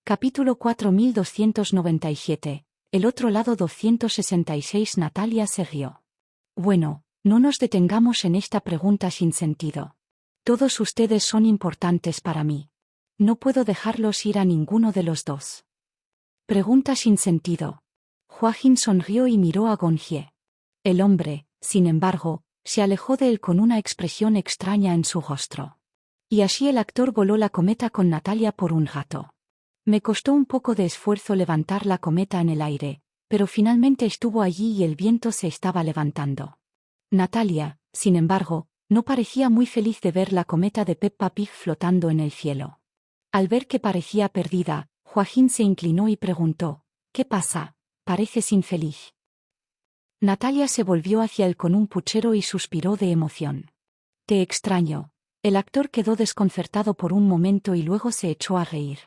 Capítulo 4297. El otro lado 266. Natalia se rió. Bueno, no nos detengamos en esta pregunta sin sentido. Todos ustedes son importantes para mí. No puedo dejarlos ir a ninguno de los dos. Pregunta sin sentido. Joaquín sonrió y miró a Gongie. El hombre, sin embargo, se alejó de él con una expresión extraña en su rostro. Y así el actor voló la cometa con Natalia por un rato. Me costó un poco de esfuerzo levantar la cometa en el aire, pero finalmente estuvo allí y el viento se estaba levantando. Natalia, sin embargo, no parecía muy feliz de ver la cometa de Peppa Pig flotando en el cielo. Al ver que parecía perdida, Joaquín se inclinó y preguntó: ¿Qué pasa? Pareces infeliz. Natalia se volvió hacia él con un puchero y suspiró de emoción. Te extraño. El actor quedó desconcertado por un momento y luego se echó a reír.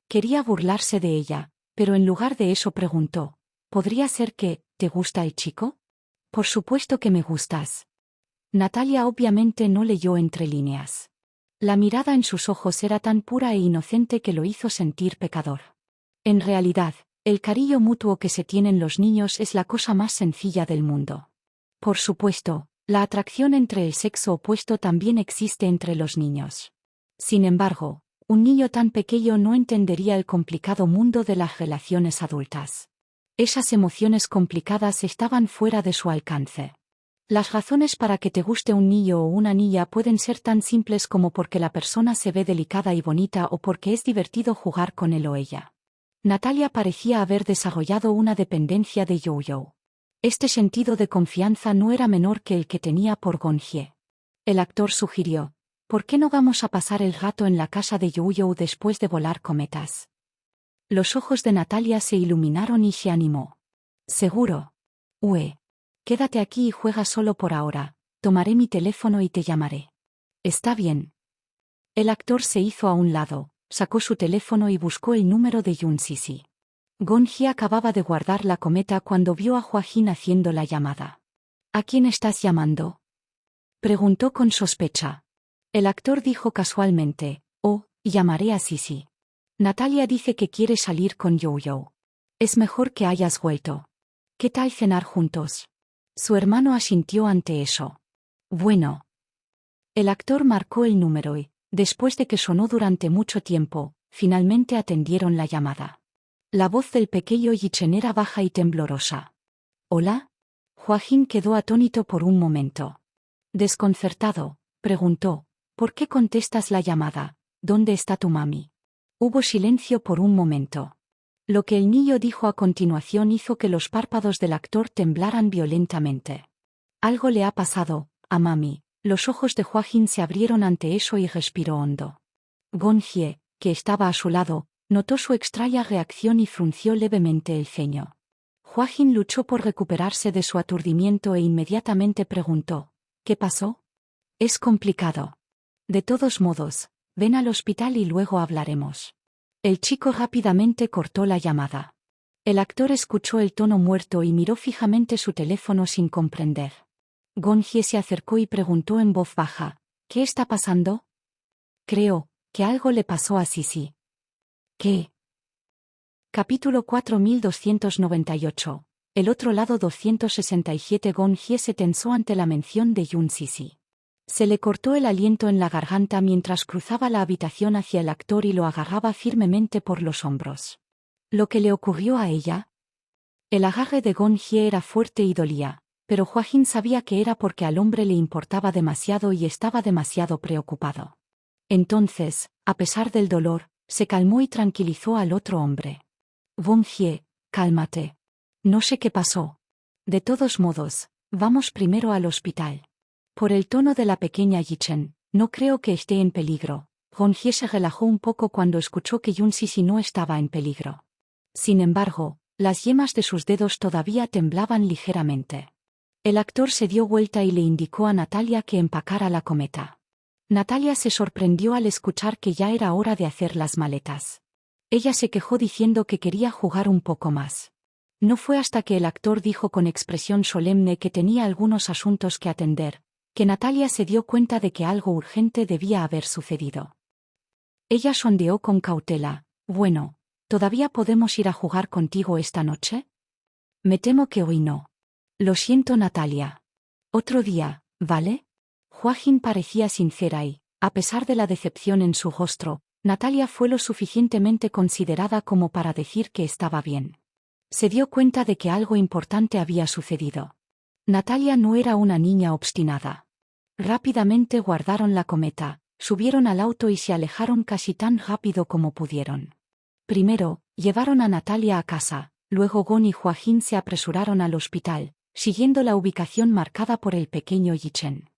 Quería burlarse de ella, pero en lugar de eso preguntó: ¿podría ser que te gusta el chico? Por supuesto que me gustas. Natalia obviamente no leyó entre líneas. La mirada en sus ojos era tan pura e inocente que lo hizo sentir pecador. En realidad, el cariño mutuo que se tienen los niños es la cosa más sencilla del mundo. Por supuesto, la atracción entre el sexo opuesto también existe entre los niños. Sin embargo, un niño tan pequeño no entendería el complicado mundo de las relaciones adultas. Esas emociones complicadas estaban fuera de su alcance. Las razones para que te guste un niño o una niña pueden ser tan simples como porque la persona se ve delicada y bonita o porque es divertido jugar con él o ella. Natalia parecía haber desarrollado una dependencia de Yo-Yo. Este sentido de confianza no era menor que el que tenía por Gongie. El actor sugirió: ¿por qué no vamos a pasar el rato en la casa de Yo-Yo después de volar cometas? Los ojos de Natalia se iluminaron y se animó. Seguro. Quédate aquí y juega solo por ahora. Tomaré mi teléfono y te llamaré. Está bien. El actor se hizo a un lado, sacó su teléfono y buscó el número de Yun Sisi. Gongie acababa de guardar la cometa cuando vio a Joaquín haciendo la llamada. ¿A quién estás llamando?, preguntó con sospecha. El actor dijo casualmente: llamaré a Sisi. Natalia dice que quiere salir con Yo-Yo. Es mejor que hayas vuelto. ¿Qué tal cenar juntos? Su hermano asintió ante eso. Bueno. El actor marcó el número y, después de que sonó durante mucho tiempo, finalmente atendieron la llamada. La voz del pequeño Yichen era baja y temblorosa. ¿Hola? Joaquín quedó atónito por un momento. Desconcertado, preguntó: ¿por qué contestas la llamada? ¿Dónde está tu mami? Hubo silencio por un momento. Lo que el niño dijo a continuación hizo que los párpados del actor temblaran violentamente. Algo le ha pasado a mami. Los ojos de Joaquín se abrieron ante eso y respiró hondo. Gongie, que estaba a su lado, notó su extraña reacción y frunció levemente el ceño. Joaquín luchó por recuperarse de su aturdimiento e inmediatamente preguntó: ¿qué pasó? Es complicado. De todos modos, ven al hospital y luego hablaremos. El chico rápidamente cortó la llamada. El actor escuchó el tono muerto y miró fijamente su teléfono sin comprender. Gongie se acercó y preguntó en voz baja: ¿qué está pasando? Creo que algo le pasó a Sisi. ¿Qué? Capítulo 4298. El otro lado 267. Gongie se tensó ante la mención de Yun Sisi. Se le cortó el aliento en la garganta mientras cruzaba la habitación hacia el actor y lo agarraba firmemente por los hombros. ¿Lo que le ocurrió a ella? El agarre de Gongie era fuerte y dolía, pero Joaquín sabía que era porque al hombre le importaba demasiado y estaba demasiado preocupado. Entonces, a pesar del dolor, se calmó y tranquilizó al otro hombre. Gongie, cálmate. No sé qué pasó. De todos modos, vamos primero al hospital. Por el tono de la pequeña Yichen, no creo que esté en peligro. Gongie se relajó un poco cuando escuchó que Yun Sisi no estaba en peligro. Sin embargo, las yemas de sus dedos todavía temblaban ligeramente. El actor se dio vuelta y le indicó a Natalia que empacara la cometa. Natalia se sorprendió al escuchar que ya era hora de hacer las maletas. Ella se quejó diciendo que quería jugar un poco más. No fue hasta que el actor dijo con expresión solemne que tenía algunos asuntos que atender, que Natalia se dio cuenta de que algo urgente debía haber sucedido. Ella sondeó con cautela: bueno, ¿Todavía podemos ir a jugar contigo esta noche? Me temo que hoy no. Lo siento, Natalia. Otro día, ¿vale? Hua Hin parecía sincera y, a pesar de la decepción en su rostro, Natalia fue lo suficientemente considerada como para decir que estaba bien. Se dio cuenta de que algo importante había sucedido. Natalia no era una niña obstinada. Rápidamente guardaron la cometa, subieron al auto y se alejaron casi tan rápido como pudieron. Primero, llevaron a Natalia a casa, luego Gon y Hua Hin se apresuraron al hospital, siguiendo la ubicación marcada por el pequeño Yichen.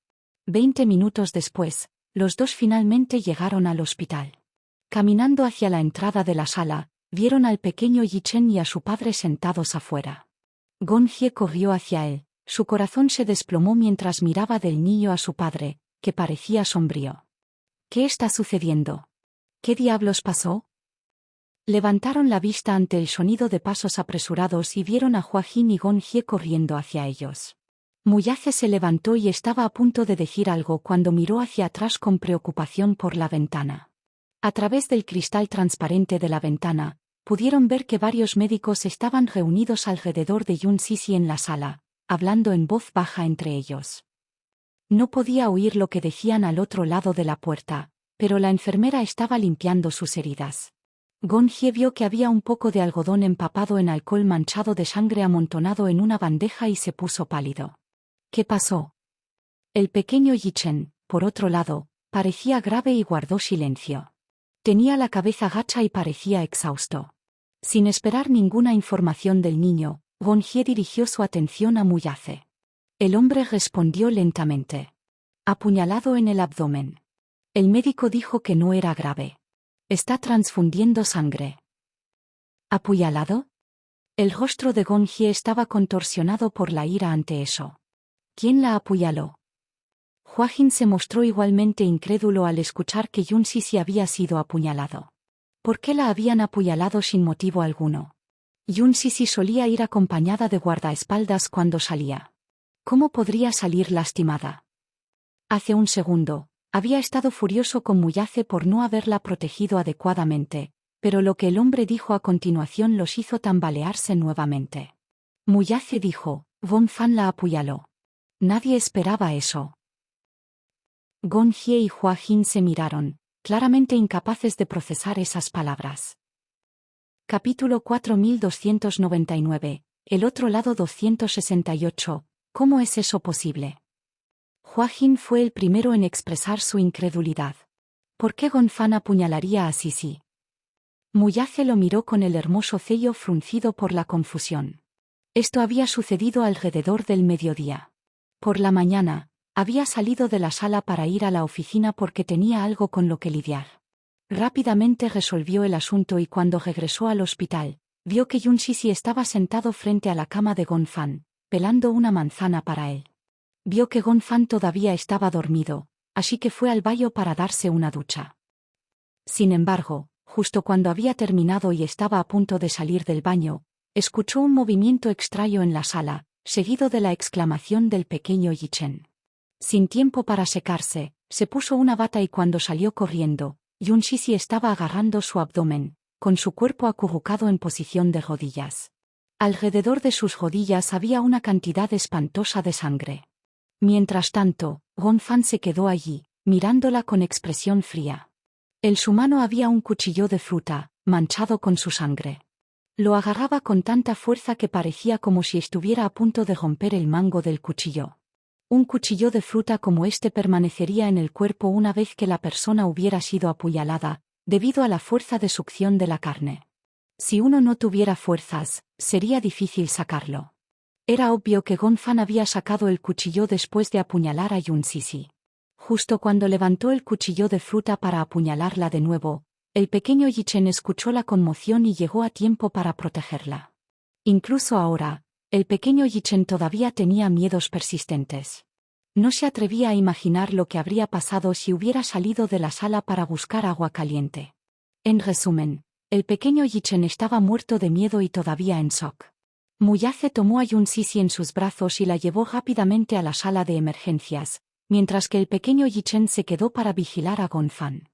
20 minutos después, los dos finalmente llegaron al hospital. Caminando hacia la entrada de la sala, vieron al pequeño Yichen y a su padre sentados afuera. Gon Jie corrió hacia él, su corazón se desplomó mientras miraba del niño a su padre, que parecía sombrío. ¿Qué está sucediendo? ¿Qué diablos pasó? Levantaron la vista ante el sonido de pasos apresurados y vieron a Hua Hin y Gon Jie corriendo hacia ellos. Muyace se levantó y estaba a punto de decir algo cuando miró hacia atrás con preocupación por la ventana. A través del cristal transparente de la ventana, pudieron ver que varios médicos estaban reunidos alrededor de Yun Sisi en la sala, hablando en voz baja entre ellos. No podía oír lo que decían al otro lado de la puerta, pero la enfermera estaba limpiando sus heridas. Gon Jie vio que había un poco de algodón empapado en alcohol manchado de sangre amontonado en una bandeja y se puso pálido. ¿Qué pasó? El pequeño Yichen, por otro lado, parecía grave y guardó silencio. Tenía la cabeza gacha y parecía exhausto. Sin esperar ninguna información del niño, Gon Jie dirigió su atención a Muyace. El hombre respondió lentamente. Apuñalado en el abdomen. El médico dijo que no era grave. Está transfundiendo sangre. ¿Apuñalado? El rostro de Gon Jie estaba contorsionado por la ira ante eso. ¿Quién la apuñaló? Hua Hin se mostró igualmente incrédulo al escuchar que Yun Sisi había sido apuñalado. ¿Por qué la habían apuñalado sin motivo alguno? Yun Sisi solía ir acompañada de guardaespaldas cuando salía. ¿Cómo podría salir lastimada? Hace un segundo, había estado furioso con Muyace por no haberla protegido adecuadamente, pero lo que el hombre dijo a continuación los hizo tambalearse nuevamente. Muyace dijo, Gon Fan la apuñaló. Nadie esperaba eso. Gon Jie y Hua Hin se miraron, claramente incapaces de procesar esas palabras. Capítulo 4299, el otro lado 268, ¿cómo es eso posible? Hua Hin fue el primero en expresar su incredulidad. ¿Por qué Gon Fan apuñalaría a Sisi? Muyace lo miró con el hermoso ceño fruncido por la confusión. Esto había sucedido alrededor del mediodía. Por la mañana, había salido de la sala para ir a la oficina porque tenía algo con lo que lidiar. Rápidamente resolvió el asunto y cuando regresó al hospital, vio que Yun Sisi estaba sentado frente a la cama de Gon Fan, pelando una manzana para él. Vio que Gon Fan todavía estaba dormido, así que fue al baño para darse una ducha. Sin embargo, justo cuando había terminado y estaba a punto de salir del baño, escuchó un movimiento extraño en la sala, seguido de la exclamación del pequeño Yichen. Sin tiempo para secarse, se puso una bata y cuando salió corriendo, Yun Sisi estaba agarrando su abdomen, con su cuerpo acurrucado en posición de rodillas. Alrededor de sus rodillas había una cantidad espantosa de sangre. Mientras tanto, Gon Fan se quedó allí, mirándola con expresión fría. En su mano había un cuchillo de fruta, manchado con su sangre. Lo agarraba con tanta fuerza que parecía como si estuviera a punto de romper el mango del cuchillo. Un cuchillo de fruta como este permanecería en el cuerpo una vez que la persona hubiera sido apuñalada, debido a la fuerza de succión de la carne. Si uno no tuviera fuerzas, sería difícil sacarlo. Era obvio que Gon Fan había sacado el cuchillo después de apuñalar a Yun Sisi. Justo cuando levantó el cuchillo de fruta para apuñalarla de nuevo, el pequeño Yichen escuchó la conmoción y llegó a tiempo para protegerla. Incluso ahora, el pequeño Yichen todavía tenía miedos persistentes. No se atrevía a imaginar lo que habría pasado si hubiera salido de la sala para buscar agua caliente. En resumen, el pequeño Yichen estaba muerto de miedo y todavía en shock. Muyace tomó a Yun Sisi en sus brazos y la llevó rápidamente a la sala de emergencias, mientras que el pequeño Yichen se quedó para vigilar a Gon Fan.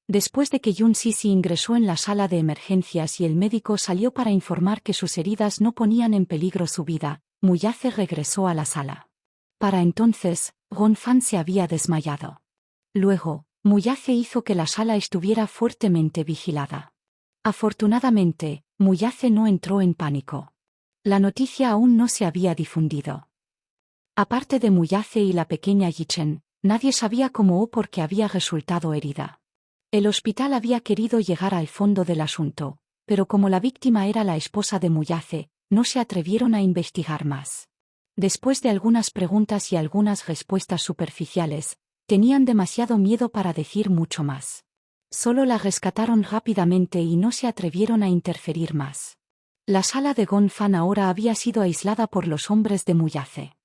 Después de que Yun Sisi ingresó en la sala de emergencias y el médico salió para informar que sus heridas no ponían en peligro su vida, Muyace regresó a la sala. Para entonces, Gonfan se había desmayado. Luego, Muyace hizo que la sala estuviera fuertemente vigilada. Afortunadamente, Muyace no entró en pánico. La noticia aún no se había difundido. Aparte de Muyace y la pequeña Yichen, nadie sabía cómo o por qué había resultado herida. El hospital había querido llegar al fondo del asunto, pero como la víctima era la esposa de Muyace, no se atrevieron a investigar más. Después de algunas preguntas y algunas respuestas superficiales, tenían demasiado miedo para decir mucho más. Solo la rescataron rápidamente y no se atrevieron a interferir más. La sala de Gonfan ahora había sido aislada por los hombres de Muyace.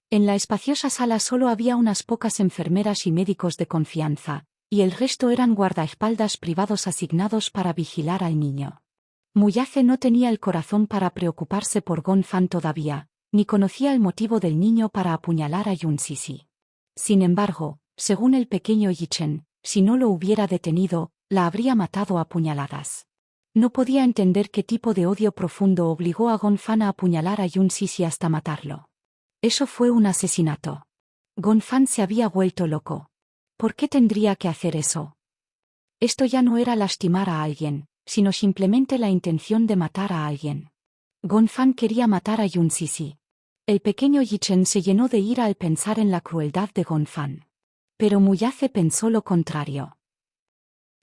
En la espaciosa sala solo había unas pocas enfermeras y médicos de confianza, y el resto eran guardaespaldas privados asignados para vigilar al niño. Muyace no tenía el corazón para preocuparse por Gonfan todavía, ni conocía el motivo del niño para apuñalar a Yun Sisi. Sin embargo, según el pequeño Yichen, si no lo hubiera detenido, la habría matado a puñaladas. No podía entender qué tipo de odio profundo obligó a Gonfan a apuñalar a Yun Sisi hasta matarlo. Eso fue un asesinato. Gonfan se había vuelto loco. ¿Por qué tendría que hacer eso? Esto ya no era lastimar a alguien, sino simplemente la intención de matar a alguien. Gonfan quería matar a Yun Sisi. El pequeño Yichen se llenó de ira al pensar en la crueldad de Gonfan. Pero Muyace pensó lo contrario.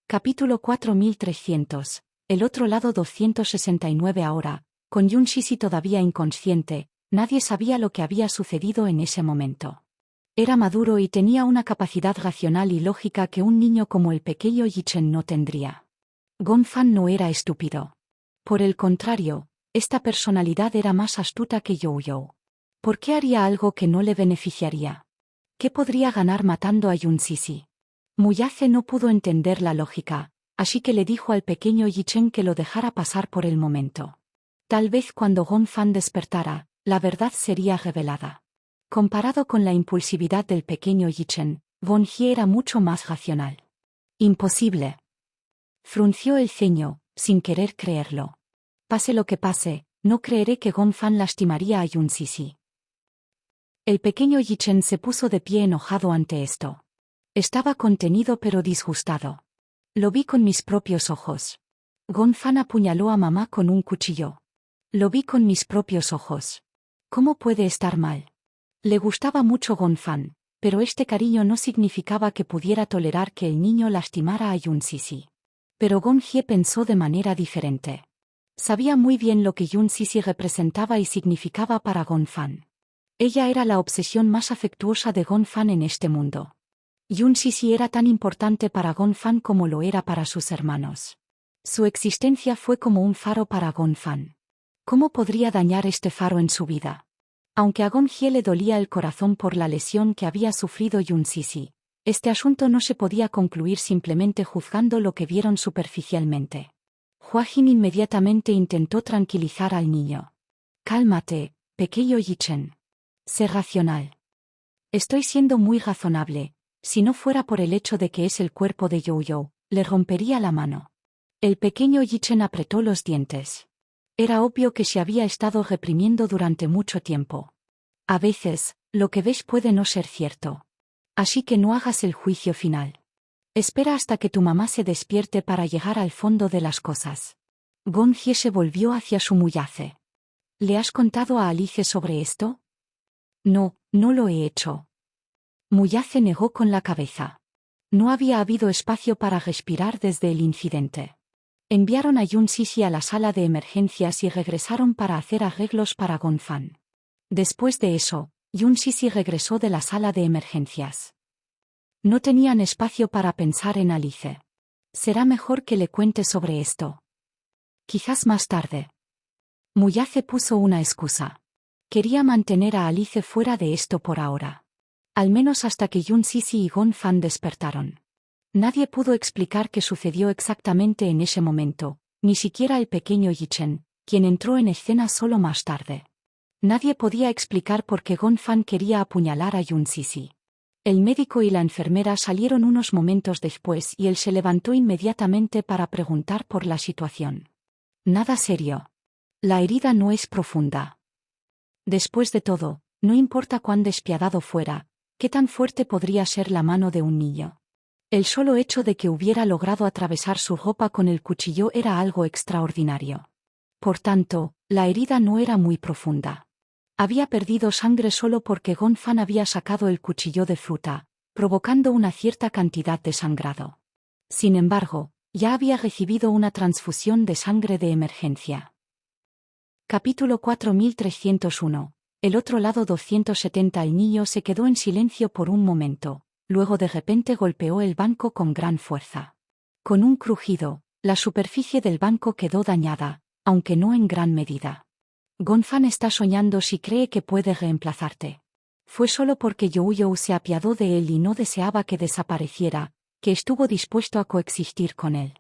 Capítulo 4300. El otro lado 269 ahora, con Yun Sisi todavía inconsciente, nadie sabía lo que había sucedido en ese momento. Era maduro y tenía una capacidad racional y lógica que un niño como el pequeño Yichen no tendría. Gonfan no era estúpido. Por el contrario, esta personalidad era más astuta que Youyo. ¿Por qué haría algo que no le beneficiaría? ¿Qué podría ganar matando a Yun Sisi? Muyace no pudo entender la lógica, así que le dijo al pequeño Yichen que lo dejara pasar por el momento. Tal vez cuando Gonfan despertara, la verdad sería revelada. Comparado con la impulsividad del pequeño Yichen, Gonjie era mucho más racional. Imposible. Frunció el ceño, sin querer creerlo. Pase lo que pase, no creeré que Gonfan lastimaría a Yun Sisi. El pequeño Yichen se puso de pie enojado ante esto. Estaba contenido pero disgustado. Lo vi con mis propios ojos. Gonfan apuñaló a mamá con un cuchillo. Lo vi con mis propios ojos. ¿Cómo puede estar mal? Le gustaba mucho Gonfan, pero este cariño no significaba que pudiera tolerar que el niño lastimara a Yun Sisi. Pero Gonjie pensó de manera diferente. Sabía muy bien lo que Yun Sisi representaba y significaba para Gonfan. Ella era la obsesión más afectuosa de Gonfan en este mundo. Yun Sisi era tan importante para Gonfan como lo era para sus hermanos. Su existencia fue como un faro para Gonfan. ¿Cómo podría dañar este faro en su vida? Aunque a Gonjie le dolía el corazón por la lesión que había sufrido Yun Sisi, este asunto no se podía concluir simplemente juzgando lo que vieron superficialmente. Hua Jin inmediatamente intentó tranquilizar al niño. Cálmate, pequeño Yichen. Sé racional. Estoy siendo muy razonable. Si no fuera por el hecho de que es el cuerpo de Youyo, le rompería la mano. El pequeño Yichen apretó los dientes. Era obvio que se había estado reprimiendo durante mucho tiempo. A veces, lo que ves puede no ser cierto. Así que no hagas el juicio final. Espera hasta que tu mamá se despierte para llegar al fondo de las cosas. Gonjie se volvió hacia su Muyace. ¿Le has contado a Alice sobre esto? No, no lo he hecho. Muyace negó con la cabeza. No había habido espacio para respirar desde el incidente. Enviaron a Yun Sisi a la sala de emergencias y regresaron para hacer arreglos para Gonfan. Después de eso, Yun Sisi regresó de la sala de emergencias. No tenían espacio para pensar en Alice. Será mejor que le cuente sobre esto. Quizás más tarde. Muyace puso una excusa. Quería mantener a Alice fuera de esto por ahora. Al menos hasta que Yun Sisi y Gonfan despertaron. Nadie pudo explicar qué sucedió exactamente en ese momento, ni siquiera el pequeño Yichen, quien entró en escena solo más tarde. Nadie podía explicar por qué Gonfan quería apuñalar a Yun Sisi. El médico y la enfermera salieron unos momentos después y él se levantó inmediatamente para preguntar por la situación. Nada serio. La herida no es profunda. Después de todo, no importa cuán despiadado fuera, qué tan fuerte podría ser la mano de un niño. El solo hecho de que hubiera logrado atravesar su ropa con el cuchillo era algo extraordinario. Por tanto, la herida no era muy profunda. Había perdido sangre solo porque Gonfan había sacado el cuchillo de fruta, provocando una cierta cantidad de sangrado. Sin embargo, ya había recibido una transfusión de sangre de emergencia. Capítulo 4301. El otro lado 270. El niño se quedó en silencio por un momento, luego de repente golpeó el banco con gran fuerza. Con un crujido, la superficie del banco quedó dañada, aunque no en gran medida. Gonfan está soñando si cree que puede reemplazarte. Fue solo porque Youyou se apiadó de él y no deseaba que desapareciera, que estuvo dispuesto a coexistir con él.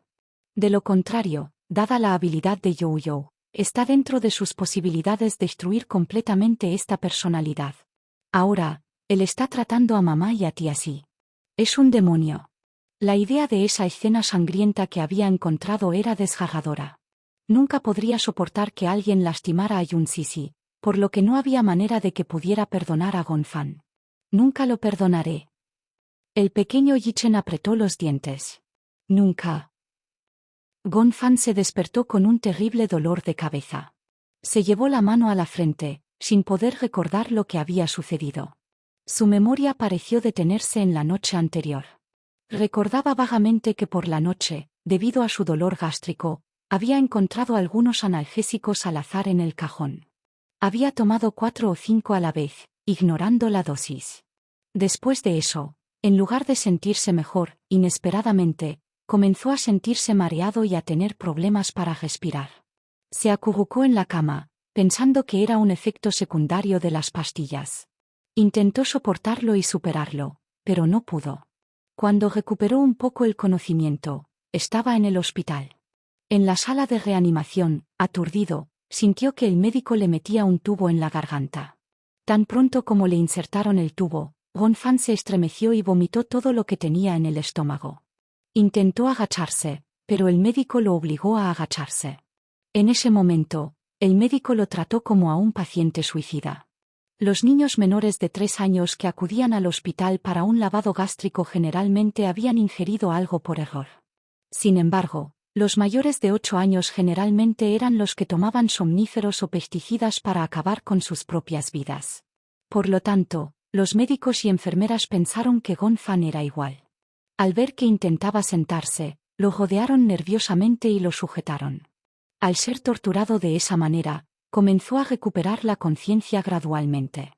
De lo contrario, dada la habilidad de Youyou, está dentro de sus posibilidades destruir completamente esta personalidad. Ahora, él está tratando a mamá y a ti así. Es un demonio. La idea de esa escena sangrienta que había encontrado era desgarradora. Nunca podría soportar que alguien lastimara a Yun Sisi, por lo que no había manera de que pudiera perdonar a Gonfan. Nunca lo perdonaré. El pequeño Yichen apretó los dientes. Nunca. Gonfan se despertó con un terrible dolor de cabeza. Se llevó la mano a la frente, sin poder recordar lo que había sucedido. Su memoria pareció detenerse en la noche anterior. Recordaba vagamente que por la noche, debido a su dolor gástrico, había encontrado algunos analgésicos al azar en el cajón. Había tomado 4 o 5 a la vez, ignorando la dosis. Después de eso, en lugar de sentirse mejor, inesperadamente, comenzó a sentirse mareado y a tener problemas para respirar. Se acurrucó en la cama, pensando que era un efecto secundario de las pastillas. Intentó soportarlo y superarlo, pero no pudo. Cuando recuperó un poco el conocimiento, estaba en el hospital. En la sala de reanimación, aturdido, sintió que el médico le metía un tubo en la garganta. Tan pronto como le insertaron el tubo, Gonfan se estremeció y vomitó todo lo que tenía en el estómago. Intentó agacharse, pero el médico lo obligó a agacharse. En ese momento, el médico lo trató como a un paciente suicida. Los niños menores de 3 años que acudían al hospital para un lavado gástrico generalmente habían ingerido algo por error. Sin embargo, los mayores de 8 años generalmente eran los que tomaban somníferos o pesticidas para acabar con sus propias vidas. Por lo tanto, los médicos y enfermeras pensaron que Gonfan era igual. Al ver que intentaba sentarse, lo rodearon nerviosamente y lo sujetaron. Al ser torturado de esa manera, comenzó a recuperar la conciencia gradualmente.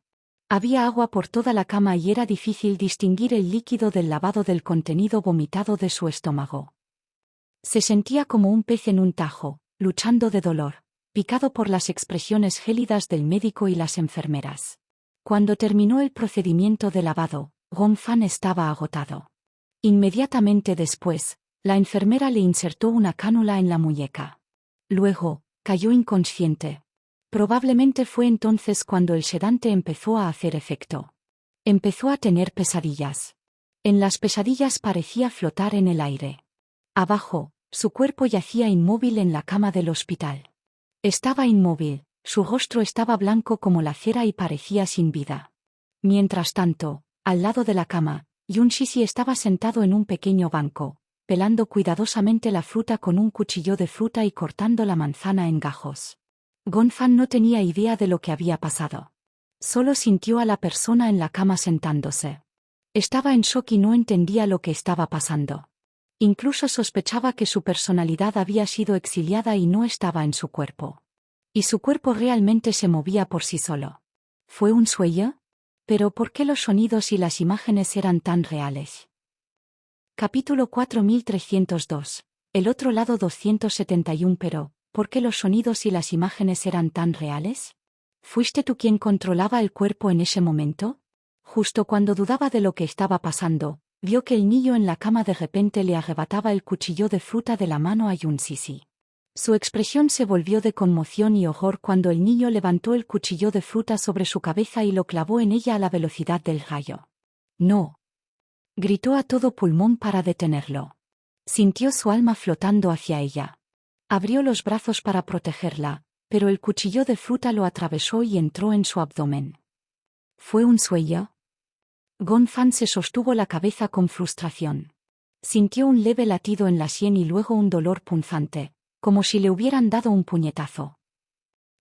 Había agua por toda la cama y era difícil distinguir el líquido del lavado del contenido vomitado de su estómago. Se sentía como un pez en un tajo, luchando de dolor, picado por las expresiones gélidas del médico y las enfermeras. Cuando terminó el procedimiento de lavado, Gonfan estaba agotado. Inmediatamente después, la enfermera le insertó una cánula en la muñeca. Luego, cayó inconsciente. Probablemente fue entonces cuando el sedante empezó a hacer efecto. Empezó a tener pesadillas. En las pesadillas parecía flotar en el aire. Abajo, su cuerpo yacía inmóvil en la cama del hospital. Estaba inmóvil, su rostro estaba blanco como la cera y parecía sin vida. Mientras tanto, al lado de la cama, Yun Sisi estaba sentado en un pequeño banco, pelando cuidadosamente la fruta con un cuchillo de fruta y cortando la manzana en gajos. Gonfan no tenía idea de lo que había pasado. Solo sintió a la persona en la cama sentándose. Estaba en shock y no entendía lo que estaba pasando. Incluso sospechaba que su personalidad había sido exiliada y no estaba en su cuerpo. Y su cuerpo realmente se movía por sí solo. ¿Fue un sueño? ¿Pero por qué los sonidos y las imágenes eran tan reales? Capítulo 4302. El otro lado 271. Pero, ¿por qué los sonidos y las imágenes eran tan reales? ¿Fuiste tú quien controlaba el cuerpo en ese momento? Justo cuando dudaba de lo que estaba pasando, vio que el niño en la cama de repente le arrebataba el cuchillo de fruta de la mano a Yun Sisi. Su expresión se volvió de conmoción y horror cuando el niño levantó el cuchillo de fruta sobre su cabeza y lo clavó en ella a la velocidad del rayo. No, Gritó a todo pulmón para detenerlo. Sintió su alma flotando hacia ella. Abrió los brazos para protegerla, pero el cuchillo de fruta lo atravesó y entró en su abdomen. ¿Fue un sueño? Gonfan se sostuvo la cabeza con frustración. Sintió un leve latido en la sien y luego un dolor punzante, como si le hubieran dado un puñetazo.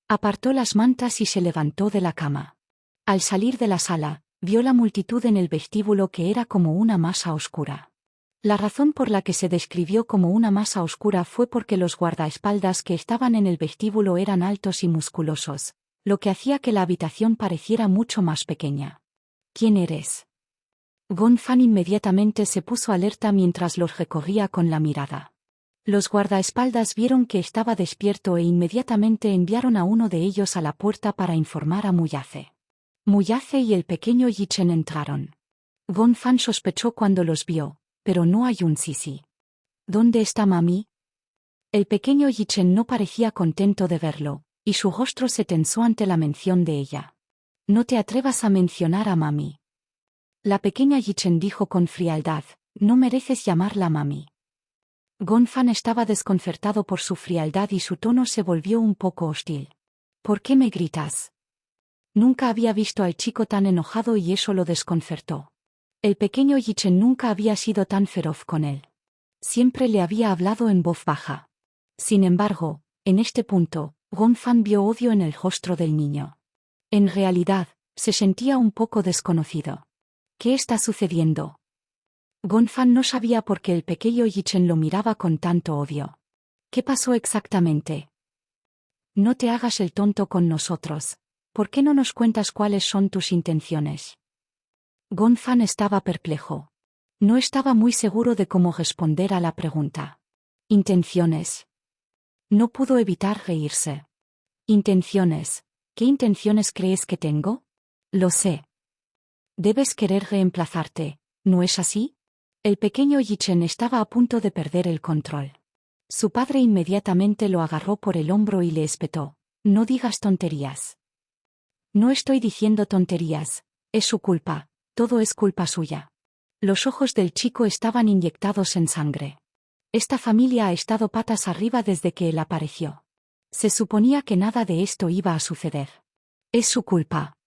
Apartó las mantas y se levantó de la cama. Al salir de la sala, vio la multitud en el vestíbulo que era como una masa oscura. La razón por la que se describió como una masa oscura fue porque los guardaespaldas que estaban en el vestíbulo eran altos y musculosos, lo que hacía que la habitación pareciera mucho más pequeña. ¿Quién eres? Gonfan inmediatamente se puso alerta mientras los recorría con la mirada. Los guardaespaldas vieron que estaba despierto e inmediatamente enviaron a uno de ellos a la puerta para informar a Muyace. Muyace y el pequeño Yichen entraron. Gonfan sospechó cuando los vio, pero no a Yun Sisi. ¿Dónde está mami? El pequeño Yichen no parecía contento de verlo, y su rostro se tensó ante la mención de ella. No te atrevas a mencionar a mami. La pequeña Yichen dijo con frialdad, no mereces llamarla mami. Gonfan estaba desconcertado por su frialdad y su tono se volvió un poco hostil. ¿Por qué me gritas? Nunca había visto al chico tan enojado y eso lo desconcertó. El pequeño Yichen nunca había sido tan feroz con él. Siempre le había hablado en voz baja. Sin embargo, en este punto, Gonfan vio odio en el rostro del niño. En realidad, se sentía un poco desconocido. ¿Qué está sucediendo? Gonfan no sabía por qué el pequeño Yichen lo miraba con tanto odio. ¿Qué pasó exactamente? No te hagas el tonto con nosotros. ¿Por qué no nos cuentas cuáles son tus intenciones? Gonfan estaba perplejo. No estaba muy seguro de cómo responder a la pregunta. ¿Intenciones? No pudo evitar reírse. ¿Intenciones? ¿Qué intenciones crees que tengo? Lo sé. Debes querer reemplazarte, ¿no es así? El pequeño Yichen estaba a punto de perder el control. Su padre inmediatamente lo agarró por el hombro y le espetó. No digas tonterías. No estoy diciendo tonterías, es su culpa, todo es culpa suya. Los ojos del chico estaban inyectados en sangre. Esta familia ha estado patas arriba desde que él apareció. Se suponía que nada de esto iba a suceder. Es su culpa.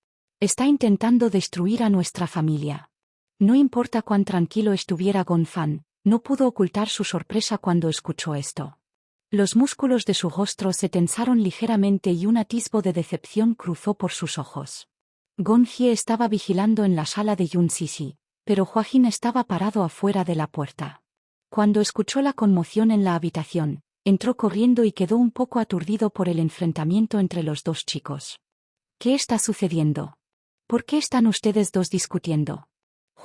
Está intentando destruir a nuestra familia. No importa cuán tranquilo estuviera Gonfan, no pudo ocultar su sorpresa cuando escuchó esto. Los músculos de su rostro se tensaron ligeramente y un atisbo de decepción cruzó por sus ojos. Gonjie estaba vigilando en la sala de Yun Sisi, pero Huajin estaba parado afuera de la puerta. Cuando escuchó la conmoción en la habitación, entró corriendo y quedó un poco aturdido por el enfrentamiento entre los dos chicos. ¿Qué está sucediendo? ¿Por qué están ustedes dos discutiendo?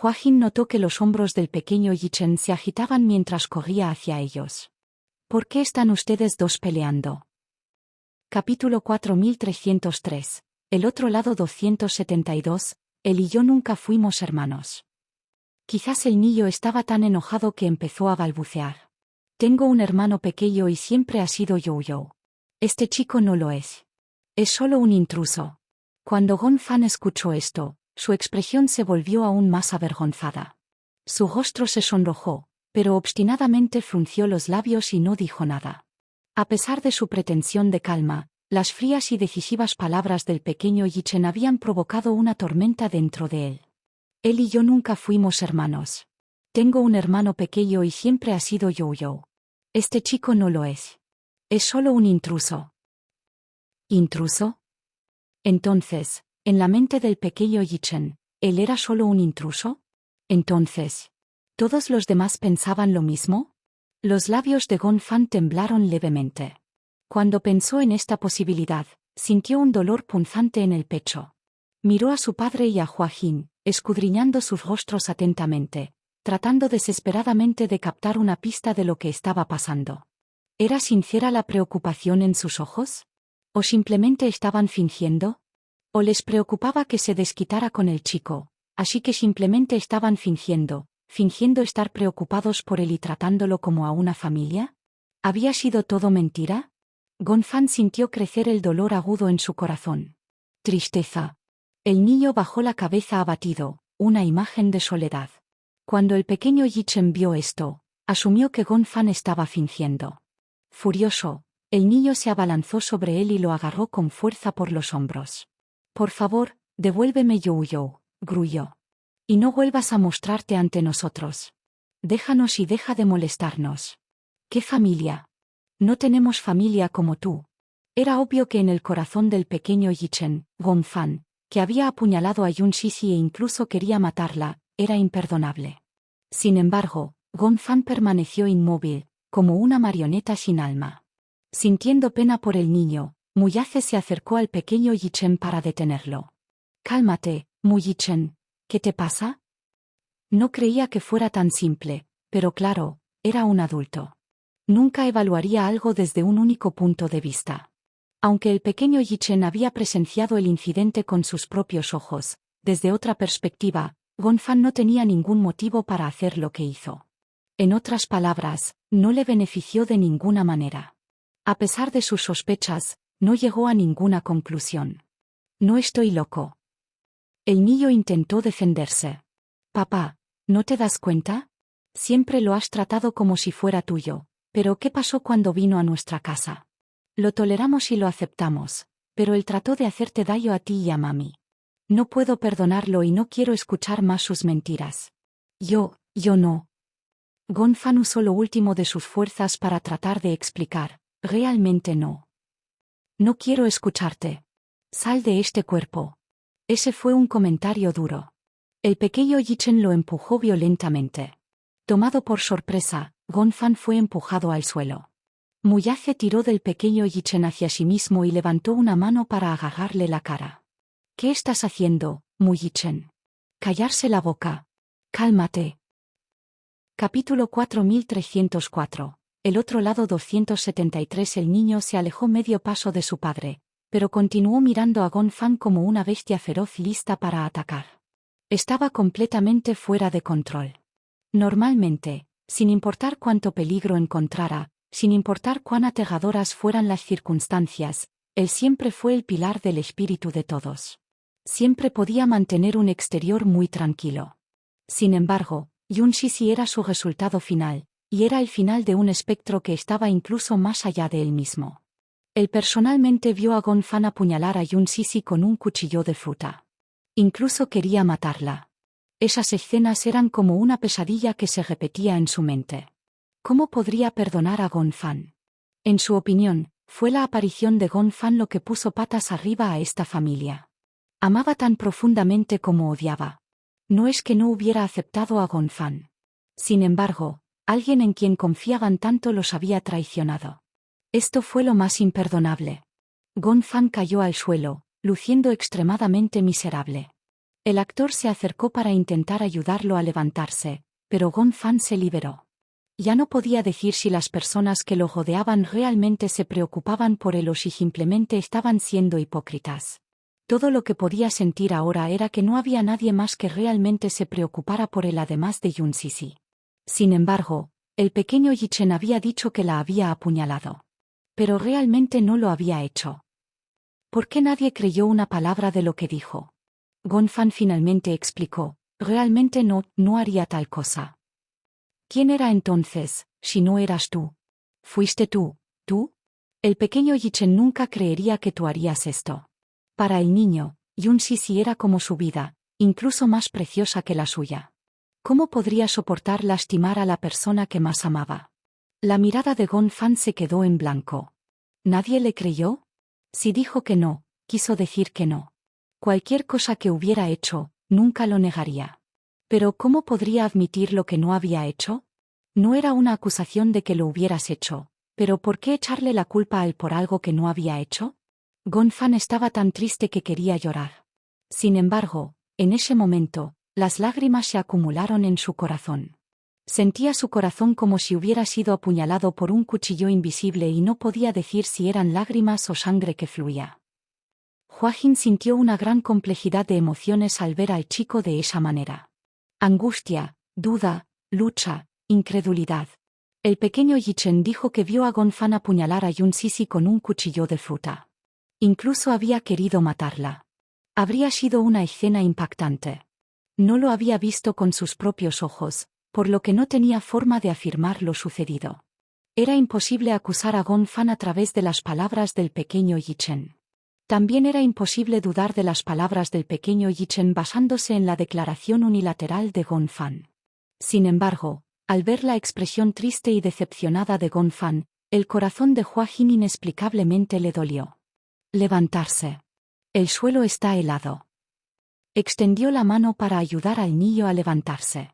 Huajin notó que los hombros del pequeño Yichen se agitaban mientras corría hacia ellos. ¿Por qué están ustedes dos peleando? Capítulo 4303. El otro lado 272. Él y yo nunca fuimos hermanos. Quizás el niño estaba tan enojado que empezó a balbucear. Tengo un hermano pequeño y siempre ha sido Yo-Yo. Este chico no lo es. Es solo un intruso. Cuando Gonfan escuchó esto, su expresión se volvió aún más avergonzada. Su rostro se sonrojó, pero obstinadamente frunció los labios y no dijo nada. A pesar de su pretensión de calma, las frías y decisivas palabras del pequeño Yichen habían provocado una tormenta dentro de él. Él y yo nunca fuimos hermanos. Tengo un hermano pequeño y siempre ha sido Yo-Yo. Este chico no lo es. Es solo un intruso. ¿Intruso? Entonces, en la mente del pequeño Yichen, ¿él era solo un intruso? Entonces, ¿todos los demás pensaban lo mismo? Los labios de Gonfan temblaron levemente. Cuando pensó en esta posibilidad, sintió un dolor punzante en el pecho. Miró a su padre y a Huajin, escudriñando sus rostros atentamente, tratando desesperadamente de captar una pista de lo que estaba pasando. ¿Era sincera la preocupación en sus ojos? ¿O simplemente estaban fingiendo? ¿O les preocupaba que se desquitara con el chico, así que simplemente estaban fingiendo estar preocupados por él y tratándolo como a una familia? ¿Había sido todo mentira? Gonfan sintió crecer el dolor agudo en su corazón. Tristeza. El niño bajó la cabeza abatido, una imagen de soledad. Cuando el pequeño Yi-chen vio esto, asumió que Gon-fan estaba fingiendo. Furioso, el niño se abalanzó sobre él y lo agarró con fuerza por los hombros. «Por favor, devuélveme Youyou», gruñó. «Y no vuelvas a mostrarte ante nosotros. Déjanos y deja de molestarnos». «¿Qué familia? No tenemos familia como tú». Era obvio que en el corazón del pequeño Yi-chen, Gon-fan, que había apuñalado a Yun Sisi e incluso quería matarla, era imperdonable. Sin embargo, Gon-fan permaneció inmóvil, como una marioneta sin alma. Sintiendo pena por el niño, Mu Yace se acercó al pequeño Yi-chen para detenerlo. «Cálmate, Mu Yi-chen, ¿qué te pasa?» No creía que fuera tan simple, pero claro, era un adulto. Nunca evaluaría algo desde un único punto de vista. Aunque el pequeño Yi-chen había presenciado el incidente con sus propios ojos, desde otra perspectiva, Gon-fan no tenía ningún motivo para hacer lo que hizo. En otras palabras, no le benefició de ninguna manera. A pesar de sus sospechas, no llegó a ninguna conclusión. «No estoy loco». El niño intentó defenderse. «Papá, ¿no te das cuenta? Siempre lo has tratado como si fuera tuyo, pero ¿qué pasó cuando vino a nuestra casa? Lo toleramos y lo aceptamos, pero él trató de hacerte daño a ti y a mami. No puedo perdonarlo y no quiero escuchar más sus mentiras». Yo no». Gon-fan usó lo último de sus fuerzas para tratar de explicar. «Realmente no. No quiero escucharte. Sal de este cuerpo». Ese fue un comentario duro. El pequeño Yi-chen lo empujó violentamente. Tomado por sorpresa, Gon-fan fue empujado al suelo. Mu Yace tiró del pequeño Yi-chen hacia sí mismo y levantó una mano para agarrarle la cara. «¿Qué estás haciendo, Mu Yi-chen? Callarse la boca. Cálmate». Capítulo 4304. El otro lado 273. El niño se alejó medio paso de su padre, pero continuó mirando a Gon-fan como una bestia feroz lista para atacar. Estaba completamente fuera de control. Normalmente, sin importar cuánto peligro encontrara, sin importar cuán aterradoras fueran las circunstancias, él siempre fue el pilar del espíritu de todos. Siempre podía mantener un exterior muy tranquilo. Sin embargo, Yun Sisi era su resultado final, y era el final de un espectro que estaba incluso más allá de él mismo. Él personalmente vio a Gon-fan apuñalar a Yun Sisi con un cuchillo de fruta. Incluso quería matarla. Esas escenas eran como una pesadilla que se repetía en su mente. ¿Cómo podría perdonar a Gon-fan? En su opinión, fue la aparición de Gon-fan lo que puso patas arriba a esta familia. Amaba tan profundamente como odiaba. No es que no hubiera aceptado a Gon-fan. Sin embargo, alguien en quien confiaban tanto los había traicionado. Esto fue lo más imperdonable. Gon-fan cayó al suelo, luciendo extremadamente miserable. El actor se acercó para intentar ayudarlo a levantarse, pero Gon-fan se liberó. Ya no podía decir si las personas que lo rodeaban realmente se preocupaban por él o si simplemente estaban siendo hipócritas. Todo lo que podía sentir ahora era que no había nadie más que realmente se preocupara por él además de Yun Sisi. Sin embargo, el pequeño Yi-chen había dicho que la había apuñalado. Pero realmente no lo había hecho. ¿Por qué nadie creyó una palabra de lo que dijo? Gon-fan finalmente explicó, realmente no haría tal cosa. ¿Quién era entonces, si no eras tú? ¿Fuiste tú? El pequeño Yi-chen nunca creería que tú harías esto. Para el niño, Yun Sisi era como su vida, incluso más preciosa que la suya. ¿Cómo podría soportar lastimar a la persona que más amaba? La mirada de Gon-fan se quedó en blanco. ¿Nadie le creyó? Si dijo que no, quiso decir que no. Cualquier cosa que hubiera hecho, nunca lo negaría. Pero ¿cómo podría admitir lo que no había hecho? No era una acusación de que lo hubieras hecho, pero ¿por qué echarle la culpa a él por algo que no había hecho? Gon-fan estaba tan triste que quería llorar. Sin embargo, en ese momento, las lágrimas se acumularon en su corazón. Sentía su corazón como si hubiera sido apuñalado por un cuchillo invisible y no podía decir si eran lágrimas o sangre que fluía. Hua Hin sintió una gran complejidad de emociones al ver al chico de esa manera. Angustia, duda, lucha, incredulidad. El pequeño Yi-chen dijo que vio a Gon-fan apuñalar a Yun Sisi con un cuchillo de fruta. Incluso había querido matarla. Habría sido una escena impactante. No lo había visto con sus propios ojos, por lo que no tenía forma de afirmar lo sucedido. Era imposible acusar a Gon Fan a través de las palabras del pequeño Yi Chen. También era imposible dudar de las palabras del pequeño Yi Chen basándose en la declaración unilateral de Gon Fan. Sin embargo, al ver la expresión triste y decepcionada de Gon Fan, el corazón de Hua Hin inexplicablemente le dolió. Levantarse. El suelo está helado. Extendió la mano para ayudar al niño a levantarse.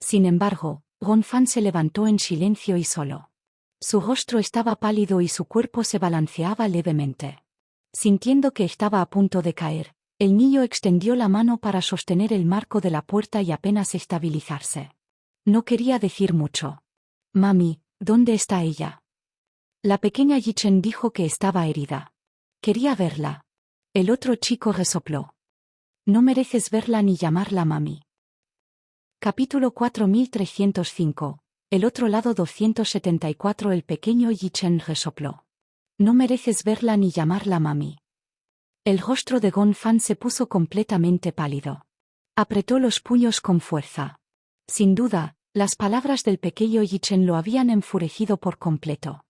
Sin embargo, Gon Fan se levantó en silencio y solo. Su rostro estaba pálido y su cuerpo se balanceaba levemente. Sintiendo que estaba a punto de caer, el niño extendió la mano para sostener el marco de la puerta y apenas estabilizarse. No quería decir mucho. Mami, ¿dónde está ella? La pequeña Yi Chen dijo que estaba herida. Quería verla. El otro chico resopló. No mereces verla ni llamarla mami. Capítulo 4305. El otro lado 274. El pequeño Yi Chen resopló. No mereces verla ni llamarla mami. El rostro de Gon Fan se puso completamente pálido. Apretó los puños con fuerza. Sin duda, las palabras del pequeño Yi Chen lo habían enfurecido por completo.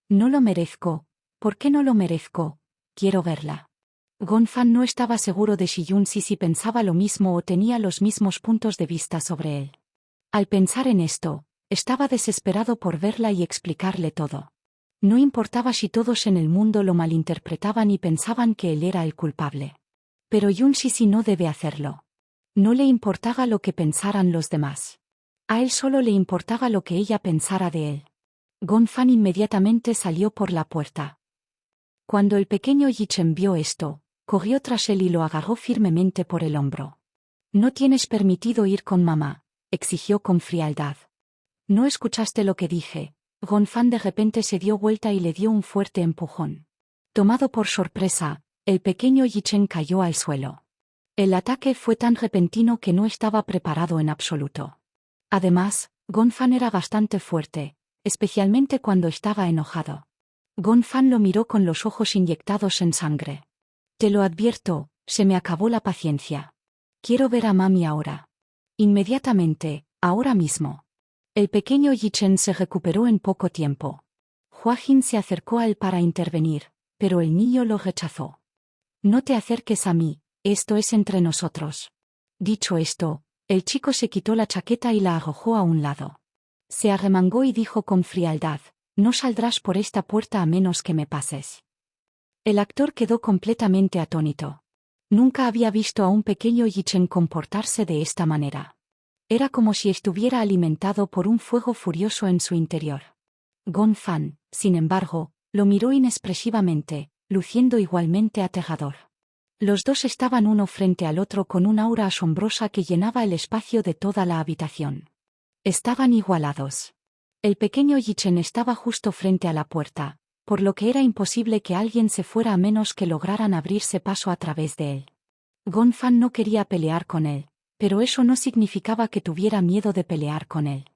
No lo merezco. ¿Por qué no lo merezco? Quiero verla. Gon Fan no estaba seguro de si Yun-Si pensaba lo mismo o tenía los mismos puntos de vista sobre él. Al pensar en esto, estaba desesperado por verla y explicarle todo. No importaba si todos en el mundo lo malinterpretaban y pensaban que él era el culpable. Pero Yun-Si no debe hacerlo. No le importaba lo que pensaran los demás. A él solo le importaba lo que ella pensara de él. Gon Fan inmediatamente salió por la puerta. Cuando el pequeño Yi Chen vio esto, corrió tras él y lo agarró firmemente por el hombro. «No tienes permitido ir con mamá», exigió con frialdad. «¿No escuchaste lo que dije?» Gon Fan de repente se dio vuelta y le dio un fuerte empujón. Tomado por sorpresa, el pequeño Yi Chen cayó al suelo. El ataque fue tan repentino que no estaba preparado en absoluto. Además, Gon Fan era bastante fuerte, especialmente cuando estaba enojado. Gon Fan lo miró con los ojos inyectados en sangre. «Te lo advierto, se me acabó la paciencia. Quiero ver a mami ahora. Inmediatamente, ahora mismo». El pequeño Yi Chen se recuperó en poco tiempo. Hua Hin se acercó a él para intervenir, pero el niño lo rechazó. «No te acerques a mí, esto es entre nosotros». Dicho esto, el chico se quitó la chaqueta y la arrojó a un lado. Se arremangó y dijo con frialdad: «No saldrás por esta puerta a menos que me pases». El actor quedó completamente atónito. Nunca había visto a un pequeño Yi Chen comportarse de esta manera. Era como si estuviera alimentado por un fuego furioso en su interior. Gon Fan, sin embargo, lo miró inexpresivamente, luciendo igualmente aterrador. Los dos estaban uno frente al otro con un aura asombrosa que llenaba el espacio de toda la habitación. Estaban igualados. El pequeño Yi Chen estaba justo frente a la puerta, por lo que era imposible que alguien se fuera a menos que lograran abrirse paso a través de él. Gon Fan no quería pelear con él, pero eso no significaba que tuviera miedo de pelear con él.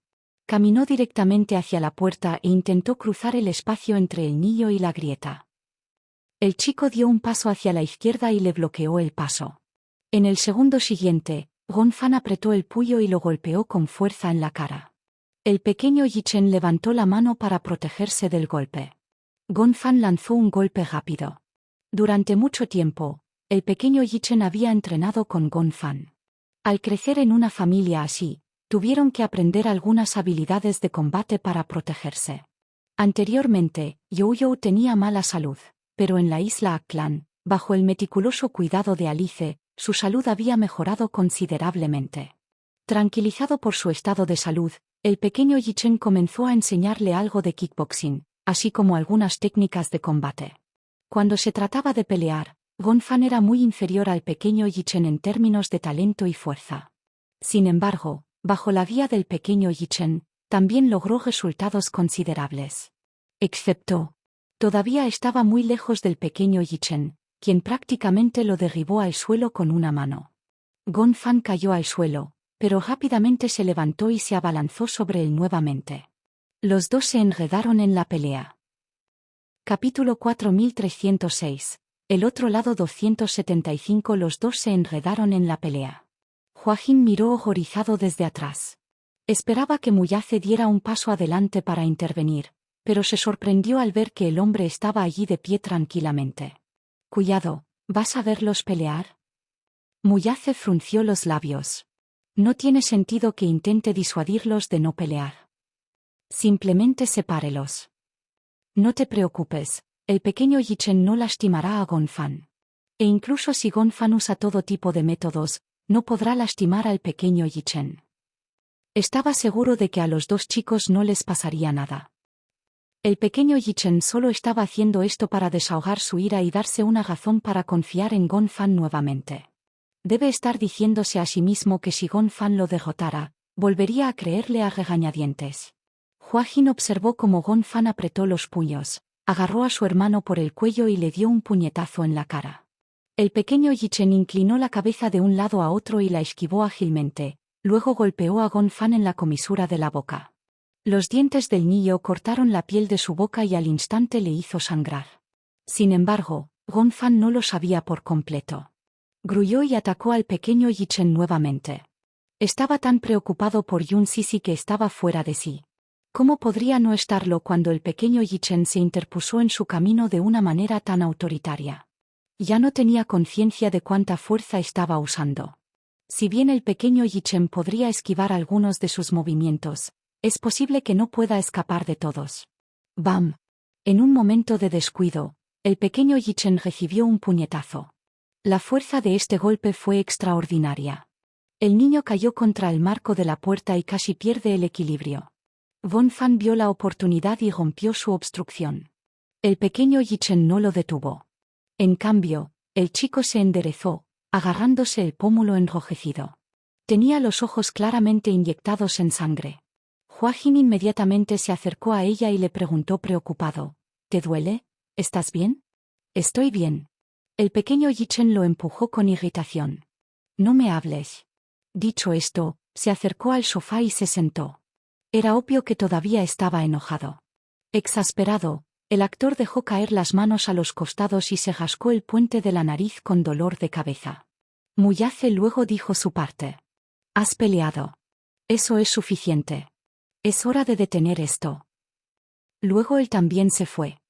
Caminó directamente hacia la puerta e intentó cruzar el espacio entre el niño y la grieta. El chico dio un paso hacia la izquierda y le bloqueó el paso. En el segundo siguiente, Gon Fan apretó el puño y lo golpeó con fuerza en la cara. El pequeño Yi Chen levantó la mano para protegerse del golpe. Gon Fan lanzó un golpe rápido. Durante mucho tiempo, el pequeño Yi Chen había entrenado con Gon Fan. Al crecer en una familia así, tuvieron que aprender algunas habilidades de combate para protegerse. Anteriormente, You tenía mala salud, pero en la isla Aklan, bajo el meticuloso cuidado de Alice, su salud había mejorado considerablemente. Tranquilizado por su estado de salud, el pequeño Yi Chen comenzó a enseñarle algo de kickboxing, así como algunas técnicas de combate. Cuando se trataba de pelear, Gon Fan era muy inferior al pequeño Yi Chen en términos de talento y fuerza. Sin embargo, bajo la guía del pequeño Yi Chen, también logró resultados considerables. Excepto, todavía estaba muy lejos del pequeño Yi Chen, quien prácticamente lo derribó al suelo con una mano. Gon Fan cayó al suelo, pero rápidamente se levantó y se abalanzó sobre él nuevamente. Los dos se enredaron en la pelea. Capítulo 4306. El otro lado 275. Los dos se enredaron en la pelea. Joaquín miró horrorizado desde atrás. Esperaba que Muyace diera un paso adelante para intervenir, pero se sorprendió al ver que el hombre estaba allí de pie tranquilamente. «Cuidado, ¿vas a verlos pelear?» Muyace frunció los labios. No tiene sentido que intente disuadirlos de no pelear. Simplemente sepárelos. No te preocupes, el pequeño Yichen no lastimará a Gonfan. E incluso si Gonfan usa todo tipo de métodos, no podrá lastimar al pequeño Yichen. Estaba seguro de que a los dos chicos no les pasaría nada. El pequeño Yichen solo estaba haciendo esto para desahogar su ira y darse una razón para confiar en Gonfan nuevamente. Debe estar diciéndose a sí mismo que si Gonfan lo derrotara, volvería a creerle a regañadientes. Joaquín observó cómo Gonfan apretó los puños, agarró a su hermano por el cuello y le dio un puñetazo en la cara. El pequeño Yichen inclinó la cabeza de un lado a otro y la esquivó ágilmente, luego golpeó a Gonfan en la comisura de la boca. Los dientes del niño cortaron la piel de su boca y al instante le hizo sangrar. Sin embargo, Gonfan no lo sabía por completo. Grulló y atacó al pequeño Yichen nuevamente. Estaba tan preocupado por Yun Sisi que estaba fuera de sí. ¿Cómo podría no estarlo cuando el pequeño Yichen se interpuso en su camino de una manera tan autoritaria? Ya no tenía conciencia de cuánta fuerza estaba usando. Si bien el pequeño Yichen podría esquivar algunos de sus movimientos, es posible que no pueda escapar de todos. ¡Bam! En un momento de descuido, el pequeño Yichen recibió un puñetazo. La fuerza de este golpe fue extraordinaria. El niño cayó contra el marco de la puerta y casi pierde el equilibrio. Gonfan vio la oportunidad y rompió su obstrucción. El pequeño Yichen no lo detuvo. En cambio, el chico se enderezó, agarrándose el pómulo enrojecido. Tenía los ojos claramente inyectados en sangre. Joaquín inmediatamente se acercó a ella y le preguntó preocupado: «¿Te duele? ¿Estás bien?» «Estoy bien». El pequeño Yichen lo empujó con irritación. «No me hables». Dicho esto, se acercó al sofá y se sentó. Era obvio que todavía estaba enojado. Exasperado, el actor dejó caer las manos a los costados y se rascó el puente de la nariz con dolor de cabeza. Muyace luego dijo su parte. «Has peleado. Eso es suficiente. Es hora de detener esto». Luego él también se fue.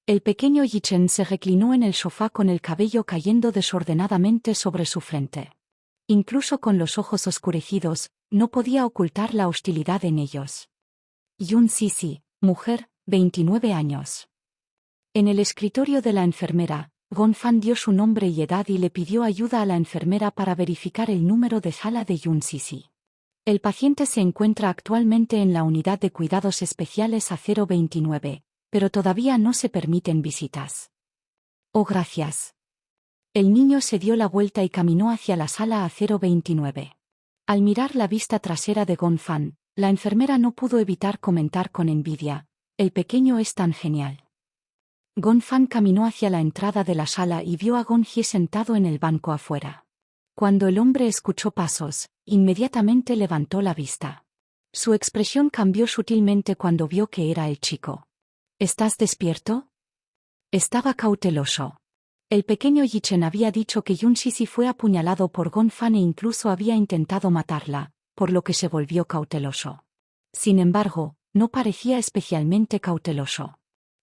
El pequeño Yichen se reclinó en el sofá con el cabello cayendo desordenadamente sobre su frente. Incluso con los ojos oscurecidos, no podía ocultar la hostilidad en ellos. Yun Sisi, mujer, 29 años. En el escritorio de la enfermera, Gonfan dio su nombre y edad y le pidió ayuda a la enfermera para verificar el número de sala de Yun Sisi. El paciente se encuentra actualmente en la unidad de cuidados especiales A029, pero todavía no se permiten visitas. «Oh, gracias». El niño se dio la vuelta y caminó hacia la sala A029. Al mirar la vista trasera de Gonfan, la enfermera no pudo evitar comentar con envidia: «El pequeño es tan genial». Gonfan caminó hacia la entrada de la sala y vio a Gonjie sentado en el banco afuera. Cuando el hombre escuchó pasos, inmediatamente levantó la vista. Su expresión cambió sutilmente cuando vio que era el chico. «¿Estás despierto?» Estaba cauteloso. El pequeño Yichen había dicho que Yun Sisi fue apuñalado por Gonfan e incluso había intentado matarla, por lo que se volvió cauteloso. Sin embargo, no parecía especialmente cauteloso.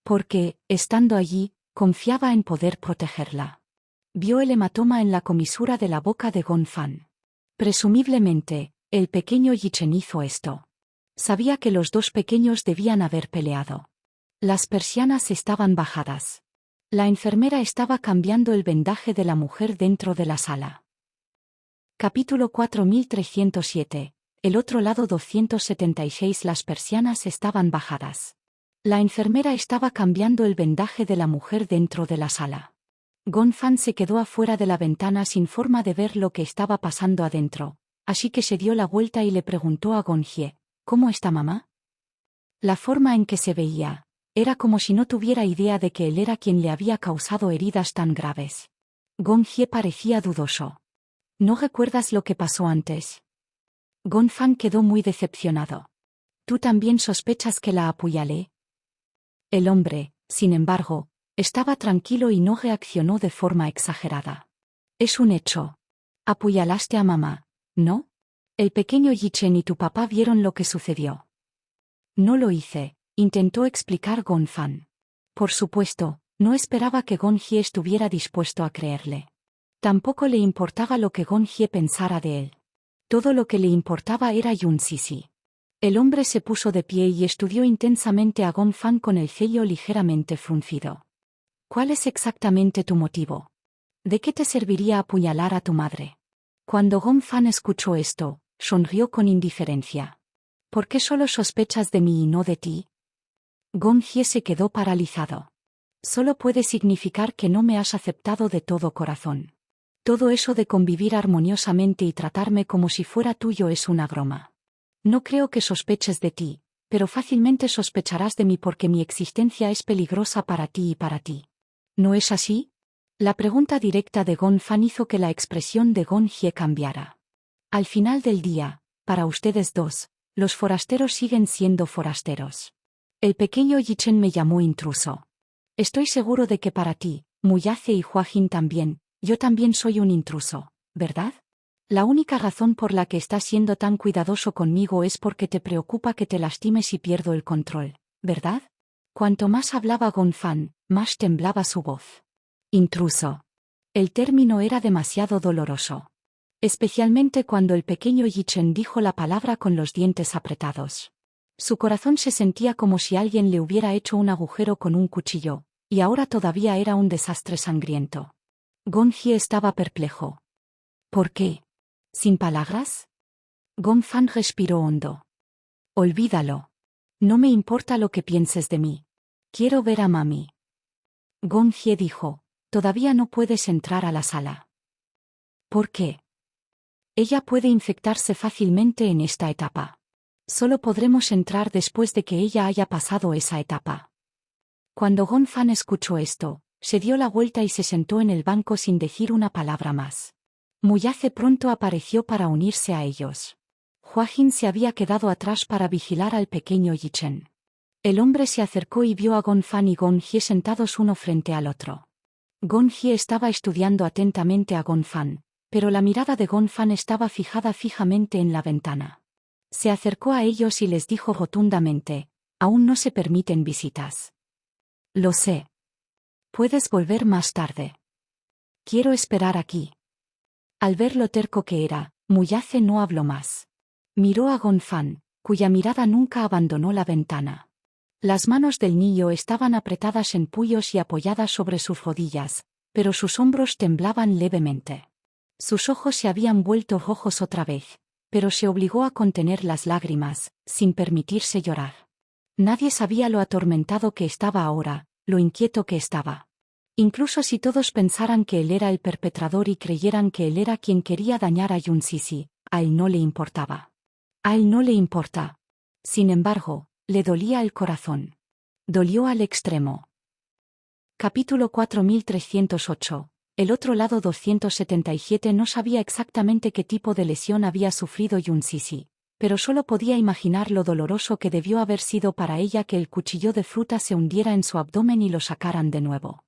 Porque, estando allí, confiaba en poder protegerla. Vio el hematoma en la comisura de la boca de Gonfan. Presumiblemente, el pequeño Yichen hizo esto. Sabía que los dos pequeños debían haber peleado. Las persianas estaban bajadas. La enfermera estaba cambiando el vendaje de la mujer dentro de la sala. Capítulo 4307. El otro lado 276. Las persianas estaban bajadas. La enfermera estaba cambiando el vendaje de la mujer dentro de la sala. Gonfan se quedó afuera de la ventana sin forma de ver lo que estaba pasando adentro, así que se dio la vuelta y le preguntó a Gonjie: «¿Cómo está mamá?» La forma en que se veía, era como si no tuviera idea de que él era quien le había causado heridas tan graves. Gonjie parecía dudoso. «¿No recuerdas lo que pasó antes?» Gonfan quedó muy decepcionado. «¿Tú también sospechas que la apuñalé?» El hombre, sin embargo, estaba tranquilo y no reaccionó de forma exagerada. «Es un hecho. Apuñalaste a mamá, ¿no? El pequeño Yichen y tu papá vieron lo que sucedió. No lo hice, intentó explicar Gong Fan. Por supuesto, no esperaba que Gong Hye estuviera dispuesto a creerle. Tampoco le importaba lo que Gong Hye pensara de él. Todo lo que le importaba era Yun Sisi. El hombre se puso de pie y estudió intensamente a Gong Fan con el ceño ligeramente fruncido. ¿Cuál es exactamente tu motivo? ¿De qué te serviría apuñalar a tu madre? Cuando Gong Fan escuchó esto, sonrió con indiferencia. ¿Por qué solo sospechas de mí y no de ti? Gong Hye se quedó paralizado. Solo puede significar que no me has aceptado de todo corazón. Todo eso de convivir armoniosamente y tratarme como si fuera tuyo es una broma. No creo que sospeches de ti, pero fácilmente sospecharás de mí porque mi existencia es peligrosa para ti y para ti. ¿No es así? La pregunta directa de Gong Fan hizo que la expresión de Gong Hye cambiara. Al final del día, para ustedes dos, los forasteros siguen siendo forasteros. El pequeño Yichen me llamó intruso. Estoy seguro de que para ti, Muyace y Huajin también, yo también soy un intruso, ¿verdad? La única razón por la que estás siendo tan cuidadoso conmigo es porque te preocupa que te lastimes y pierdo el control, ¿verdad? Cuanto más hablaba Gong Fan, más temblaba su voz. Intruso. El término era demasiado doloroso. Especialmente cuando el pequeño Yichen dijo la palabra con los dientes apretados. Su corazón se sentía como si alguien le hubiera hecho un agujero con un cuchillo, y ahora todavía era un desastre sangriento. Gong Hye estaba perplejo. ¿Por qué? ¿Sin palabras? Gong Fan respiró hondo. Olvídalo. No me importa lo que pienses de mí. Quiero ver a mami. Gong Hye dijo, todavía no puedes entrar a la sala. ¿Por qué? Ella puede infectarse fácilmente en esta etapa. Solo podremos entrar después de que ella haya pasado esa etapa. Cuando Gong Fan escuchó esto, se dio la vuelta y se sentó en el banco sin decir una palabra más. Muyace pronto apareció para unirse a ellos. Huajin se había quedado atrás para vigilar al pequeño Yichen. El hombre se acercó y vio a Gong Fan y Gong Hye sentados uno frente al otro. Gong Hye estaba estudiando atentamente a Gong Fan, pero la mirada de Gong Fan estaba fijada fijamente en la ventana. Se acercó a ellos y les dijo rotundamente, aún no se permiten visitas. Lo sé. Puedes volver más tarde. Quiero esperar aquí. Al ver lo terco que era, Muyace no habló más. Miró a Gong Fan, cuya mirada nunca abandonó la ventana. Las manos del niño estaban apretadas en puños y apoyadas sobre sus rodillas, pero sus hombros temblaban levemente. Sus ojos se habían vuelto rojos otra vez, pero se obligó a contener las lágrimas, sin permitirse llorar. Nadie sabía lo atormentado que estaba ahora, lo inquieto que estaba. Incluso si todos pensaran que él era el perpetrador y creyeran que él era quien quería dañar a Yun Sisi, a él no le importaba. A él no le importa. Sin embargo, le dolía el corazón. Dolió al extremo. Capítulo 4308. El otro lado 277 no sabía exactamente qué tipo de lesión había sufrido Yun Sisi, pero solo podía imaginar lo doloroso que debió haber sido para ella que el cuchillo de fruta se hundiera en su abdomen y lo sacaran de nuevo.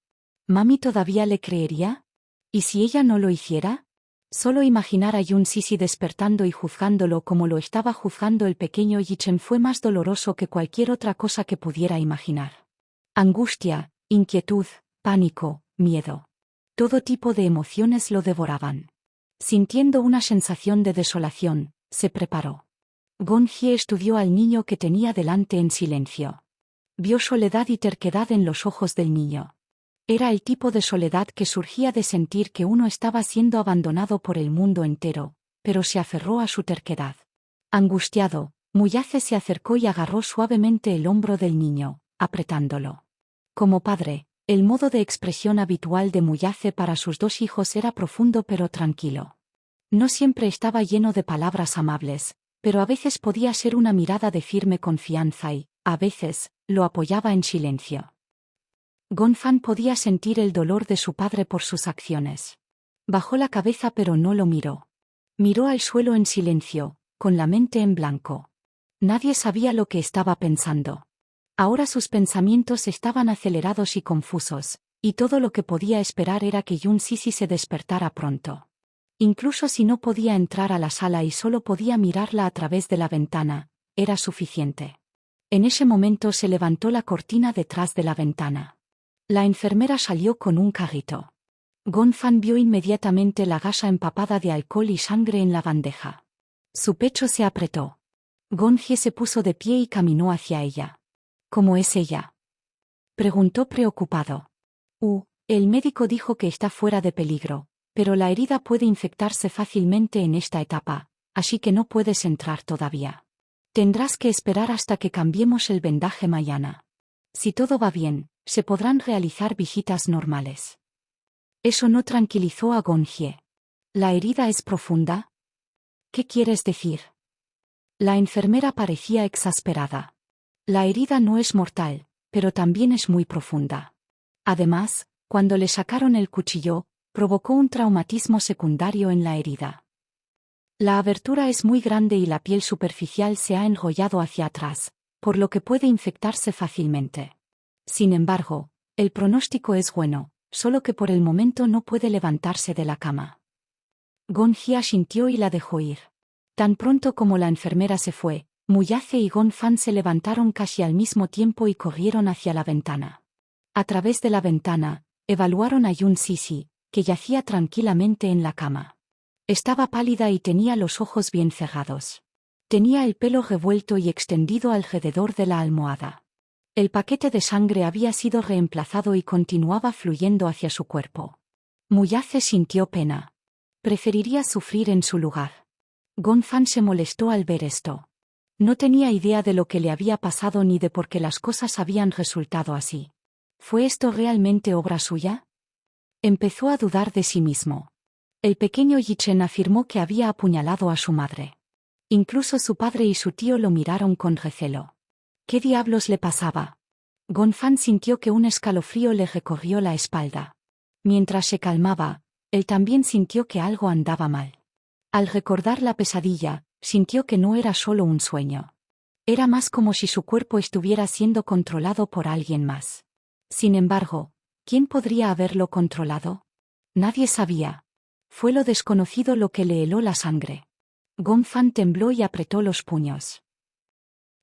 ¿Mami todavía le creería? ¿Y si ella no lo hiciera? Solo imaginar a Yun Sisi despertando y juzgándolo como lo estaba juzgando el pequeño Yichen fue más doloroso que cualquier otra cosa que pudiera imaginar. Angustia, inquietud, pánico, miedo. Todo tipo de emociones lo devoraban. Sintiendo una sensación de desolación, se preparó. Gong Hye estudió al niño que tenía delante en silencio. Vio soledad y terquedad en los ojos del niño. Era el tipo de soledad que surgía de sentir que uno estaba siendo abandonado por el mundo entero, pero se aferró a su terquedad. Angustiado, Muyace se acercó y agarró suavemente el hombro del niño, apretándolo. Como padre, el modo de expresión habitual de Muyace para sus dos hijos era profundo pero tranquilo. No siempre estaba lleno de palabras amables, pero a veces podía ser una mirada de firme confianza y, a veces, lo apoyaba en silencio. Gong Fan podía sentir el dolor de su padre por sus acciones. Bajó la cabeza pero no lo miró. Miró al suelo en silencio, con la mente en blanco. Nadie sabía lo que estaba pensando. Ahora sus pensamientos estaban acelerados y confusos, y todo lo que podía esperar era que Yun Sisi se despertara pronto. Incluso si no podía entrar a la sala y solo podía mirarla a través de la ventana, era suficiente. En ese momento se levantó la cortina detrás de la ventana. La enfermera salió con un carrito. Gonfan vio inmediatamente la gasa empapada de alcohol y sangre en la bandeja. Su pecho se apretó. Gonje se puso de pie y caminó hacia ella. ¿Cómo es ella?, preguntó preocupado. El médico dijo que está fuera de peligro, pero la herida puede infectarse fácilmente en esta etapa, así que no puedes entrar todavía. Tendrás que esperar hasta que cambiemos el vendaje mañana. Si todo va bien, se podrán realizar visitas normales. Eso no tranquilizó a Gonje. ¿La herida es profunda? ¿Qué quieres decir? La enfermera parecía exasperada. La herida no es mortal, pero también es muy profunda. Además, cuando le sacaron el cuchillo, provocó un traumatismo secundario en la herida. La abertura es muy grande y la piel superficial se ha enrollado hacia atrás, por lo que puede infectarse fácilmente. Sin embargo, el pronóstico es bueno, solo que por el momento no puede levantarse de la cama. Gonje asintió y la dejó ir. Tan pronto como la enfermera se fue, Muyace y Gonfan se levantaron casi al mismo tiempo y corrieron hacia la ventana. A través de la ventana, evaluaron a Yun Sisi, que yacía tranquilamente en la cama. Estaba pálida y tenía los ojos bien cerrados. Tenía el pelo revuelto y extendido alrededor de la almohada. El paquete de sangre había sido reemplazado y continuaba fluyendo hacia su cuerpo. Muyace sintió pena. Preferiría sufrir en su lugar. Gonfan se molestó al ver esto. No tenía idea de lo que le había pasado ni de por qué las cosas habían resultado así. ¿Fue esto realmente obra suya? Empezó a dudar de sí mismo. El pequeño Yichen afirmó que había apuñalado a su madre. Incluso su padre y su tío lo miraron con recelo. ¿Qué diablos le pasaba? Gonfan sintió que un escalofrío le recorrió la espalda. Mientras se calmaba, él también sintió que algo andaba mal. Al recordar la pesadilla, sintió que no era solo un sueño. Era más como si su cuerpo estuviera siendo controlado por alguien más. Sin embargo, ¿quién podría haberlo controlado? Nadie sabía. Fue lo desconocido lo que le heló la sangre. Gonfan tembló y apretó los puños.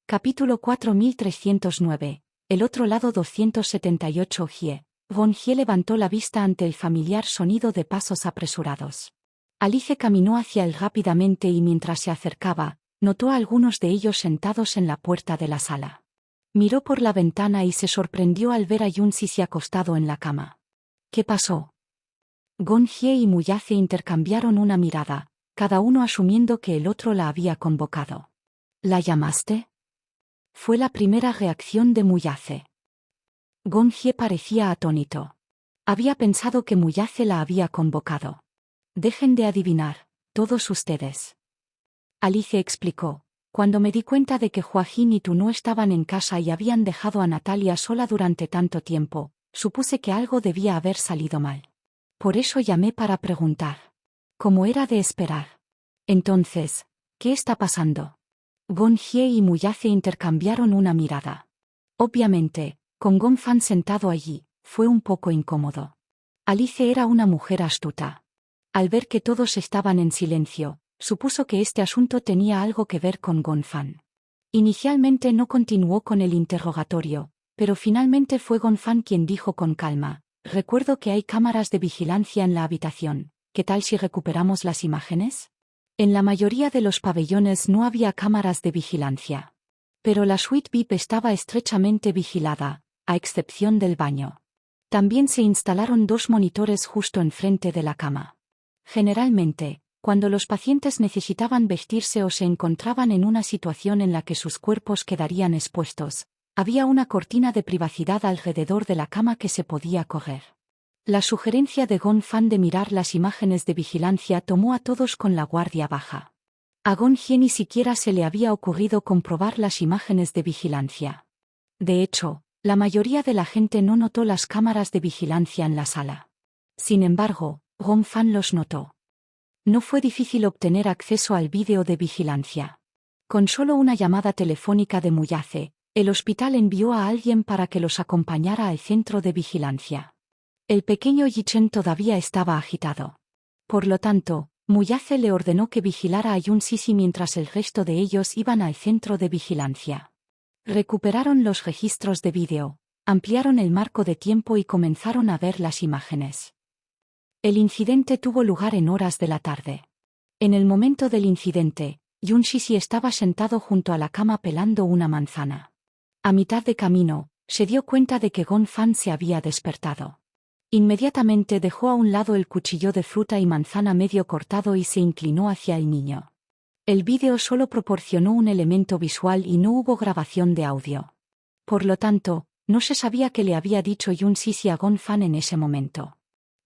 Capítulo 4309. El otro lado 278 Jie. Gonje levantó la vista ante el familiar sonido de pasos apresurados. Alice caminó hacia él rápidamente y mientras se acercaba, notó a algunos de ellos sentados en la puerta de la sala. Miró por la ventana y se sorprendió al ver a Yun Sisi acostado en la cama. ¿Qué pasó? Gonje y Muyace intercambiaron una mirada, cada uno asumiendo que el otro la había convocado. ¿La llamaste? Fue la primera reacción de Muyace. Gonje parecía atónito. Había pensado que Muyace la había convocado. Dejen de adivinar, todos ustedes. Alice explicó. Cuando me di cuenta de que Joaquín y tú no estaban en casa y habían dejado a Natalia sola durante tanto tiempo, supuse que algo debía haber salido mal. Por eso llamé para preguntar. Como era de esperar. Entonces, ¿qué está pasando? Gonje y Muyace intercambiaron una mirada. Obviamente, con Gonfan sentado allí, fue un poco incómodo. Alice era una mujer astuta. Al ver que todos estaban en silencio, supuso que este asunto tenía algo que ver con Gonfan. Inicialmente no continuó con el interrogatorio, pero finalmente fue Gonfan quien dijo con calma: recuerdo que hay cámaras de vigilancia en la habitación, ¿qué tal si recuperamos las imágenes? En la mayoría de los pabellones no había cámaras de vigilancia. Pero la suite VIP estaba estrechamente vigilada, a excepción del baño. También se instalaron 2 monitores justo enfrente de la cama. Generalmente, cuando los pacientes necesitaban vestirse o se encontraban en una situación en la que sus cuerpos quedarían expuestos, había una cortina de privacidad alrededor de la cama que se podía correr. La sugerencia de Gonfan de mirar las imágenes de vigilancia tomó a todos con la guardia baja. A Gonje ni siquiera se le había ocurrido comprobar las imágenes de vigilancia. De hecho, la mayoría de la gente no notó las cámaras de vigilancia en la sala. Sin embargo, Gonfan los notó. No fue difícil obtener acceso al vídeo de vigilancia. Con solo una llamada telefónica de Muyace, el hospital envió a alguien para que los acompañara al centro de vigilancia. El pequeño Yichen todavía estaba agitado. Por lo tanto, Muyace le ordenó que vigilara a Yun Sisi mientras el resto de ellos iban al centro de vigilancia. Recuperaron los registros de vídeo, ampliaron el marco de tiempo y comenzaron a ver las imágenes. El incidente tuvo lugar en horas de la tarde. En el momento del incidente, Yun Sisi estaba sentado junto a la cama pelando una manzana. A mitad de camino, se dio cuenta de que Gon Fan se había despertado. Inmediatamente dejó a un lado el cuchillo de fruta y manzana medio cortado y se inclinó hacia el niño. El vídeo solo proporcionó un elemento visual y no hubo grabación de audio. Por lo tanto, no se sabía qué le había dicho Yun Sisi a Gon Fan en ese momento.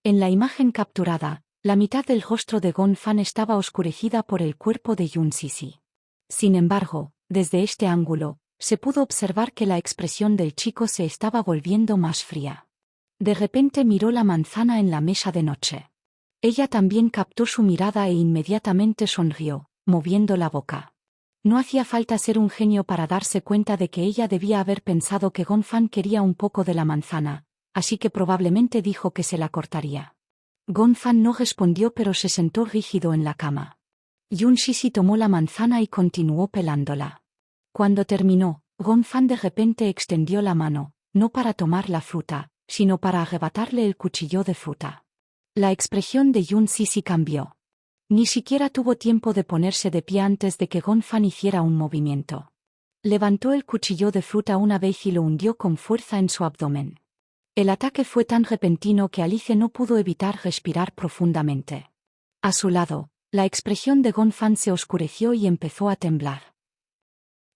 En la imagen capturada, la mitad del rostro de Gon Fan estaba oscurecida por el cuerpo de Yun Sisi. Sin embargo, desde este ángulo, se pudo observar que la expresión del chico se estaba volviendo más fría. De repente miró la manzana en la mesa de noche. Ella también captó su mirada e inmediatamente sonrió, moviendo la boca. No hacía falta ser un genio para darse cuenta de que ella debía haber pensado que Gon Fan quería un poco de la manzana, así que probablemente dijo que se la cortaría. Gon Fan no respondió pero se sentó rígido en la cama. Yun Sisi tomó la manzana y continuó pelándola. Cuando terminó, Gon Fan de repente extendió la mano, no para tomar la fruta, sino para arrebatarle el cuchillo de fruta. La expresión de Yun Sisi cambió. Ni siquiera tuvo tiempo de ponerse de pie antes de que Gon Fan hiciera un movimiento. Levantó el cuchillo de fruta una vez y lo hundió con fuerza en su abdomen. El ataque fue tan repentino que Alice no pudo evitar respirar profundamente. A su lado, la expresión de Gon Fan se oscureció y empezó a temblar.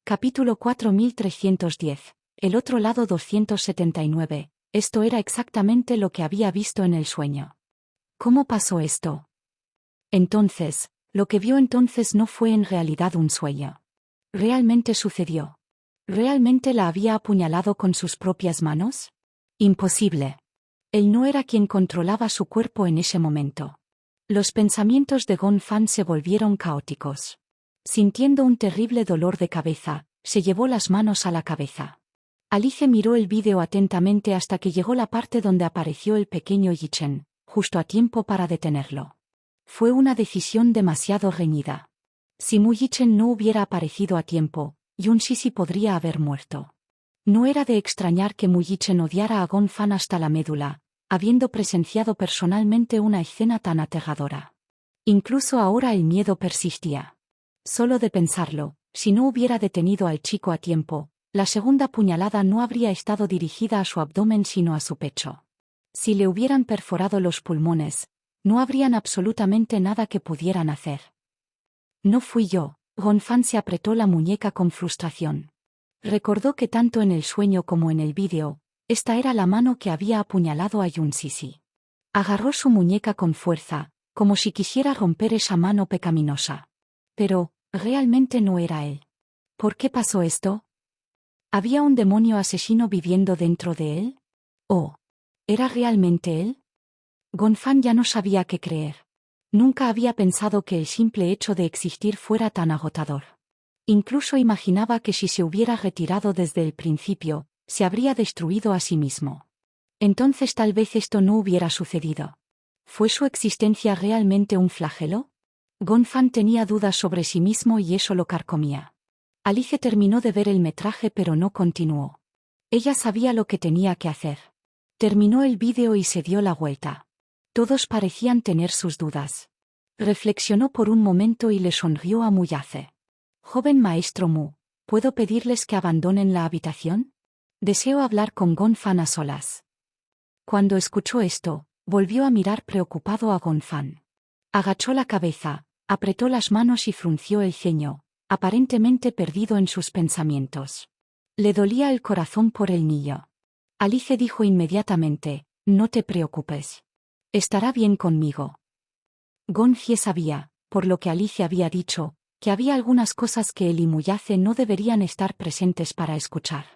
Capítulo 4310. El otro lado 279. Esto era exactamente lo que había visto en el sueño. ¿Cómo pasó esto? Entonces, lo que vio entonces no fue en realidad un sueño. ¿Realmente sucedió? ¿Realmente la había apuñalado con sus propias manos? Imposible. Él no era quien controlaba su cuerpo en ese momento. Los pensamientos de Gon Fan se volvieron caóticos. Sintiendo un terrible dolor de cabeza, se llevó las manos a la cabeza. Alice miró el vídeo atentamente hasta que llegó la parte donde apareció el pequeño Yichen, justo a tiempo para detenerlo. Fue una decisión demasiado reñida. Si Mu Yichen no hubiera aparecido a tiempo, Yun Sisi podría haber muerto. No era de extrañar que Mu Yichen odiara a Gon Fan hasta la médula, habiendo presenciado personalmente una escena tan aterradora. Incluso ahora el miedo persistía. Solo de pensarlo, si no hubiera detenido al chico a tiempo, la segunda puñalada no habría estado dirigida a su abdomen sino a su pecho. Si le hubieran perforado los pulmones, no habrían absolutamente nada que pudieran hacer. No fui yo. Gon Fan se apretó la muñeca con frustración. Recordó que tanto en el sueño como en el vídeo, esta era la mano que había apuñalado a Yun Sisi. Agarró su muñeca con fuerza, como si quisiera romper esa mano pecaminosa. Pero, realmente no era él. ¿Por qué pasó esto? ¿Había un demonio asesino viviendo dentro de él? ¿O era realmente él? Gon Fan ya no sabía qué creer. Nunca había pensado que el simple hecho de existir fuera tan agotador. Incluso imaginaba que si se hubiera retirado desde el principio, se habría destruido a sí mismo. Entonces tal vez esto no hubiera sucedido. ¿Fue su existencia realmente un flagelo? Gon Fan tenía dudas sobre sí mismo y eso lo carcomía. Alice terminó de ver el metraje pero no continuó. Ella sabía lo que tenía que hacer. Terminó el vídeo y se dio la vuelta. Todos parecían tener sus dudas. Reflexionó por un momento y le sonrió a Muyace. Joven maestro Mu, ¿puedo pedirles que abandonen la habitación? Deseo hablar con Gon Fan a solas. Cuando escuchó esto, volvió a mirar preocupado a Gon Fan. Agachó la cabeza, apretó las manos y frunció el ceño, aparentemente perdido en sus pensamientos. Le dolía el corazón por el niño. Alice dijo inmediatamente, no te preocupes. Estará bien conmigo. Gon Fie sabía, por lo que Alice había dicho, que había algunas cosas que él y Muyace no deberían estar presentes para escuchar.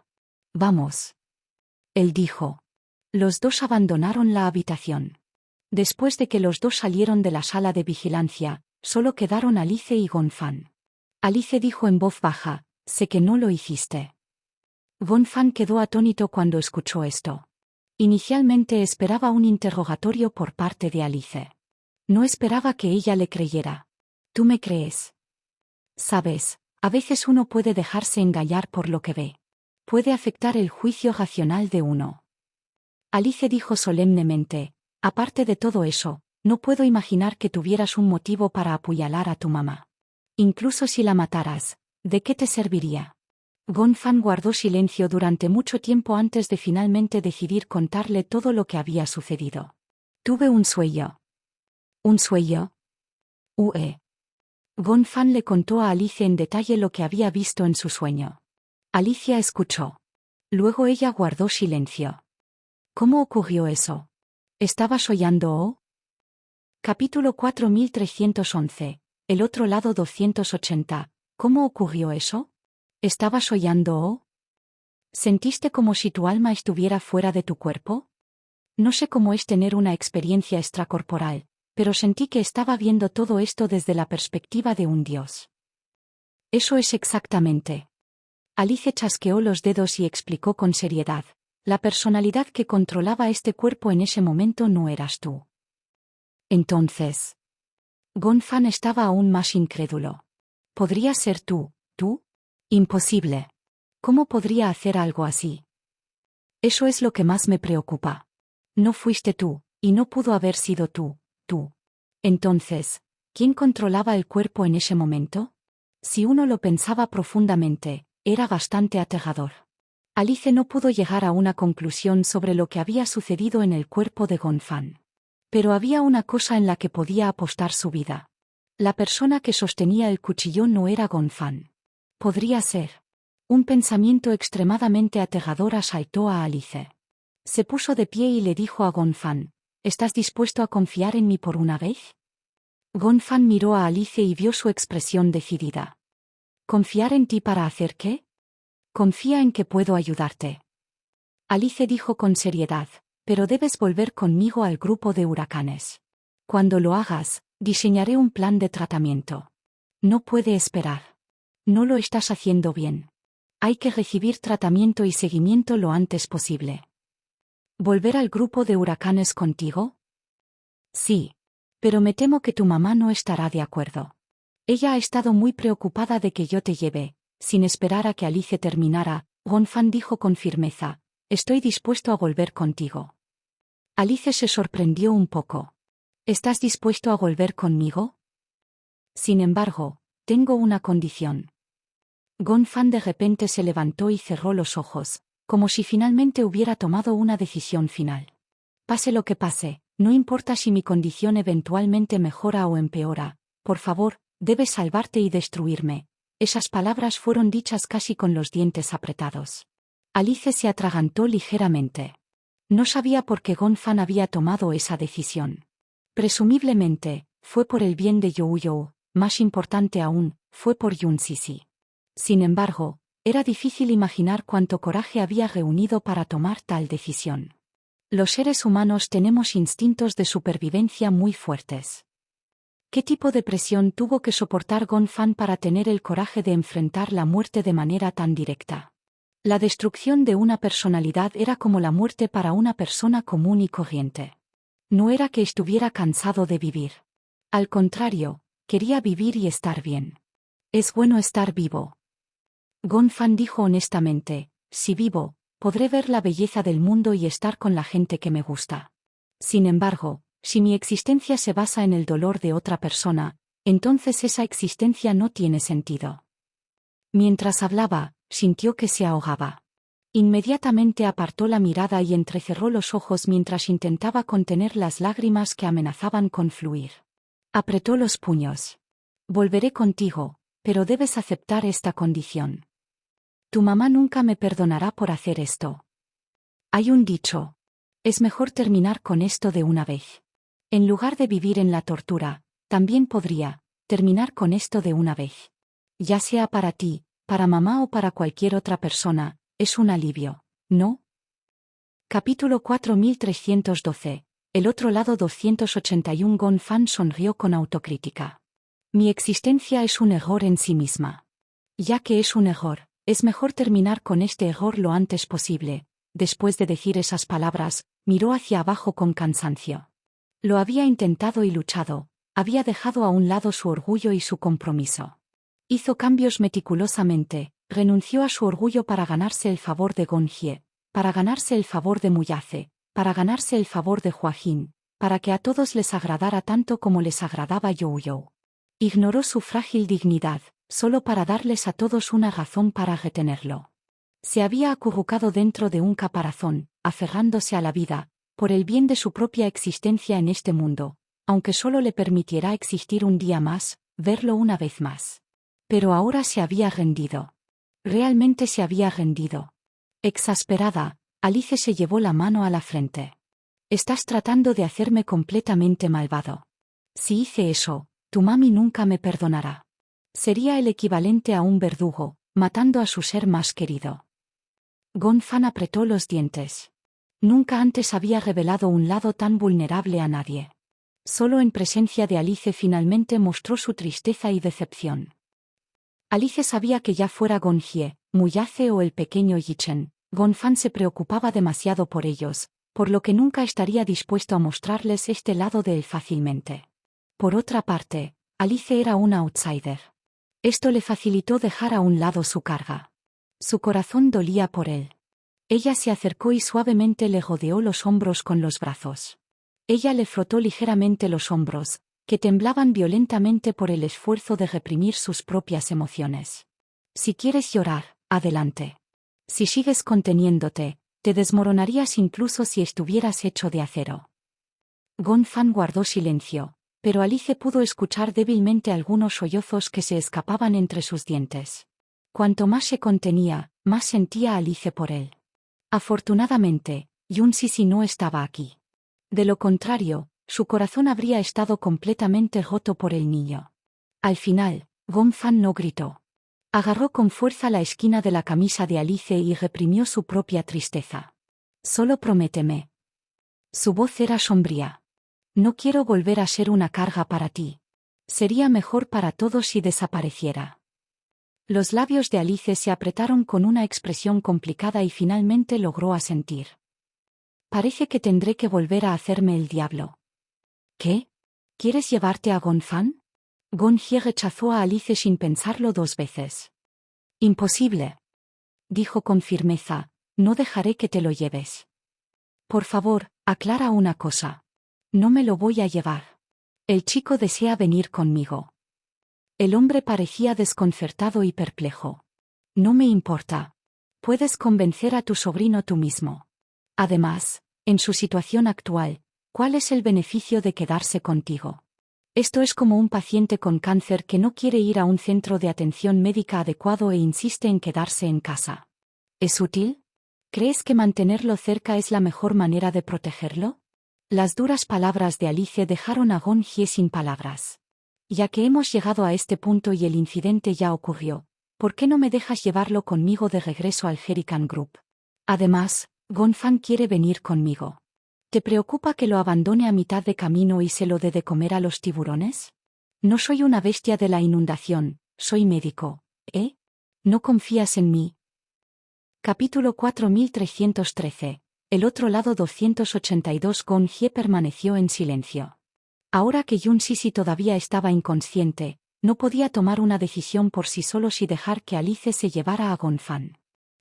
Vamos. Él dijo. Los dos abandonaron la habitación. Después de que los dos salieron de la sala de vigilancia, solo quedaron Alice y Gon Fan. Alice dijo en voz baja, sé que no lo hiciste. Gon Fan quedó atónito cuando escuchó esto. Inicialmente esperaba un interrogatorio por parte de Alice. No esperaba que ella le creyera. ¿Tú me crees? Sabes, a veces uno puede dejarse engañar por lo que ve. Puede afectar el juicio racional de uno. Alice dijo solemnemente, aparte de todo eso, no puedo imaginar que tuvieras un motivo para apuñalar a tu mamá. Incluso si la mataras, ¿de qué te serviría? Gonfan guardó silencio durante mucho tiempo antes de finalmente decidir contarle todo lo que había sucedido. Tuve un sueño. ¿Un sueño? Gonfan le contó a Alice en detalle lo que había visto en su sueño. Alicia escuchó. Luego ella guardó silencio. ¿Cómo ocurrió eso? ¿Estaba soñando? Capítulo 4311. El otro lado 280. ¿Cómo ocurrió eso? ¿Estaba soñando? ¿Sentiste como si tu alma estuviera fuera de tu cuerpo? No sé cómo es tener una experiencia extracorporal, pero sentí que estaba viendo todo esto desde la perspectiva de un dios. Eso es exactamente. Alice chasqueó los dedos y explicó con seriedad. La personalidad que controlaba este cuerpo en ese momento no eras tú. Entonces. Gonfan estaba aún más incrédulo. ¿Podría ser tú? Imposible. ¿Cómo podría hacer algo así? Eso es lo que más me preocupa. No fuiste tú, y no pudo haber sido tú. Entonces, ¿quién controlaba el cuerpo en ese momento? Si uno lo pensaba profundamente, era bastante aterrador. Alice no pudo llegar a una conclusión sobre lo que había sucedido en el cuerpo de Gonfan. Pero había una cosa en la que podía apostar su vida. La persona que sostenía el cuchillo no era Gonfan. Podría ser. Un pensamiento extremadamente aterrador asaltó a Alice. Se puso de pie y le dijo a Gonfan, ¿estás dispuesto a confiar en mí por una vez? Gonfan miró a Alice y vio su expresión decidida. ¿Confiar en ti para hacer qué? Confía en que puedo ayudarte. Alice dijo con seriedad, pero debes volver conmigo al grupo de huracanes. Cuando lo hagas, diseñaré un plan de tratamiento. No puede esperar. No lo estás haciendo bien. Hay que recibir tratamiento y seguimiento lo antes posible. ¿Volver al grupo de huracanes contigo? Sí. Pero me temo que tu mamá no estará de acuerdo. Ella ha estado muy preocupada de que yo te lleve. Sin esperar a que Alice terminara, Gonfan dijo con firmeza, estoy dispuesto a volver contigo. Alice se sorprendió un poco. ¿Estás dispuesto a volver conmigo? Sin embargo, tengo una condición. Gonfan de repente se levantó y cerró los ojos, como si finalmente hubiera tomado una decisión final. Pase lo que pase, no importa si mi condición eventualmente mejora o empeora, por favor, debes salvarte y destruirme. Esas palabras fueron dichas casi con los dientes apretados. Alice se atragantó ligeramente. No sabía por qué Gonfan había tomado esa decisión. Presumiblemente, fue por el bien de You, más importante aún, fue por Yun Sisi. Sin embargo, era difícil imaginar cuánto coraje había reunido para tomar tal decisión. Los seres humanos tenemos instintos de supervivencia muy fuertes. ¿Qué tipo de presión tuvo que soportar Gonfan para tener el coraje de enfrentar la muerte de manera tan directa? La destrucción de una personalidad era como la muerte para una persona común y corriente. No era que estuviera cansado de vivir. Al contrario, quería vivir y estar bien. Es bueno estar vivo. Gonfan dijo honestamente, si vivo, podré ver la belleza del mundo y estar con la gente que me gusta. Sin embargo, si mi existencia se basa en el dolor de otra persona, entonces esa existencia no tiene sentido. Mientras hablaba, sintió que se ahogaba. Inmediatamente apartó la mirada y entrecerró los ojos mientras intentaba contener las lágrimas que amenazaban con fluir. Apretó los puños. Volveré contigo, pero debes aceptar esta condición. Tu mamá nunca me perdonará por hacer esto. Hay un dicho. Es mejor terminar con esto de una vez. En lugar de vivir en la tortura, también podría terminar con esto de una vez. Ya sea para ti, para mamá o para cualquier otra persona, es un alivio, ¿no? Capítulo 4312. El otro lado 281. Gonfan sonrió con autocrítica. Mi existencia es un error en sí misma. Ya que es un error, es mejor terminar con este error lo antes posible. Después de decir esas palabras, miró hacia abajo con cansancio. Lo había intentado y luchado, había dejado a un lado su orgullo y su compromiso. Hizo cambios meticulosamente, renunció a su orgullo para ganarse el favor de Gon Hye, para ganarse el favor de Muyace, para ganarse el favor de Hua Hin, para que a todos les agradara tanto como les agradaba You You. Ignoró su frágil dignidad, solo para darles a todos una razón para retenerlo. Se había acurrucado dentro de un caparazón, aferrándose a la vida, por el bien de su propia existencia en este mundo, aunque solo le permitiera existir un día más, verlo una vez más. Pero ahora se había rendido. Realmente se había rendido. Exasperada, Alice se llevó la mano a la frente. Estás tratando de hacerme completamente malvado. Si hice eso, tu mami nunca me perdonará. Sería el equivalente a un verdugo, matando a su ser más querido. Gon Fan apretó los dientes. Nunca antes había revelado un lado tan vulnerable a nadie. Solo en presencia de Alice finalmente mostró su tristeza y decepción. Alice sabía que ya fuera Gon Hye, Muyace o el pequeño Yichen, Gon Fan se preocupaba demasiado por ellos, por lo que nunca estaría dispuesto a mostrarles este lado de él fácilmente. Por otra parte, Alice era una outsider. Esto le facilitó dejar a un lado su carga. Su corazón dolía por él. Ella se acercó y suavemente le rodeó los hombros con los brazos. Ella le frotó ligeramente los hombros, que temblaban violentamente por el esfuerzo de reprimir sus propias emociones. Si quieres llorar, adelante. Si sigues conteniéndote, te desmoronarías incluso si estuvieras hecho de acero. Gon Fan guardó silencio, pero Alice pudo escuchar débilmente algunos sollozos que se escapaban entre sus dientes. Cuanto más se contenía, más sentía Alice por él. Afortunadamente, Yun Sisi no estaba aquí. De lo contrario, su corazón habría estado completamente roto por el niño. Al final, Gon Fan no gritó. Agarró con fuerza la esquina de la camisa de Alice y reprimió su propia tristeza. Solo prométeme. Su voz era sombría. No quiero volver a ser una carga para ti. Sería mejor para todos si desapareciera. Los labios de Alice se apretaron con una expresión complicada y finalmente logró asentir. Parece que tendré que volver a hacerme el diablo. ¿Qué? ¿Quieres llevarte a Gon Fan? Gon Hye rechazó a Alice sin pensarlo 2 veces. Imposible. Dijo con firmeza, no dejaré que te lo lleves. Por favor, aclara una cosa. No me lo voy a llevar. El chico desea venir conmigo. El hombre parecía desconcertado y perplejo. No me importa. Puedes convencer a tu sobrino tú mismo. Además, en su situación actual, ¿cuál es el beneficio de quedarse contigo? Esto es como un paciente con cáncer que no quiere ir a un centro de atención médica adecuado e insiste en quedarse en casa. ¿Es útil? ¿Crees que mantenerlo cerca es la mejor manera de protegerlo? Las duras palabras de Alice dejaron a Gon Hye sin palabras. Ya que hemos llegado a este punto y el incidente ya ocurrió, ¿por qué no me dejas llevarlo conmigo de regreso al Herican Group? Además, Gon Fan quiere venir conmigo. ¿Te preocupa que lo abandone a mitad de camino y se lo dé de comer a los tiburones? No soy una bestia de la inundación, soy médico, ¿eh? ¿No confías en mí? Capítulo 4313. El otro lado 282. Gon Hye permaneció en silencio. Ahora que Yun Sisi todavía estaba inconsciente, no podía tomar una decisión por sí solo si dejar que Alice se llevara a Gon Fan.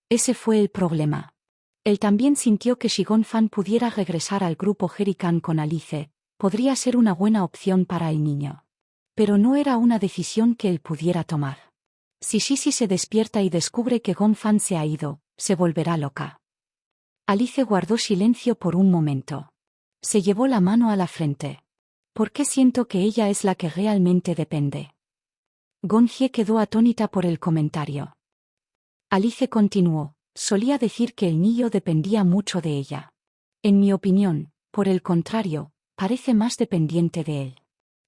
Ese fue el problema. Él también sintió que si Gon Fan pudiera regresar al grupo Herican con Alice, podría ser una buena opción para el niño. Pero no era una decisión que él pudiera tomar. Si Sisi se despierta y descubre que Gon Fan se ha ido, se volverá loca. Alice guardó silencio por un momento. Se llevó la mano a la frente. ¿Por qué siento que ella es la que realmente depende? Gon Hye quedó atónita por el comentario. Alice continuó. Solía decir que el niño dependía mucho de ella. En mi opinión, por el contrario, parece más dependiente de él.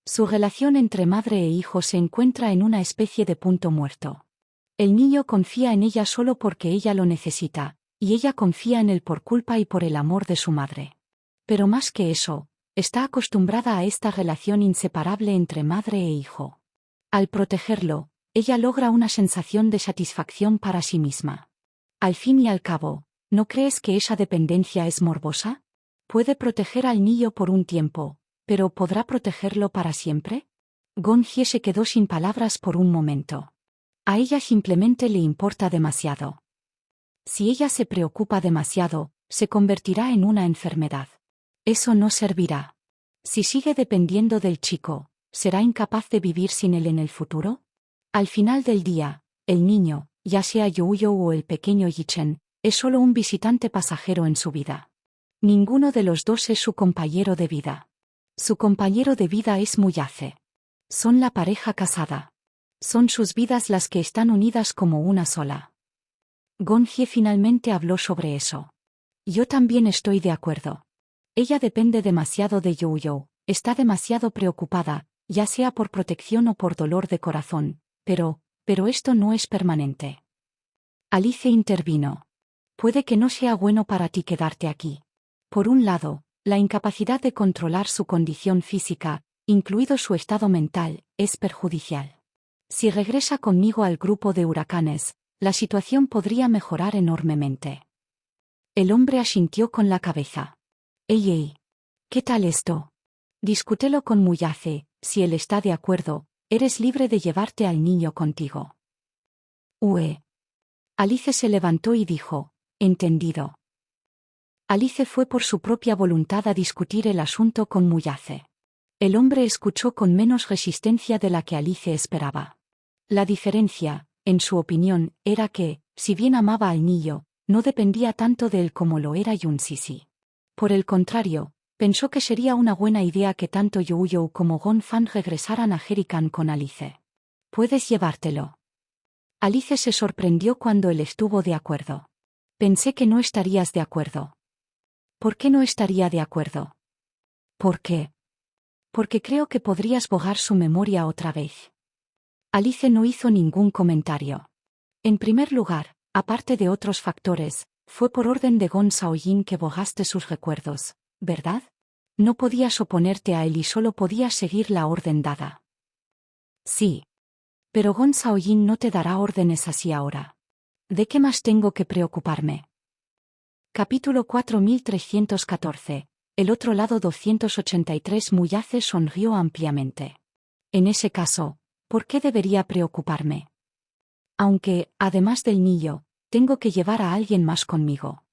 Su relación entre madre e hijo se encuentra en una especie de punto muerto. El niño confía en ella solo porque ella lo necesita, y ella confía en él por culpa y por el amor de su madre. Pero más que eso, está acostumbrada a esta relación inseparable entre madre e hijo. Al protegerlo, ella logra una sensación de satisfacción para sí misma. Al fin y al cabo, ¿no crees que esa dependencia es morbosa? Puede proteger al niño por un tiempo, ¿Pero podrá protegerlo para siempre? Gon-hye se quedó sin palabras por un momento. A ella simplemente le importa demasiado. Si ella se preocupa demasiado, se convertirá en una enfermedad. Eso no servirá. Si sigue dependiendo del chico, ¿será incapaz de vivir sin él en el futuro? Al final del día, el niño, ya sea Youyo o el pequeño Yichen, es solo un visitante pasajero en su vida. Ninguno de los dos es su compañero de vida. Su compañero de vida es Muyase. Son la pareja casada. Son sus vidas las que están unidas como una sola. Gon-hye finalmente habló sobre eso. Yo también estoy de acuerdo. Ella depende demasiado de Youyo, está demasiado preocupada, ya sea por protección o por dolor de corazón, pero esto no es permanente. Alice intervino. Puede que no sea bueno para ti quedarte aquí. Por un lado, la incapacidad de controlar su condición física, incluido su estado mental, es perjudicial. Si regresa conmigo al grupo de huracanes, la situación podría mejorar enormemente. El hombre asintió con la cabeza. Ey, ¿qué tal esto? Discútelo con Muyase, si él está de acuerdo, eres libre de llevarte al niño contigo. Alice se levantó y dijo, entendido. Alice fue por su propia voluntad a discutir el asunto con Muyase. El hombre escuchó con menos resistencia de la que Alice esperaba. La diferencia, en su opinión, era que, si bien amaba al niño, no dependía tanto de él como lo era Yunsisi. Por el contrario, pensó que sería una buena idea que tanto Youyo como Gon-fan regresaran a Herikan con Alice. Puedes llevártelo. Alice se sorprendió cuando él estuvo de acuerdo. Pensé que no estarías de acuerdo. ¿Por qué no estaría de acuerdo? ¿Por qué? Porque creo que podrías borrar su memoria otra vez. Alice no hizo ningún comentario. En primer lugar, aparte de otros factores, fue por orden de Gon Saoyin que borraste sus recuerdos, ¿verdad? No podías oponerte a él y solo podías seguir la orden dada. Sí. Pero Gon Saoyin no te dará órdenes así ahora. ¿De qué más tengo que preocuparme? Capítulo 4314. El otro lado 283. Muyase sonrió ampliamente. En ese caso, ¿por qué debería preocuparme? Aunque, además del niño, tengo que llevar a alguien más conmigo.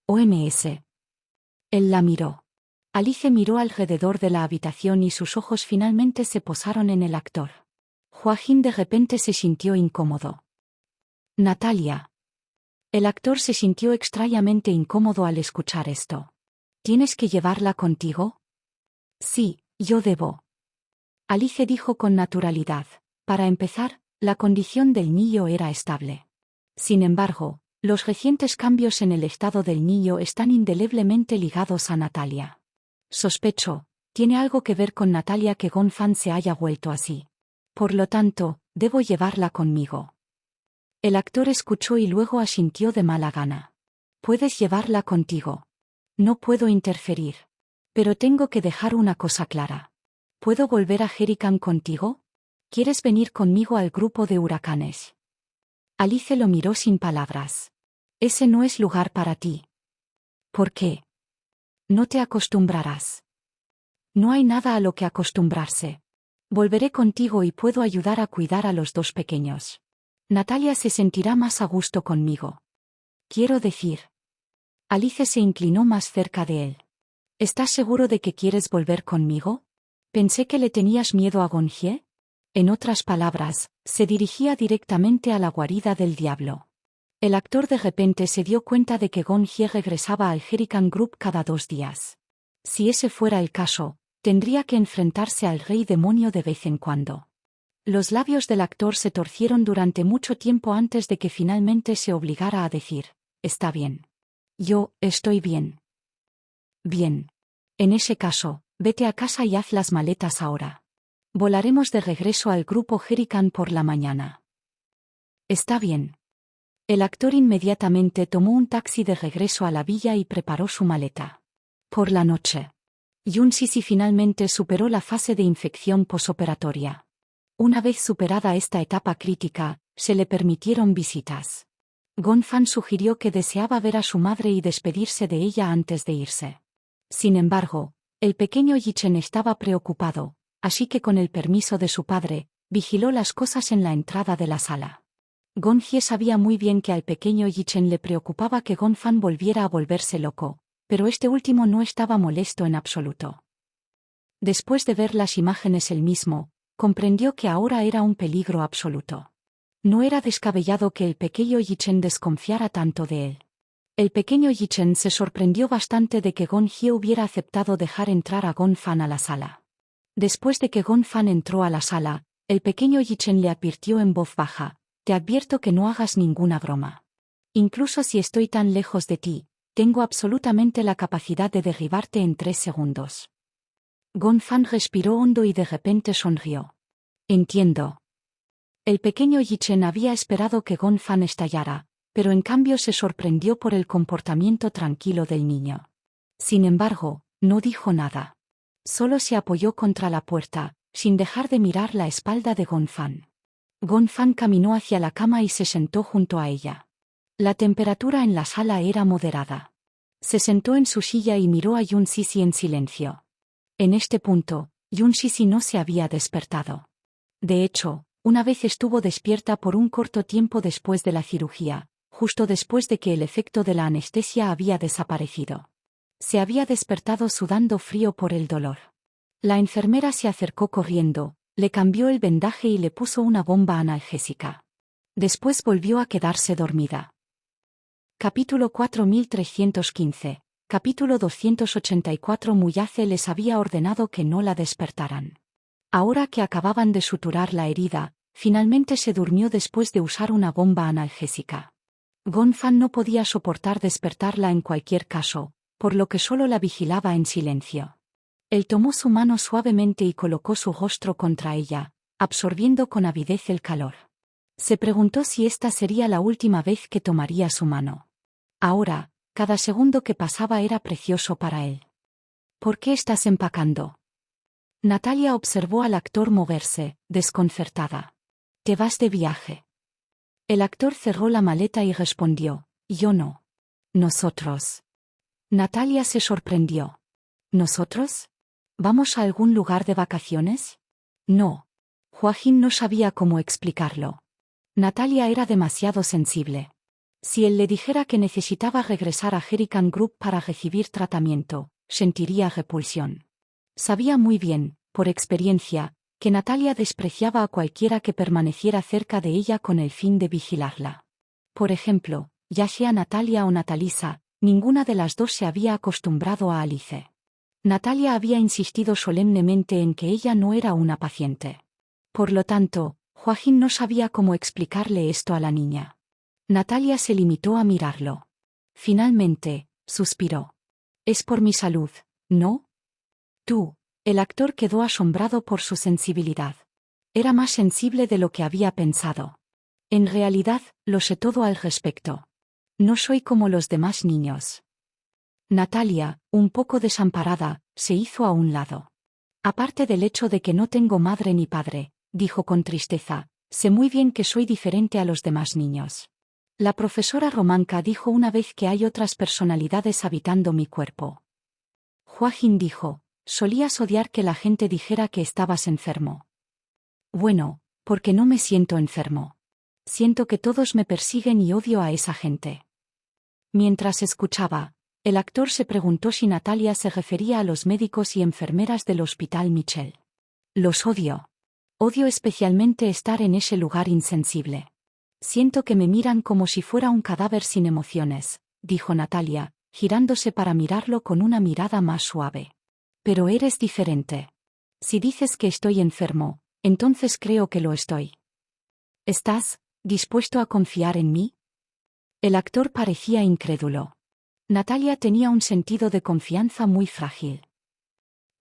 OMS. Él la miró. Alice miró alrededor de la habitación y sus ojos finalmente se posaron en el actor. Joaquín de repente se sintió incómodo. Natalia. El actor se sintió extrañamente incómodo al escuchar esto. ¿Tienes que llevarla contigo? Sí, yo debo. Alice dijo con naturalidad. Para empezar, la condición del niño era estable. Sin embargo, los recientes cambios en el estado del niño están indeleblemente ligados a Natalia. Sospecho, tiene algo que ver con Natalia que Gon-fan se haya vuelto así. Por lo tanto, debo llevarla conmigo. El actor escuchó y luego asintió de mala gana. Puedes llevarla contigo. No puedo interferir. Pero tengo que dejar una cosa clara. ¿Puedo volver a Herikan contigo? ¿Quieres venir conmigo al grupo de huracanes? Alice lo miró sin palabras. Ese no es lugar para ti. ¿Por qué? No te acostumbrarás. No hay nada a lo que acostumbrarse. Volveré contigo y puedo ayudar a cuidar a los dos pequeños. Natalia se sentirá más a gusto conmigo. Quiero decir. Alice se inclinó más cerca de él. ¿Estás seguro de que quieres volver conmigo? Pensé que le tenías miedo a Gon-hye. En otras palabras, se dirigía directamente a la guarida del diablo. El actor de repente se dio cuenta de que Gon-hye regresaba al Herikan Group cada 2 días. Si ese fuera el caso, tendría que enfrentarse al rey demonio de vez en cuando. Los labios del actor se torcieron durante mucho tiempo antes de que finalmente se obligara a decir, está bien. Yo, estoy bien. Bien. En ese caso, vete a casa y haz las maletas ahora. Volaremos de regreso al grupo Herikan por la mañana. Está bien. El actor inmediatamente tomó un taxi de regreso a la villa y preparó su maleta. Por la noche. Yunsisi finalmente superó la fase de infección posoperatoria. Una vez superada esta etapa crítica, se le permitieron visitas. Gon-fan sugirió que deseaba ver a su madre y despedirse de ella antes de irse. Sin embargo, El pequeño Yichen estaba preocupado, así que con el permiso de su padre, vigiló las cosas en la entrada de la sala. Gon-hye sabía muy bien que al pequeño Yichen le preocupaba que Gon-fan volviera a volverse loco, pero este último no estaba molesto en absoluto. Después de ver las imágenes él mismo, comprendió que ahora era un peligro absoluto. No era descabellado que el pequeño Yichen desconfiara tanto de él. El pequeño Yichen se sorprendió bastante de que Gon-hye hubiera aceptado dejar entrar a Gon-fan a la sala. Después de que Gon-fan entró a la sala, el pequeño Yichen le advirtió en voz baja: «Te advierto que no hagas ninguna broma. Incluso si estoy tan lejos de ti, tengo absolutamente la capacidad de derribarte en 3 segundos». Gon-fan respiró hondo y de repente sonrió. «Entiendo». El pequeño Yichen había esperado que Gon-fan estallara, pero en cambio se sorprendió por el comportamiento tranquilo del niño. Sin embargo, no dijo nada. Solo se apoyó contra la puerta, sin dejar de mirar la espalda de Gon-fan. Gon-fan caminó hacia la cama y se sentó junto a ella. La temperatura en la sala era moderada. Se sentó en su silla y miró a Yun Sisi en silencio. En este punto, Yun Sisi no se había despertado. De hecho, una vez estuvo despierta por un corto tiempo después de la cirugía, justo después de que el efecto de la anestesia había desaparecido. Se había despertado sudando frío por el dolor. La enfermera se acercó corriendo, le cambió el vendaje y le puso una bomba analgésica. Después volvió a quedarse dormida. Capítulo 4315. Capítulo 284. Muyase les había ordenado que no la despertaran. Ahora que acababan de suturar la herida, finalmente se durmió después de usar una bomba analgésica. Gon-fan no podía soportar despertarla en cualquier caso, por lo que solo la vigilaba en silencio. Él tomó su mano suavemente y colocó su rostro contra ella, absorbiendo con avidez el calor. Se preguntó si esta sería la última vez que tomaría su mano. Ahora, cada segundo que pasaba era precioso para él. ¿Por qué estás empacando? Natalia observó al actor moverse, desconcertada. ¿Te vas de viaje? El actor cerró la maleta y respondió: «Yo no». «Nosotros». Natalia se sorprendió. «¿Nosotros? ¿Vamos a algún lugar de vacaciones?» «No». Joaquín no sabía cómo explicarlo. Natalia era demasiado sensible. Si él le dijera que necesitaba regresar a Hurricane Group para recibir tratamiento, sentiría repulsión. Sabía muy bien, por experiencia, que Natalia despreciaba a cualquiera que permaneciera cerca de ella con el fin de vigilarla. Por ejemplo, ya sea Natalia o Natalisa, ninguna de las dos se había acostumbrado a Alice. Natalia había insistido solemnemente en que ella no era una paciente. Por lo tanto, Joaquín no sabía cómo explicarle esto a la niña. Natalia se limitó a mirarlo. Finalmente, suspiró. «Es por mi salud, ¿no?» «Tú». El actor quedó asombrado por su sensibilidad. Era más sensible de lo que había pensado. «En realidad, lo sé todo al respecto. No soy como los demás niños». Natalia, un poco desamparada, se hizo a un lado. «Aparte del hecho de que no tengo madre ni padre», dijo con tristeza, «sé muy bien que soy diferente a los demás niños. La profesora Romanka dijo una vez que hay otras personalidades habitando mi cuerpo». Joaquín dijo: «Solías odiar que la gente dijera que estabas enfermo». «Bueno, porque no me siento enfermo. Siento que todos me persiguen y odio a esa gente». Mientras escuchaba, el actor se preguntó si Natalia se refería a los médicos y enfermeras del Hospital Michel. «Los odio. Odio especialmente estar en ese lugar insensible. Siento que me miran como si fuera un cadáver sin emociones», dijo Natalia, girándose para mirarlo con una mirada más suave. «Pero eres diferente. Si dices que estoy enfermo, entonces creo que lo estoy. ¿Estás dispuesto a confiar en mí?» El actor parecía incrédulo. Natalia tenía un sentido de confianza muy frágil.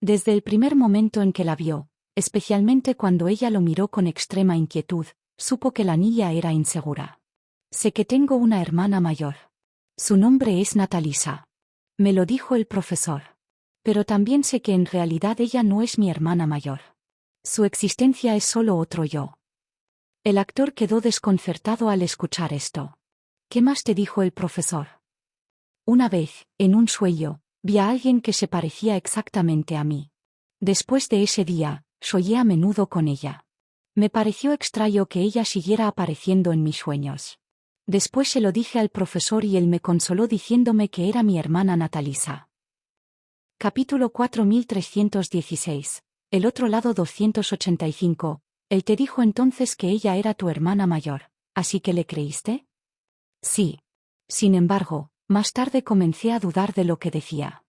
Desde el primer momento en que la vio, especialmente cuando ella lo miró con extrema inquietud, supo que la niña era insegura. «Sé que tengo una hermana mayor. Su nombre es Natalisa. Me lo dijo el profesor. Pero también sé que en realidad ella no es mi hermana mayor. Su existencia es solo otro yo». El actor quedó desconcertado al escuchar esto. «¿Qué más te dijo el profesor?» «Una vez, en un sueño, Vi a alguien que se parecía exactamente a mí. Después de ese día, soñé a menudo con ella. Me pareció extraño que ella siguiera apareciendo en mis sueños. Después se lo dije al profesor y él me consoló diciéndome que era mi hermana Natalisa. Capítulo 4316. El otro lado 285. Él te dijo entonces que ella era tu hermana mayor, ¿así que le creíste? Sí. Sin embargo, más tarde comencé a dudar de lo que decía.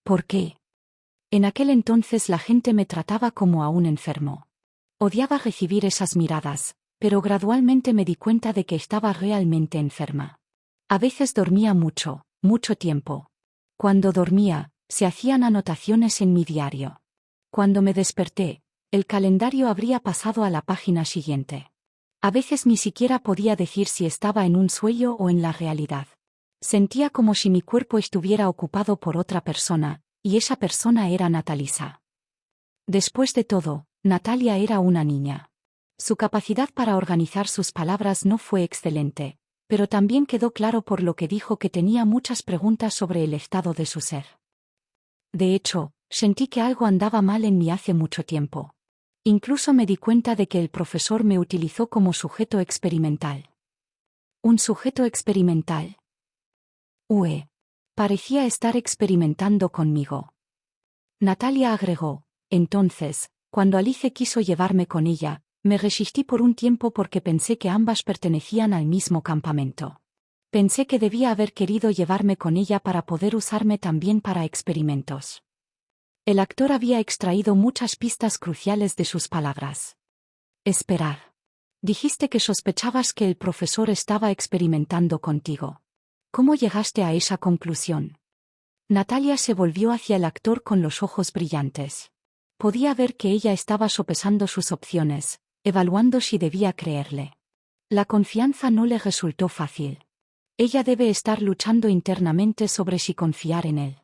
¿Por qué? En aquel entonces la gente me trataba como a un enfermo. Odiaba recibir esas miradas, pero gradualmente me di cuenta de que estaba realmente enferma. A veces dormía mucho, mucho tiempo. Cuando dormía, se hacían anotaciones en mi diario. Cuando me desperté, el calendario habría pasado a la página siguiente. A veces ni siquiera podía decir si estaba en un sueño o en la realidad. Sentía como si mi cuerpo estuviera ocupado por otra persona, y esa persona era Natalisa. Después de todo, Natalia era una niña. Su capacidad para organizar sus palabras no fue excelente, pero también quedó claro por lo que dijo que tenía muchas preguntas sobre el estado de su ser. De hecho, sentí que algo andaba mal en mí hace mucho tiempo. Incluso me di cuenta de que el profesor me utilizó como sujeto experimental. ¿Un sujeto experimental? Parecía estar experimentando conmigo. Natalia agregó, entonces, cuando Alice quiso llevarme con ella, me resistí por un tiempo porque pensé que ambas pertenecían al mismo campamento. Pensé que debía haber querido llevarme con ella para poder usarme también para experimentos. El actor había extraído muchas pistas cruciales de sus palabras. Esperar. Dijiste que sospechabas que el profesor estaba experimentando contigo. ¿Cómo llegaste a esa conclusión? Natalia se volvió hacia el actor con los ojos brillantes. Podía ver que ella estaba sopesando sus opciones, evaluando si debía creerle. La confianza no le resultó fácil. Ella debe estar luchando internamente sobre si confiar en él.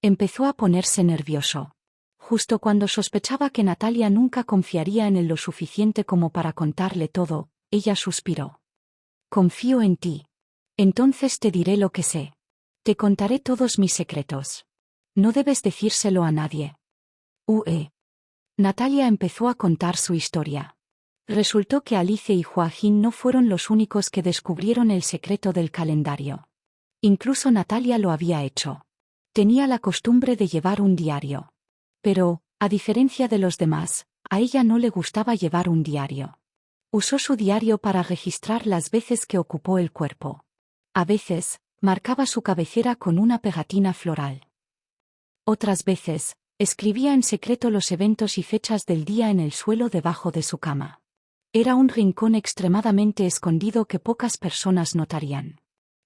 Empezó a ponerse nervioso. Justo cuando sospechaba que Natalia nunca confiaría en él lo suficiente como para contarle todo, ella suspiró. Confío en ti. Entonces te diré lo que sé. Te contaré todos mis secretos. No debes decírselo a nadie. Natalia empezó a contar su historia. Resultó que Alice y Joaquín no fueron los únicos que descubrieron el secreto del calendario. Incluso Natalia lo había hecho. Tenía la costumbre de llevar un diario. Pero, a diferencia de los demás, a ella no le gustaba llevar un diario. Usó su diario para registrar las veces que ocupó el cuerpo. A veces, marcaba su cabecera con una pegatina floral. Otras veces, escribía en secreto los eventos y fechas del día en el suelo debajo de su cama. Era un rincón extremadamente escondido que pocas personas notarían.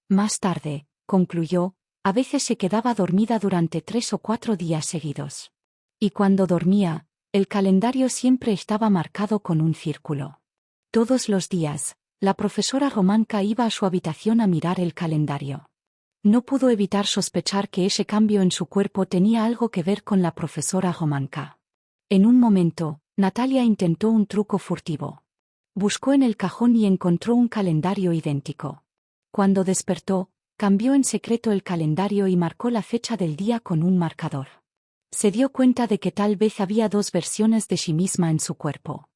Más tarde, concluyó, a veces se quedaba dormida durante 3 o 4 días seguidos. Y cuando dormía, el calendario siempre estaba marcado con un círculo. Todos los días, la profesora Romanka iba a su habitación a mirar el calendario. No pudo evitar sospechar que ese cambio en su cuerpo tenía algo que ver con la profesora Romanka. En un momento, Natalia intentó un truco furtivo. Buscó en el cajón y encontró un calendario idéntico. Cuando despertó, cambió en secreto el calendario y marcó la fecha del día con un marcador. Se dio cuenta de que tal vez había 2 versiones de sí misma en su cuerpo.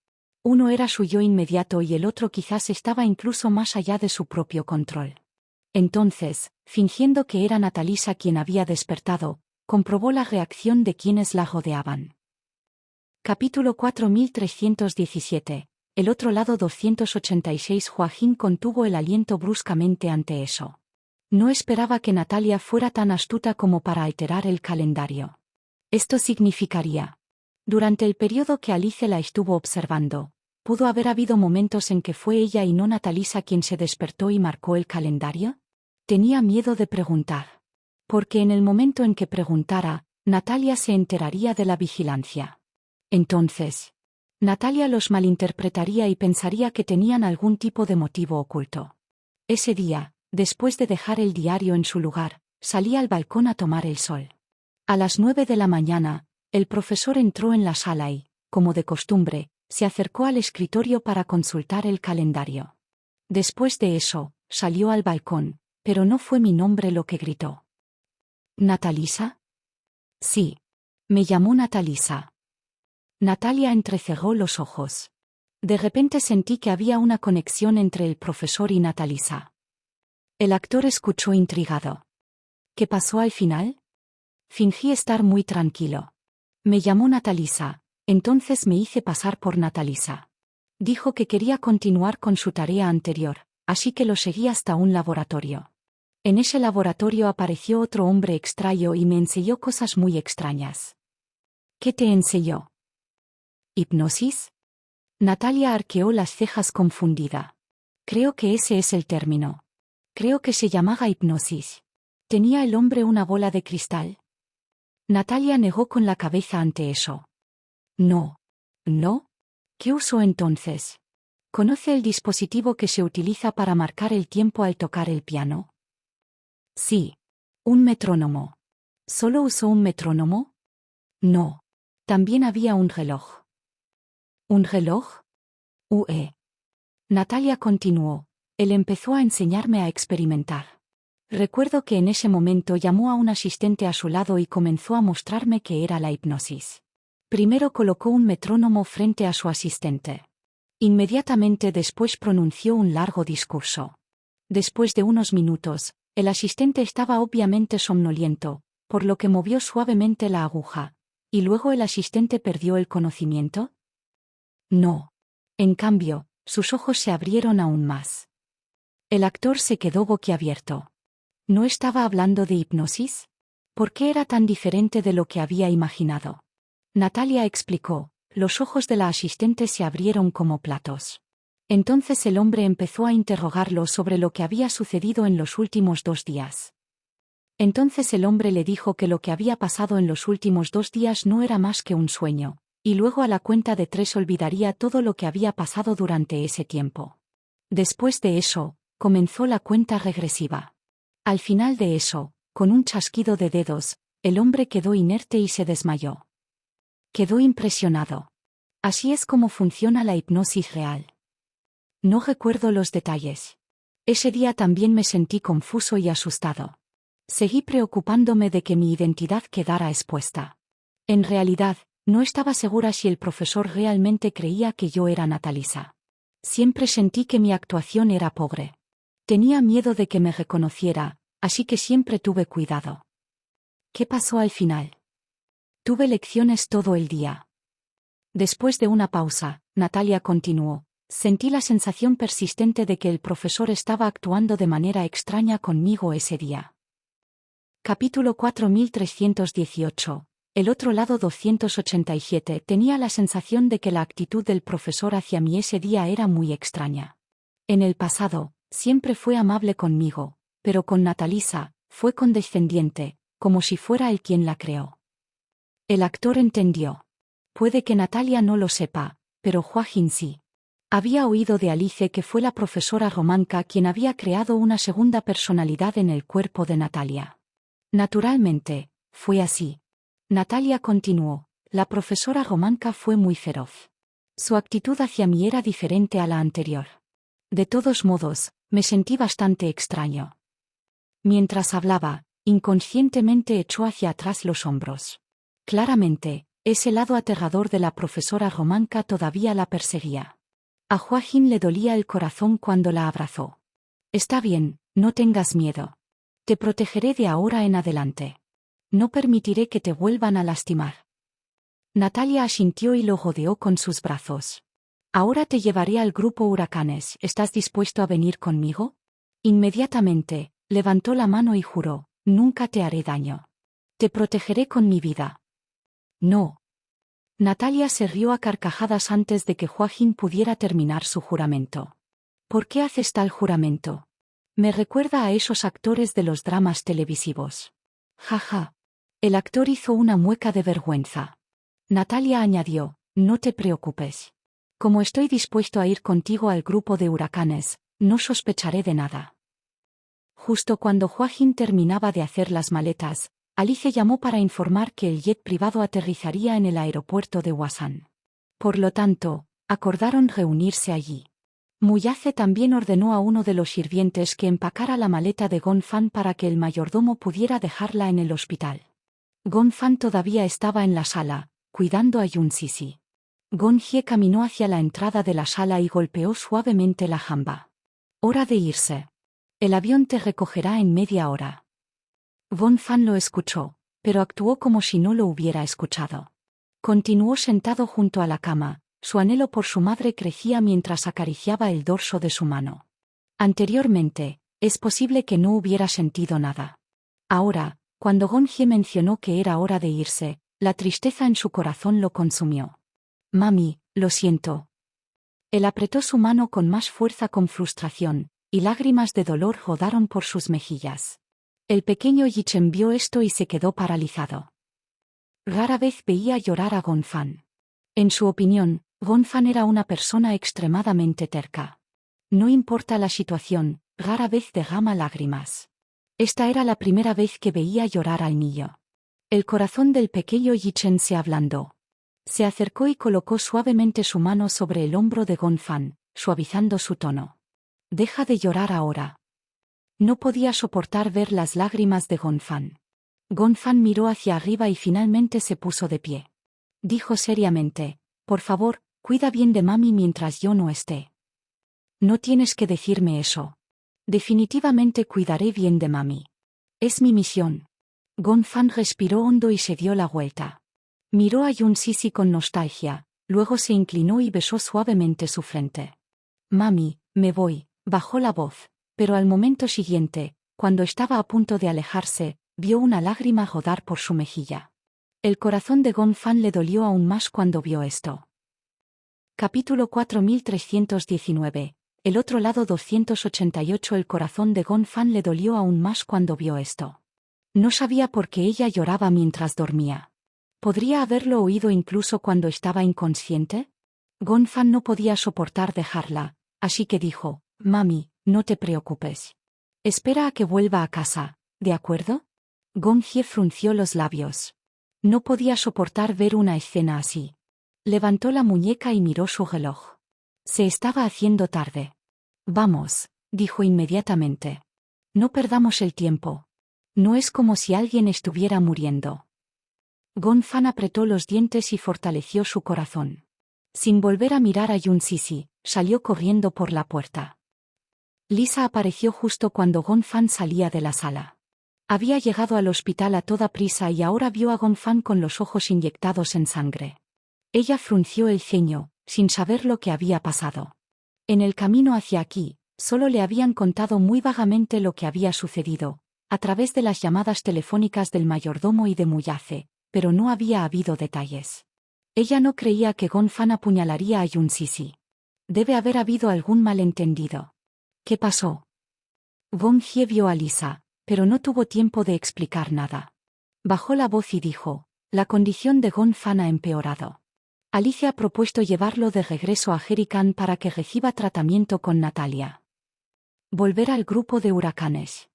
Uno era su yo inmediato y el otro quizás estaba incluso más allá de su propio control. Entonces, fingiendo que era Natalisa quien había despertado, comprobó la reacción de quienes la rodeaban. Capítulo 4317. El otro lado 286. Joaquín contuvo el aliento bruscamente ante eso. No esperaba que Natalia fuera tan astuta como para alterar el calendario. Esto significaría. Durante el periodo que Alice la estuvo observando, ¿pudo haber habido momentos en que fue ella y no Natalisa quien se despertó y marcó el calendario? Tenía miedo de preguntar. Porque en el momento en que preguntara, Natalia se enteraría de la vigilancia. Entonces, Natalia los malinterpretaría y pensaría que tenían algún tipo de motivo oculto. Ese día, después de dejar el diario en su lugar, salí al balcón a tomar el sol. A las 9 de la mañana, el profesor entró en la sala y, como de costumbre, se acercó al escritorio para consultar el calendario. Después de eso, salió al balcón, pero no fue mi nombre lo que gritó. ¿Natalisa? Sí. Me llamó Natalisa. Natalia entrecerró los ojos. De repente sentí que había una conexión entre el profesor y Natalisa. El actor escuchó intrigado. ¿Qué pasó al final? Fingí estar muy tranquilo. Me llamó Natalisa, entonces me hice pasar por Natalisa. Dijo que quería continuar con su tarea anterior, así que lo seguí hasta un laboratorio. En ese laboratorio apareció otro hombre extraño y me enseñó cosas muy extrañas. ¿Qué te enseñó? ¿Hipnosis? Natalia arqueó las cejas confundida. Creo que ese es el término. Creo que se llamaba hipnosis. ¿Tenía el hombre una bola de cristal? Natalia negó con la cabeza ante eso. No. ¿No? ¿Qué usó entonces? ¿Conoce el dispositivo que se utiliza para marcar el tiempo al tocar el piano? Sí. Un metrónomo. ¿Solo usó un metrónomo? No. También había un reloj. ¿Un reloj? Natalia continuó. Él empezó a enseñarme a experimentar. Recuerdo que en ese momento llamó a un asistente a su lado y comenzó a mostrarme qué era la hipnosis. Primero colocó un metrónomo frente a su asistente. Inmediatamente después pronunció un largo discurso. Después de unos minutos, el asistente estaba obviamente somnoliento, por lo que movió suavemente la aguja. ¿Y luego el asistente perdió el conocimiento? No. En cambio, sus ojos se abrieron aún más. El actor se quedó boquiabierto. ¿No estaba hablando de hipnosis? ¿Por qué era tan diferente de lo que había imaginado? Natalia explicó. Los ojos de la asistente se abrieron como platos. Entonces el hombre empezó a interrogarlo sobre lo que había sucedido en los últimos 2 días. Entonces el hombre le dijo que lo que había pasado en los últimos 2 días no era más que un sueño, y luego a la cuenta de 3 olvidaría todo lo que había pasado durante ese tiempo. Después de eso, comenzó la cuenta regresiva. Al final de eso, con un chasquido de dedos, el hombre quedó inerte y se desmayó. Quedó impresionado. Así es como funciona la hipnosis real. No recuerdo los detalles. Ese día también me sentí confuso y asustado. Seguí preocupándome de que mi identidad quedara expuesta. En realidad, no estaba segura si el profesor realmente creía que yo era Natalisa. Siempre sentí que mi actuación era pobre. Tenía miedo de que me reconociera, así que siempre tuve cuidado. ¿Qué pasó al final? Tuve lecciones todo el día. Después de una pausa, Natalia continuó. Sentí la sensación persistente de que el profesor estaba actuando de manera extraña conmigo ese día. Capítulo 4318. El otro lado 287. Tenía la sensación de que la actitud del profesor hacia mí ese día era muy extraña. En el pasado, siempre fue amable conmigo, pero con Natalisa, fue condescendiente, como si fuera él quien la creó. El actor entendió. Puede que Natalia no lo sepa, pero Joaquín sí. Había oído de Alice que fue la profesora Romanka quien había creado una segunda personalidad en el cuerpo de Natalia. Naturalmente, fue así. Natalia continuó. La profesora Romanka fue muy feroz. Su actitud hacia mí era diferente a la anterior. De todos modos, me sentí bastante extraño. Mientras hablaba, inconscientemente echó hacia atrás los hombros. Claramente, ese lado aterrador de la profesora Romanka todavía la perseguía. A Joaquín le dolía el corazón cuando la abrazó. Está bien, no tengas miedo. Te protegeré de ahora en adelante. No permitiré que te vuelvan a lastimar. Natalia asintió y lo rodeó con sus brazos. Ahora te llevaré al grupo Huracanes. ¿Estás dispuesto a venir conmigo? Inmediatamente, levantó la mano y juró, nunca te haré daño. Te protegeré con mi vida. No. Natalia se rió a carcajadas antes de que Joaquín pudiera terminar su juramento. ¿Por qué haces tal juramento? Me recuerda a esos actores de los dramas televisivos. Jaja. El actor hizo una mueca de vergüenza. Natalia añadió, no te preocupes. Como estoy dispuesto a ir contigo al grupo de Huracanes, no sospecharé de nada. Justo cuando Joaquín terminaba de hacer las maletas, Alice llamó para informar que el jet privado aterrizaría en el aeropuerto de Wasan. Por lo tanto, acordaron reunirse allí. Muyace también ordenó a uno de los sirvientes que empacara la maleta de Gonfan para que el mayordomo pudiera dejarla en el hospital. Gonfan todavía estaba en la sala, cuidando a Yunsisi. Gonjie caminó hacia la entrada de la sala y golpeó suavemente la jamba. Hora de irse. El avión te recogerá en media hora. Gonfan lo escuchó, pero actuó como si no lo hubiera escuchado. Continuó sentado junto a la cama. Su anhelo por su madre crecía mientras acariciaba el dorso de su mano. Anteriormente, es posible que no hubiera sentido nada. Ahora, cuando Gonjie mencionó que era hora de irse, la tristeza en su corazón lo consumió. Mami, lo siento. Él apretó su mano con más fuerza con frustración, y lágrimas de dolor rodaron por sus mejillas. El pequeño Yichen vio esto y se quedó paralizado. Rara vez veía llorar a Gonfan. En su opinión, Gonfan era una persona extremadamente terca. No importa la situación, rara vez derrama lágrimas. Esta era la primera vez que veía llorar al niño. El corazón del pequeño Yichen se ablandó. Se acercó y colocó suavemente su mano sobre el hombro de Gonfan, suavizando su tono. Deja de llorar ahora. No podía soportar ver las lágrimas de Gonfan. Gonfan miró hacia arriba y finalmente se puso de pie. Dijo seriamente, por favor, cuida bien de mami mientras yo no esté. No tienes que decirme eso. Definitivamente cuidaré bien de mami. Es mi misión. Gonfan respiró hondo y se dio la vuelta. Miró a Yunsisi con nostalgia, luego se inclinó y besó suavemente su frente. Mami, me voy, bajó la voz, pero al momento siguiente, cuando estaba a punto de alejarse, vio una lágrima rodar por su mejilla. El corazón de Gonfan le dolió aún más cuando vio esto. Capítulo 4319. El otro lado 288. El corazón de Gonfan le dolió aún más cuando vio esto. No sabía por qué ella lloraba mientras dormía. ¿Podría haberlo oído incluso cuando estaba inconsciente? Gonfan no podía soportar dejarla, así que dijo, Mami, no te preocupes. Espera a que vuelva a casa, ¿de acuerdo? Gonjie frunció los labios. No podía soportar ver una escena así. Levantó la muñeca y miró su reloj. Se estaba haciendo tarde. Vamos, dijo inmediatamente. No perdamos el tiempo. No es como si alguien estuviera muriendo. Gonfan apretó los dientes y fortaleció su corazón. Sin volver a mirar a Yunsisi, salió corriendo por la puerta. Lisa apareció justo cuando Gonfan salía de la sala. Había llegado al hospital a toda prisa y ahora vio a Gonfan con los ojos inyectados en sangre. Ella frunció el ceño, sin saber lo que había pasado. En el camino hacia aquí, solo le habían contado muy vagamente lo que había sucedido, a través de las llamadas telefónicas del mayordomo y de Muyace, pero no había habido detalles. Ella no creía que Gonfan apuñalaría a Yunsisi. Debe haber habido algún malentendido. ¿Qué pasó? Gonjie vio a Lisa, pero no tuvo tiempo de explicar nada. Bajó la voz y dijo, la condición de Gonfan ha empeorado. Alicia ha propuesto llevarlo de regreso a Jerican para que reciba tratamiento con Natalia. Volver al grupo de huracanes.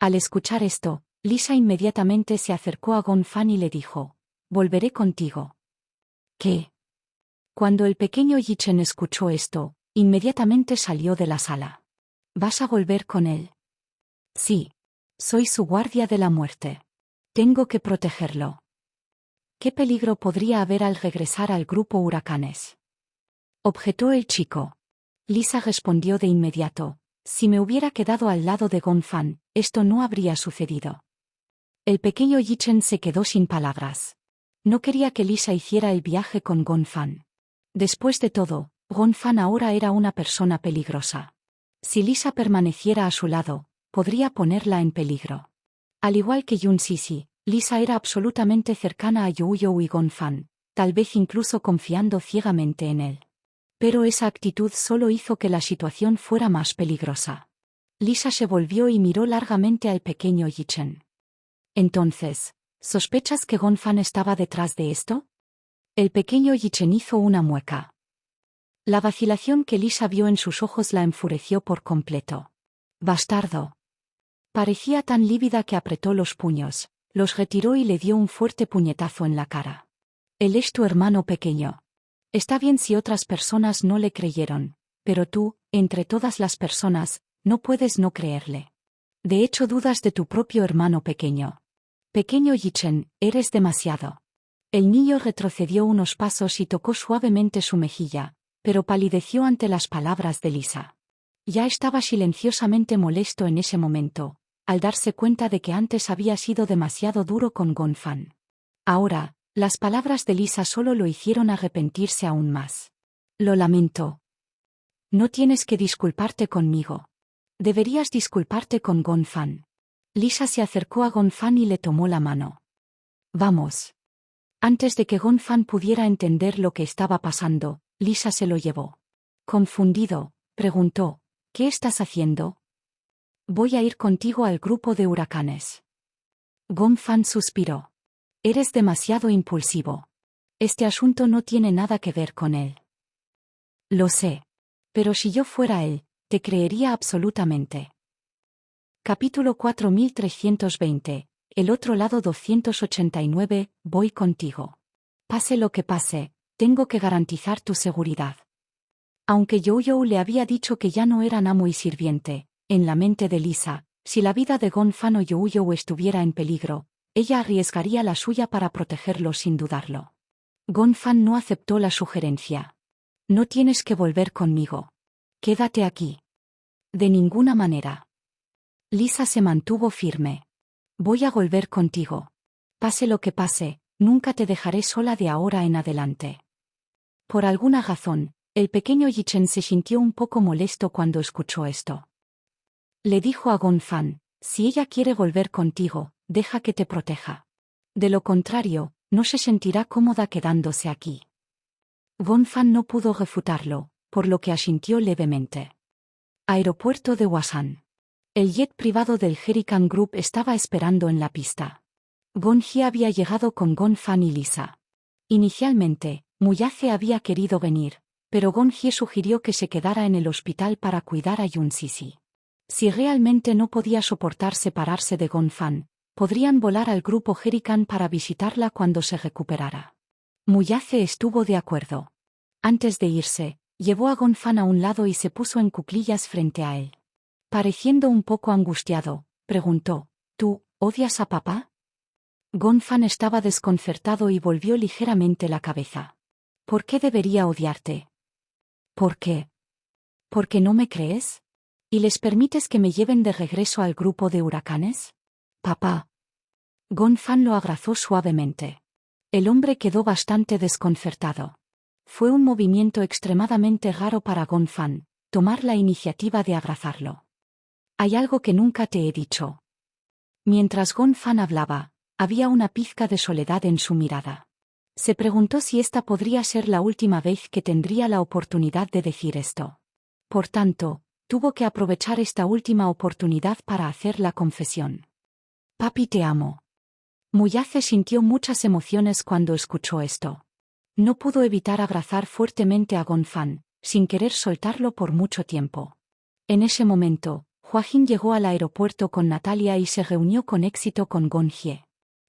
Al escuchar esto, Lisa inmediatamente se acercó a Gonfan y le dijo, volveré contigo. ¿Qué? Cuando el pequeño Yichen escuchó esto, inmediatamente salió de la sala. ¿Vas a volver con él? Sí. Soy su guardia de la muerte. Tengo que protegerlo. ¿Qué peligro podría haber al regresar al grupo huracanes? Objetó el chico. Lisa respondió de inmediato, si me hubiera quedado al lado de Gonfan, esto no habría sucedido. El pequeño Yichen se quedó sin palabras. No quería que Lisa hiciera el viaje con Gonfan. Después de todo, Gonfan ahora era una persona peligrosa. Si Lisa permaneciera a su lado, podría ponerla en peligro. Al igual que Yunsisi, Lisa era absolutamente cercana a Youyou y Gonfan, tal vez incluso confiando ciegamente en él. Pero esa actitud solo hizo que la situación fuera más peligrosa. Lisa se volvió y miró largamente al pequeño Yichen. Entonces, ¿sospechas que Gonfan estaba detrás de esto? El pequeño Yichen hizo una mueca. La vacilación que Lisa vio en sus ojos la enfureció por completo. Bastardo. Parecía tan lívida que apretó los puños, los retiró y le dio un fuerte puñetazo en la cara. Él es tu hermano pequeño. Está bien si otras personas no le creyeron, pero tú, entre todas las personas, no puedes no creerle. De hecho dudas de tu propio hermano pequeño. Pequeño Yichen, eres demasiado. El niño retrocedió unos pasos y tocó suavemente su mejilla, pero palideció ante las palabras de Lisa. Ya estaba silenciosamente molesto en ese momento, al darse cuenta de que antes había sido demasiado duro con Gonfan. Ahora, las palabras de Lisa solo lo hicieron arrepentirse aún más. Lo lamento. No tienes que disculparte conmigo. Deberías disculparte con Gonfan. Lisa se acercó a Gonfan y le tomó la mano. Vamos. Antes de que Gonfan pudiera entender lo que estaba pasando, Lisa se lo llevó. Confundido, preguntó, ¿qué estás haciendo? Voy a ir contigo al grupo de huracanes. Gonfan suspiró. Eres demasiado impulsivo. Este asunto no tiene nada que ver con él. Lo sé. Pero si yo fuera él, te creería absolutamente. Capítulo 4320. El otro lado 289, voy contigo. Pase lo que pase, tengo que garantizar tu seguridad. Aunque Youyou le había dicho que ya no eran amo y sirviente, en la mente de Lisa, si la vida de Gonfan o Youyou estuviera en peligro, ella arriesgaría la suya para protegerlo sin dudarlo. Gonfan no aceptó la sugerencia. No tienes que volver conmigo. Quédate aquí. De ninguna manera. Lisa se mantuvo firme. Voy a volver contigo. Pase lo que pase, nunca te dejaré sola de ahora en adelante. Por alguna razón, el pequeño Yichen se sintió un poco molesto cuando escuchó esto. Le dijo a Gonfan, si ella quiere volver contigo, deja que te proteja. De lo contrario, no se sentirá cómoda quedándose aquí. Gonfan no pudo refutarlo, por lo que asintió levemente. Aeropuerto de Hwasan. El jet privado del Hurricane Group estaba esperando en la pista. Gonjie había llegado con Gonfan y Lisa. Inicialmente, Muyace había querido venir, pero Gonjie sugirió que se quedara en el hospital para cuidar a Yunsisi. Si realmente no podía soportar separarse de Gonfan, podrían volar al grupo Hurricane para visitarla cuando se recuperara. Muyace estuvo de acuerdo. Antes de irse, llevó a Gonfan a un lado y se puso en cuclillas frente a él. Pareciendo un poco angustiado, preguntó, ¿tú odias a papá? Gonfan estaba desconcertado y volvió ligeramente la cabeza. ¿Por qué debería odiarte? ¿Por qué? ¿Por qué no me crees? ¿Y les permites que me lleven de regreso al grupo de huracanes? Papá. Gonfan lo abrazó suavemente. El hombre quedó bastante desconcertado. Fue un movimiento extremadamente raro para Gonfan, tomar la iniciativa de abrazarlo. Hay algo que nunca te he dicho. Mientras Gonfan hablaba, había una pizca de soledad en su mirada. Se preguntó si esta podría ser la última vez que tendría la oportunidad de decir esto. Por tanto, tuvo que aprovechar esta última oportunidad para hacer la confesión. Papi, te amo. Muyace sintió muchas emociones cuando escuchó esto. No pudo evitar abrazar fuertemente a Gonfan, sin querer soltarlo por mucho tiempo. En ese momento, Hua-jin llegó al aeropuerto con Natalia y se reunió con éxito con Gonjie.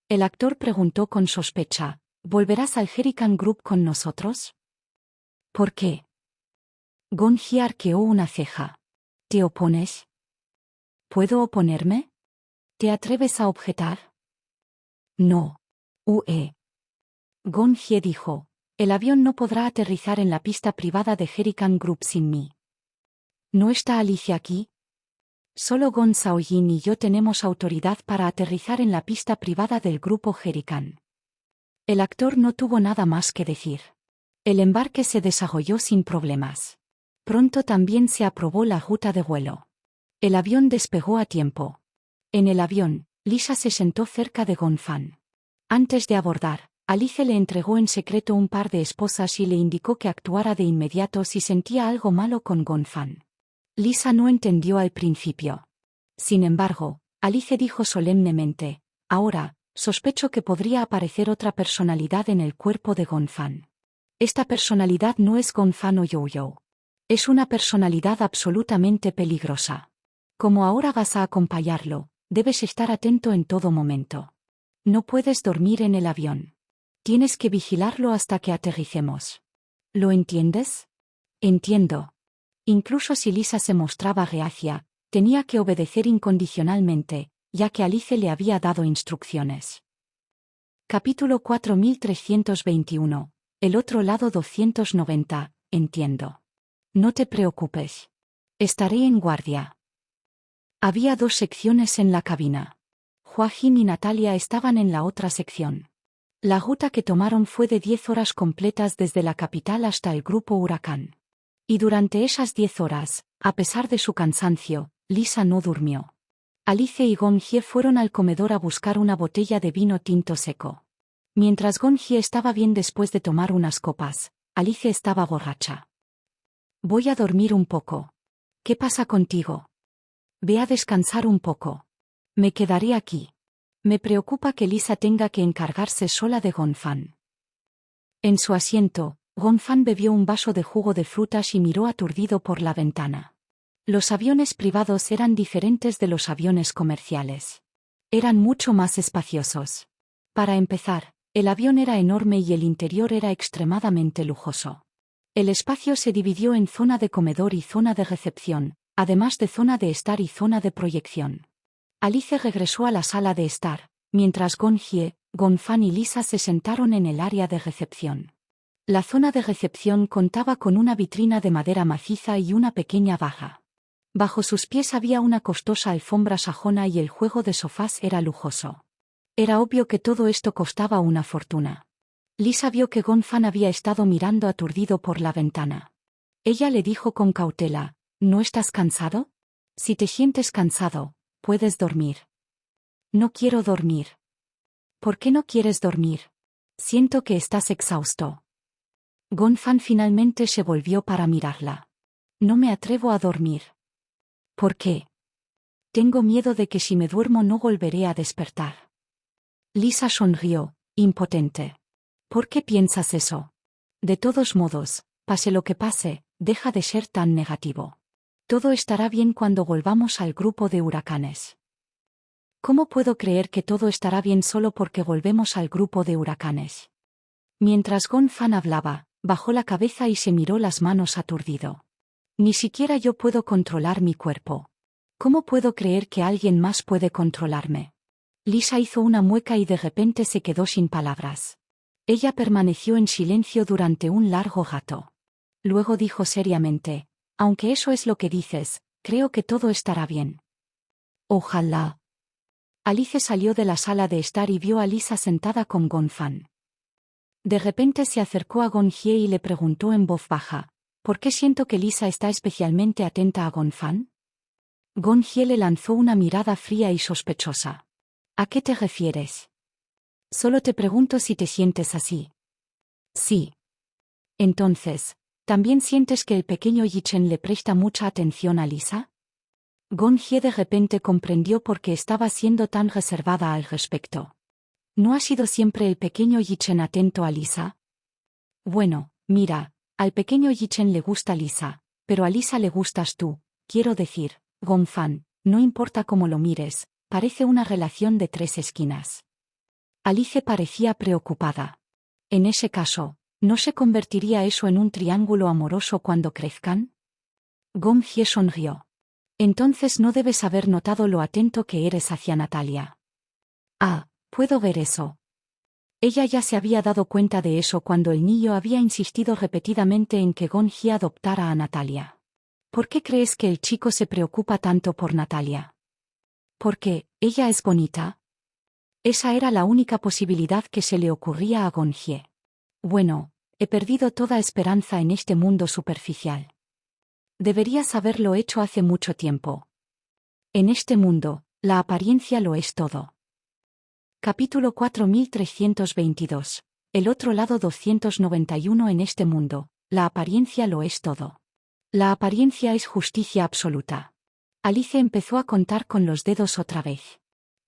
El actor preguntó con sospecha, ¿volverás al Hurricane Group con nosotros? ¿Por qué? Gonjie arqueó una ceja. ¿Te opones? ¿Puedo oponerme? ¿Te atreves a objetar? No. Gonjie dijo, el avión no podrá aterrizar en la pista privada de Hurricane Group sin mí. ¿No está Alicia aquí? Solo Gon Shaoyin y yo tenemos autoridad para aterrizar en la pista privada del grupo Hurricane. El actor no tuvo nada más que decir. El embarque se desarrolló sin problemas. Pronto también se aprobó la ruta de vuelo. El avión despegó a tiempo. En el avión, Lisa se sentó cerca de Gonfan. Antes de abordar, Alice le entregó en secreto un par de esposas y le indicó que actuara de inmediato si sentía algo malo con Gonfan. Lisa no entendió al principio. Sin embargo, Alice dijo solemnemente, ahora, sospecho que podría aparecer otra personalidad en el cuerpo de Gonfan. Esta personalidad no es Gonfan o Youyou. Es una personalidad absolutamente peligrosa. Como ahora vas a acompañarlo, debes estar atento en todo momento. No puedes dormir en el avión. Tienes que vigilarlo hasta que aterricemos. ¿Lo entiendes? Entiendo. Incluso si Lisa se mostraba reacia, tenía que obedecer incondicionalmente, ya que Alice le había dado instrucciones. Capítulo 4321. El otro lado 290, entiendo. No te preocupes. Estaré en guardia. Había 2 secciones en la cabina. Joaquín y Natalia estaban en la otra sección. La ruta que tomaron fue de 10 horas completas desde la capital hasta el grupo Huracán. Y durante esas 10 horas, a pesar de su cansancio, Lisa no durmió. Alice y Gonjie fueron al comedor a buscar una botella de vino tinto seco. Mientras Gonjie estaba bien después de tomar unas copas, Alice estaba borracha. Voy a dormir un poco. ¿Qué pasa contigo? Ve a descansar un poco. Me quedaré aquí. Me preocupa que Lisa tenga que encargarse sola de Gonfan. En su asiento, Gonfan bebió un vaso de jugo de frutas y miró aturdido por la ventana. Los aviones privados eran diferentes de los aviones comerciales. Eran mucho más espaciosos. Para empezar, el avión era enorme y el interior era extremadamente lujoso. El espacio se dividió en zona de comedor y zona de recepción, además de zona de estar y zona de proyección. Alice regresó a la sala de estar, mientras Gonjie, Gonfan y Lisa se sentaron en el área de recepción. La zona de recepción contaba con una vitrina de madera maciza y una pequeña baja. Bajo sus pies había una costosa alfombra sajona y el juego de sofás era lujoso. Era obvio que todo esto costaba una fortuna. Lisa vio que Gonfan había estado mirando aturdido por la ventana. Ella le dijo con cautela, ¿no estás cansado? Si te sientes cansado, puedes dormir. No quiero dormir. ¿Por qué no quieres dormir? Siento que estás exhausto. Gonfan finalmente se volvió para mirarla. No me atrevo a dormir. ¿Por qué? Tengo miedo de que si me duermo no volveré a despertar. Lisa sonrió, impotente. ¿Por qué piensas eso? De todos modos, pase lo que pase, deja de ser tan negativo. Todo estará bien cuando volvamos al grupo de huracanes. ¿Cómo puedo creer que todo estará bien solo porque volvemos al grupo de huracanes? Mientras Gonfan hablaba, bajó la cabeza y se miró las manos aturdido. Ni siquiera yo puedo controlar mi cuerpo. ¿Cómo puedo creer que alguien más puede controlarme? Lisa hizo una mueca y de repente se quedó sin palabras. Ella permaneció en silencio durante un largo rato. Luego dijo seriamente, aunque eso es lo que dices, creo que todo estará bien. Ojalá. Alice salió de la sala de estar y vio a Lisa sentada con Gonfan. De repente se acercó a Gonjie y le preguntó en voz baja, ¿por qué siento que Lisa está especialmente atenta a Gonfan? Gonjie le lanzó una mirada fría y sospechosa. ¿A qué te refieres? Solo te pregunto si te sientes así. Sí. Entonces, ¿también sientes que el pequeño Yichen le presta mucha atención a Lisa? Gonjie de repente comprendió por qué estaba siendo tan reservada al respecto. ¿No ha sido siempre el pequeño Yichen atento a Lisa? Bueno, mira, al pequeño Yichen le gusta Lisa, pero a Lisa le gustas tú, quiero decir, Gonfan, no importa cómo lo mires, parece una relación de 3 esquinas. Alice parecía preocupada. En ese caso, ¿no se convertiría eso en un triángulo amoroso cuando crezcan? Gonjie sonrió. Entonces no debes haber notado lo atento que eres hacia Natalia. Ah, puedo ver eso. Ella ya se había dado cuenta de eso cuando el niño había insistido repetidamente en que Gonjie adoptara a Natalia. ¿Por qué crees que el chico se preocupa tanto por Natalia? ¿Porque ella es bonita? Esa era la única posibilidad que se le ocurría a Gonjie. Bueno, he perdido toda esperanza en este mundo superficial. Deberías haberlo hecho hace mucho tiempo. En este mundo, la apariencia lo es todo. Capítulo 4322. El otro lado 291. En este mundo, la apariencia lo es todo. La apariencia es justicia absoluta. Alice empezó a contar con los dedos otra vez.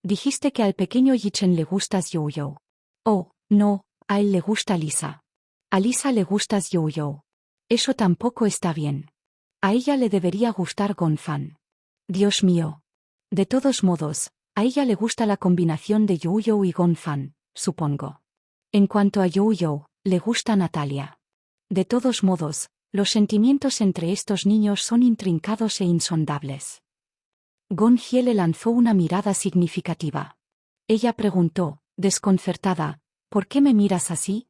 Dijiste que al pequeño Yichen le gustas Yo-Yo. Oh, no, a él le gusta Lisa. A Lisa le gustas Yo-Yo. Eso tampoco está bien. A ella le debería gustar Gonfan. Dios mío. De todos modos, a ella le gusta la combinación de Yo-Yo y Gonfan, supongo. En cuanto a Yo-Yo, le gusta Natalia. De todos modos, Los sentimientos entre estos niños son intrincados e insondables. Gon-hye le lanzó una mirada significativa. Ella preguntó, desconcertada, ¿por qué me miras así?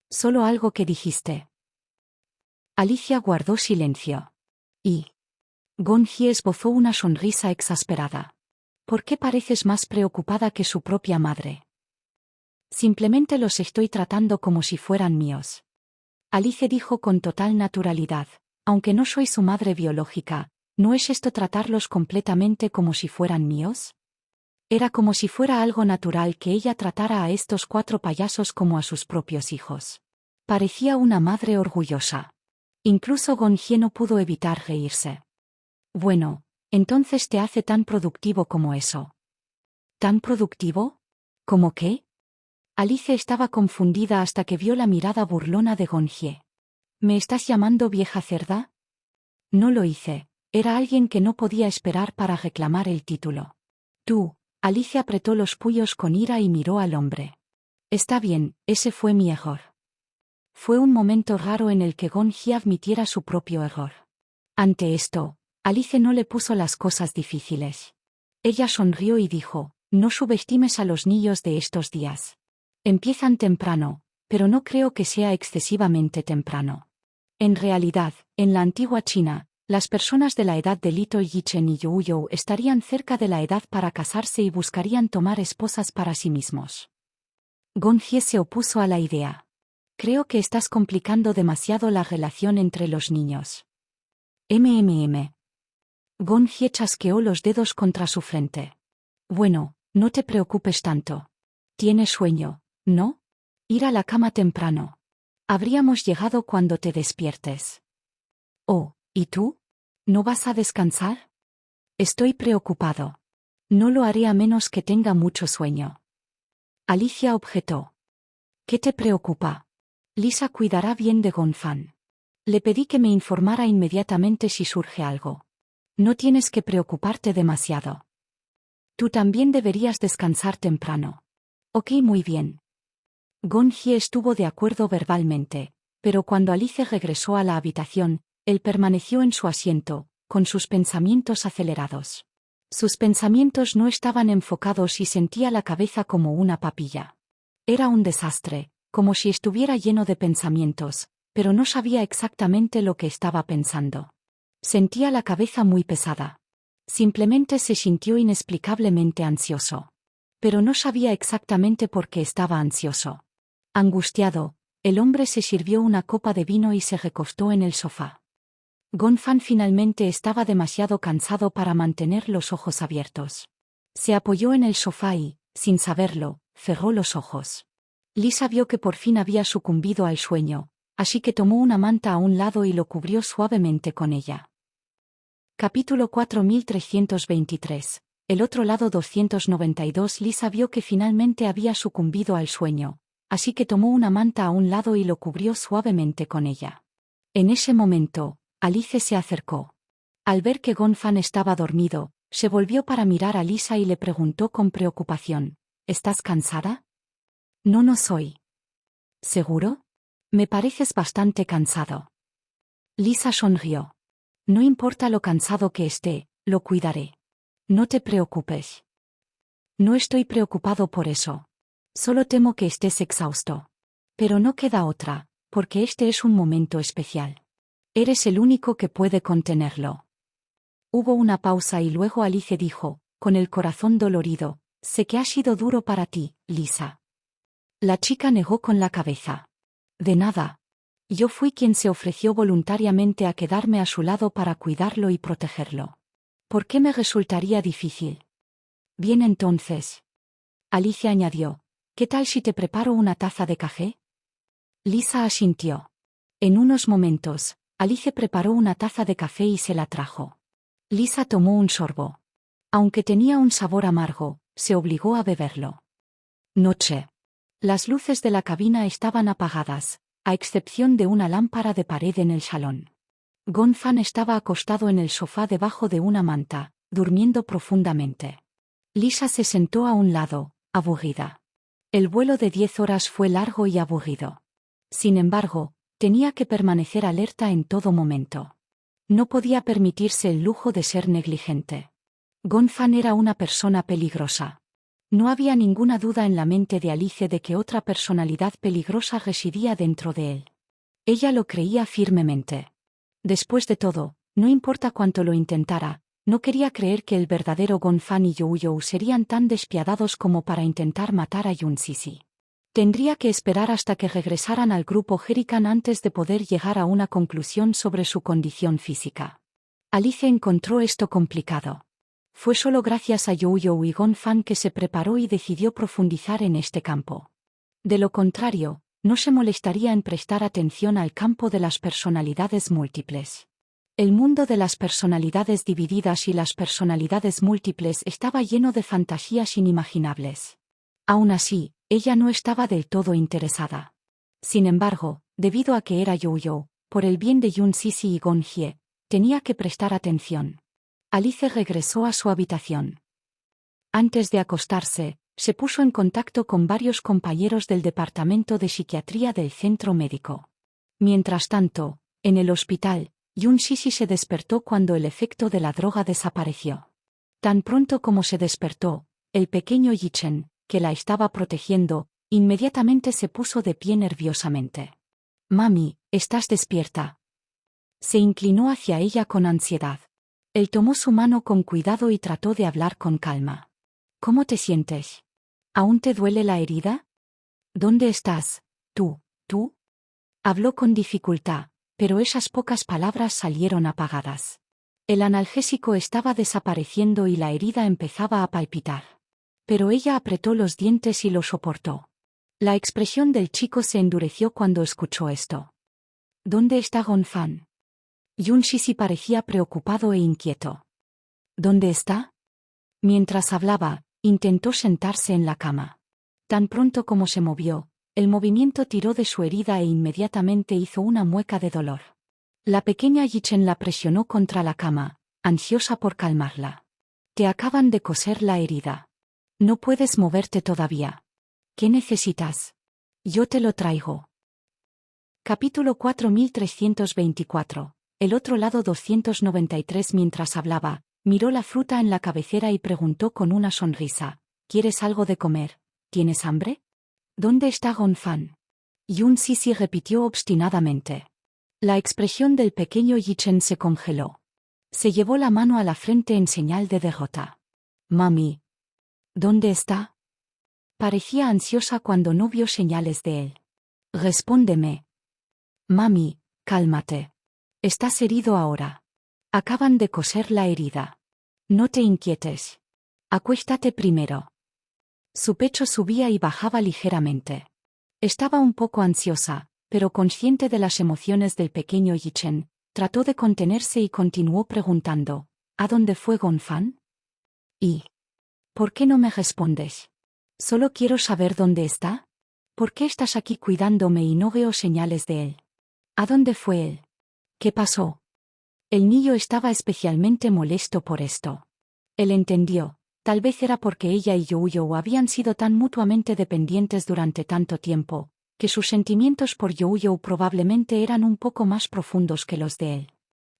Solo algo que dijiste. Alicia guardó silencio. Y Gon-hye esbozó una sonrisa exasperada. ¿Por qué pareces más preocupada que su propia madre? Simplemente los estoy tratando como si fueran míos. Alice dijo con total naturalidad, aunque no soy su madre biológica, ¿no es esto tratarlos completamente como si fueran míos? Era como si fuera algo natural que ella tratara a estos 4 payasos como a sus propios hijos. Parecía una madre orgullosa. Incluso Gon-hye no pudo evitar reírse. Bueno, entonces te hace tan productivo como eso. ¿Tan productivo? ¿Cómo qué? Alice estaba confundida hasta que vio la mirada burlona de Gon-hye. ¿Me estás llamando vieja cerda? No lo hice, era alguien que no podía esperar para reclamar el título. Tú, Alice apretó los puños con ira y miró al hombre. Está bien, ese fue mi error. Fue un momento raro en el que Gon-hye admitiera su propio error. Ante esto, Alice no le puso las cosas difíciles. Ella sonrió y dijo, no subestimes a los niños de estos días. Empiezan temprano, pero no creo que sea excesivamente temprano. En realidad, en la antigua China, las personas de la edad de Little Yichen y Youyou estarían cerca de la edad para casarse y buscarían tomar esposas para sí mismos. Gon-hye se opuso a la idea. Creo que estás complicando demasiado la relación entre los niños. Gon-hye chasqueó los dedos contra su frente. Bueno, no te preocupes tanto. Tienes sueño, ¿no? Ir a la cama temprano. Habríamos llegado cuando te despiertes. Oh, ¿y tú? ¿No vas a descansar? Estoy preocupado. No lo haré a menos que tenga mucho sueño. Alicia objetó. ¿Qué te preocupa? Lisa cuidará bien de Gonfan. Le pedí que me informara inmediatamente si surge algo. No tienes que preocuparte demasiado. Tú también deberías descansar temprano. Ok, muy bien. Gon-hye estuvo de acuerdo verbalmente, pero cuando Alice regresó a la habitación, él permaneció en su asiento, con sus pensamientos acelerados. Sus pensamientos no estaban enfocados y sentía la cabeza como una papilla. Era un desastre, como si estuviera lleno de pensamientos, pero no sabía exactamente lo que estaba pensando. Sentía la cabeza muy pesada. Simplemente se sintió inexplicablemente ansioso. Pero no sabía exactamente por qué estaba ansioso. Angustiado, el hombre se sirvió una copa de vino y se recostó en el sofá. Gonfan finalmente estaba demasiado cansado para mantener los ojos abiertos. Se apoyó en el sofá y, sin saberlo, cerró los ojos. Lisa vio que por fin había sucumbido al sueño, así que tomó una manta a un lado y lo cubrió suavemente con ella. Capítulo 4323. El otro lado 292. Lisa vio que finalmente había sucumbido al sueño, así que tomó una manta a un lado y lo cubrió suavemente con ella. En ese momento, Alice se acercó. Al ver que Gonfan estaba dormido, se volvió para mirar a Lisa y le preguntó con preocupación, ¿estás cansada? No soy. ¿Seguro? Me pareces bastante cansado. Lisa sonrió. No importa lo cansado que esté, lo cuidaré. No te preocupes. No estoy preocupado por eso. Solo temo que estés exhausto. Pero no queda otra, porque este es un momento especial. Eres el único que puede contenerlo. Hubo una pausa y luego Alice dijo, con el corazón dolorido, sé que ha sido duro para ti, Lisa. La chica negó con la cabeza. De nada. Yo fui quien se ofreció voluntariamente a quedarme a su lado para cuidarlo y protegerlo. ¿Por qué me resultaría difícil? Bien entonces. Alicia añadió, ¿qué tal si te preparo una taza de café? Lisa asintió. En unos momentos, Alice preparó una taza de café y se la trajo. Lisa tomó un sorbo. Aunque tenía un sabor amargo, se obligó a beberlo. Noche. Las luces de la cabina estaban apagadas, a excepción de una lámpara de pared en el salón. Gonfan estaba acostado en el sofá debajo de una manta, durmiendo profundamente. Lisa se sentó a un lado, aburrida. El vuelo de 10 horas fue largo y aburrido. Sin embargo, Tenía que permanecer alerta en todo momento. No podía permitirse el lujo de ser negligente. Gonfan era una persona peligrosa. No había ninguna duda en la mente de Alice de que otra personalidad peligrosa residía dentro de él. Ella lo creía firmemente. Después de todo, no importa cuánto lo intentara, no quería creer que el verdadero Gonfan y Youyou serían tan despiadados como para intentar matar a Yun Sisi. Tendría que esperar hasta que regresaran al grupo Jerican antes de poder llegar a una conclusión sobre su condición física. Alice encontró esto complicado. Fue solo gracias a Youyou y Gonfan que se preparó y decidió profundizar en este campo. De lo contrario, no se molestaría en prestar atención al campo de las personalidades múltiples. El mundo de las personalidades divididas y las personalidades múltiples estaba lleno de fantasías inimaginables. Aún así, ella no estaba del todo interesada. Sin embargo, debido a que era Youyou, por el bien de Yun Sisi y Gon Hye, tenía que prestar atención. Alice regresó a su habitación. Antes de acostarse, se puso en contacto con varios compañeros del departamento de psiquiatría del centro médico. Mientras tanto, en el hospital, Yun Sisi se despertó cuando el efecto de la droga desapareció. Tan pronto como se despertó, el pequeño Yichen, que la estaba protegiendo, inmediatamente se puso de pie nerviosamente. «Mami, ¿estás despierta?» Se inclinó hacia ella con ansiedad. Él tomó su mano con cuidado y trató de hablar con calma. «¿Cómo te sientes? ¿Aún te duele la herida? ¿Dónde estás, tú?» Habló con dificultad, pero esas pocas palabras salieron apagadas. El analgésico estaba desapareciendo y la herida empezaba a palpitar. Pero ella apretó los dientes y lo soportó. La expresión del chico se endureció cuando escuchó esto. «¿Dónde está Gonfan?» Yun Sisi parecía preocupado e inquieto. «¿Dónde está?» Mientras hablaba, intentó sentarse en la cama. Tan pronto como se movió, el movimiento tiró de su herida e inmediatamente hizo una mueca de dolor. La pequeña Yichen la presionó contra la cama, ansiosa por calmarla. «Te acaban de coser la herida. No puedes moverte todavía. ¿Qué necesitas? Yo te lo traigo». Capítulo 4324. El otro lado 293. Mientras hablaba, miró la fruta en la cabecera y preguntó con una sonrisa: «¿Quieres algo de comer? ¿Tienes hambre?» «¿Dónde está Gonfan?» Yun Sisi repitió obstinadamente. La expresión del pequeño Yichen se congeló. Se llevó la mano a la frente en señal de derrota. «Mami, ¿dónde está?» Parecía ansiosa cuando no vio señales de él. «Respóndeme». «Mami, cálmate. Estás herido ahora. Acaban de coser la herida. No te inquietes. Acuéstate primero». Su pecho subía y bajaba ligeramente. Estaba un poco ansiosa, pero consciente de las emociones del pequeño Yichen, trató de contenerse y continuó preguntando: «¿A dónde fue Gonfan?» «¿Y por qué no me respondes? Solo quiero saber dónde está. ¿Por qué estás aquí cuidándome y no veo señales de él? ¿A dónde fue él? ¿Qué pasó?» El niño estaba especialmente molesto por esto. Él entendió. Tal vez era porque ella y Youyou habían sido tan mutuamente dependientes durante tanto tiempo, que sus sentimientos por Youyou probablemente eran un poco más profundos que los de él.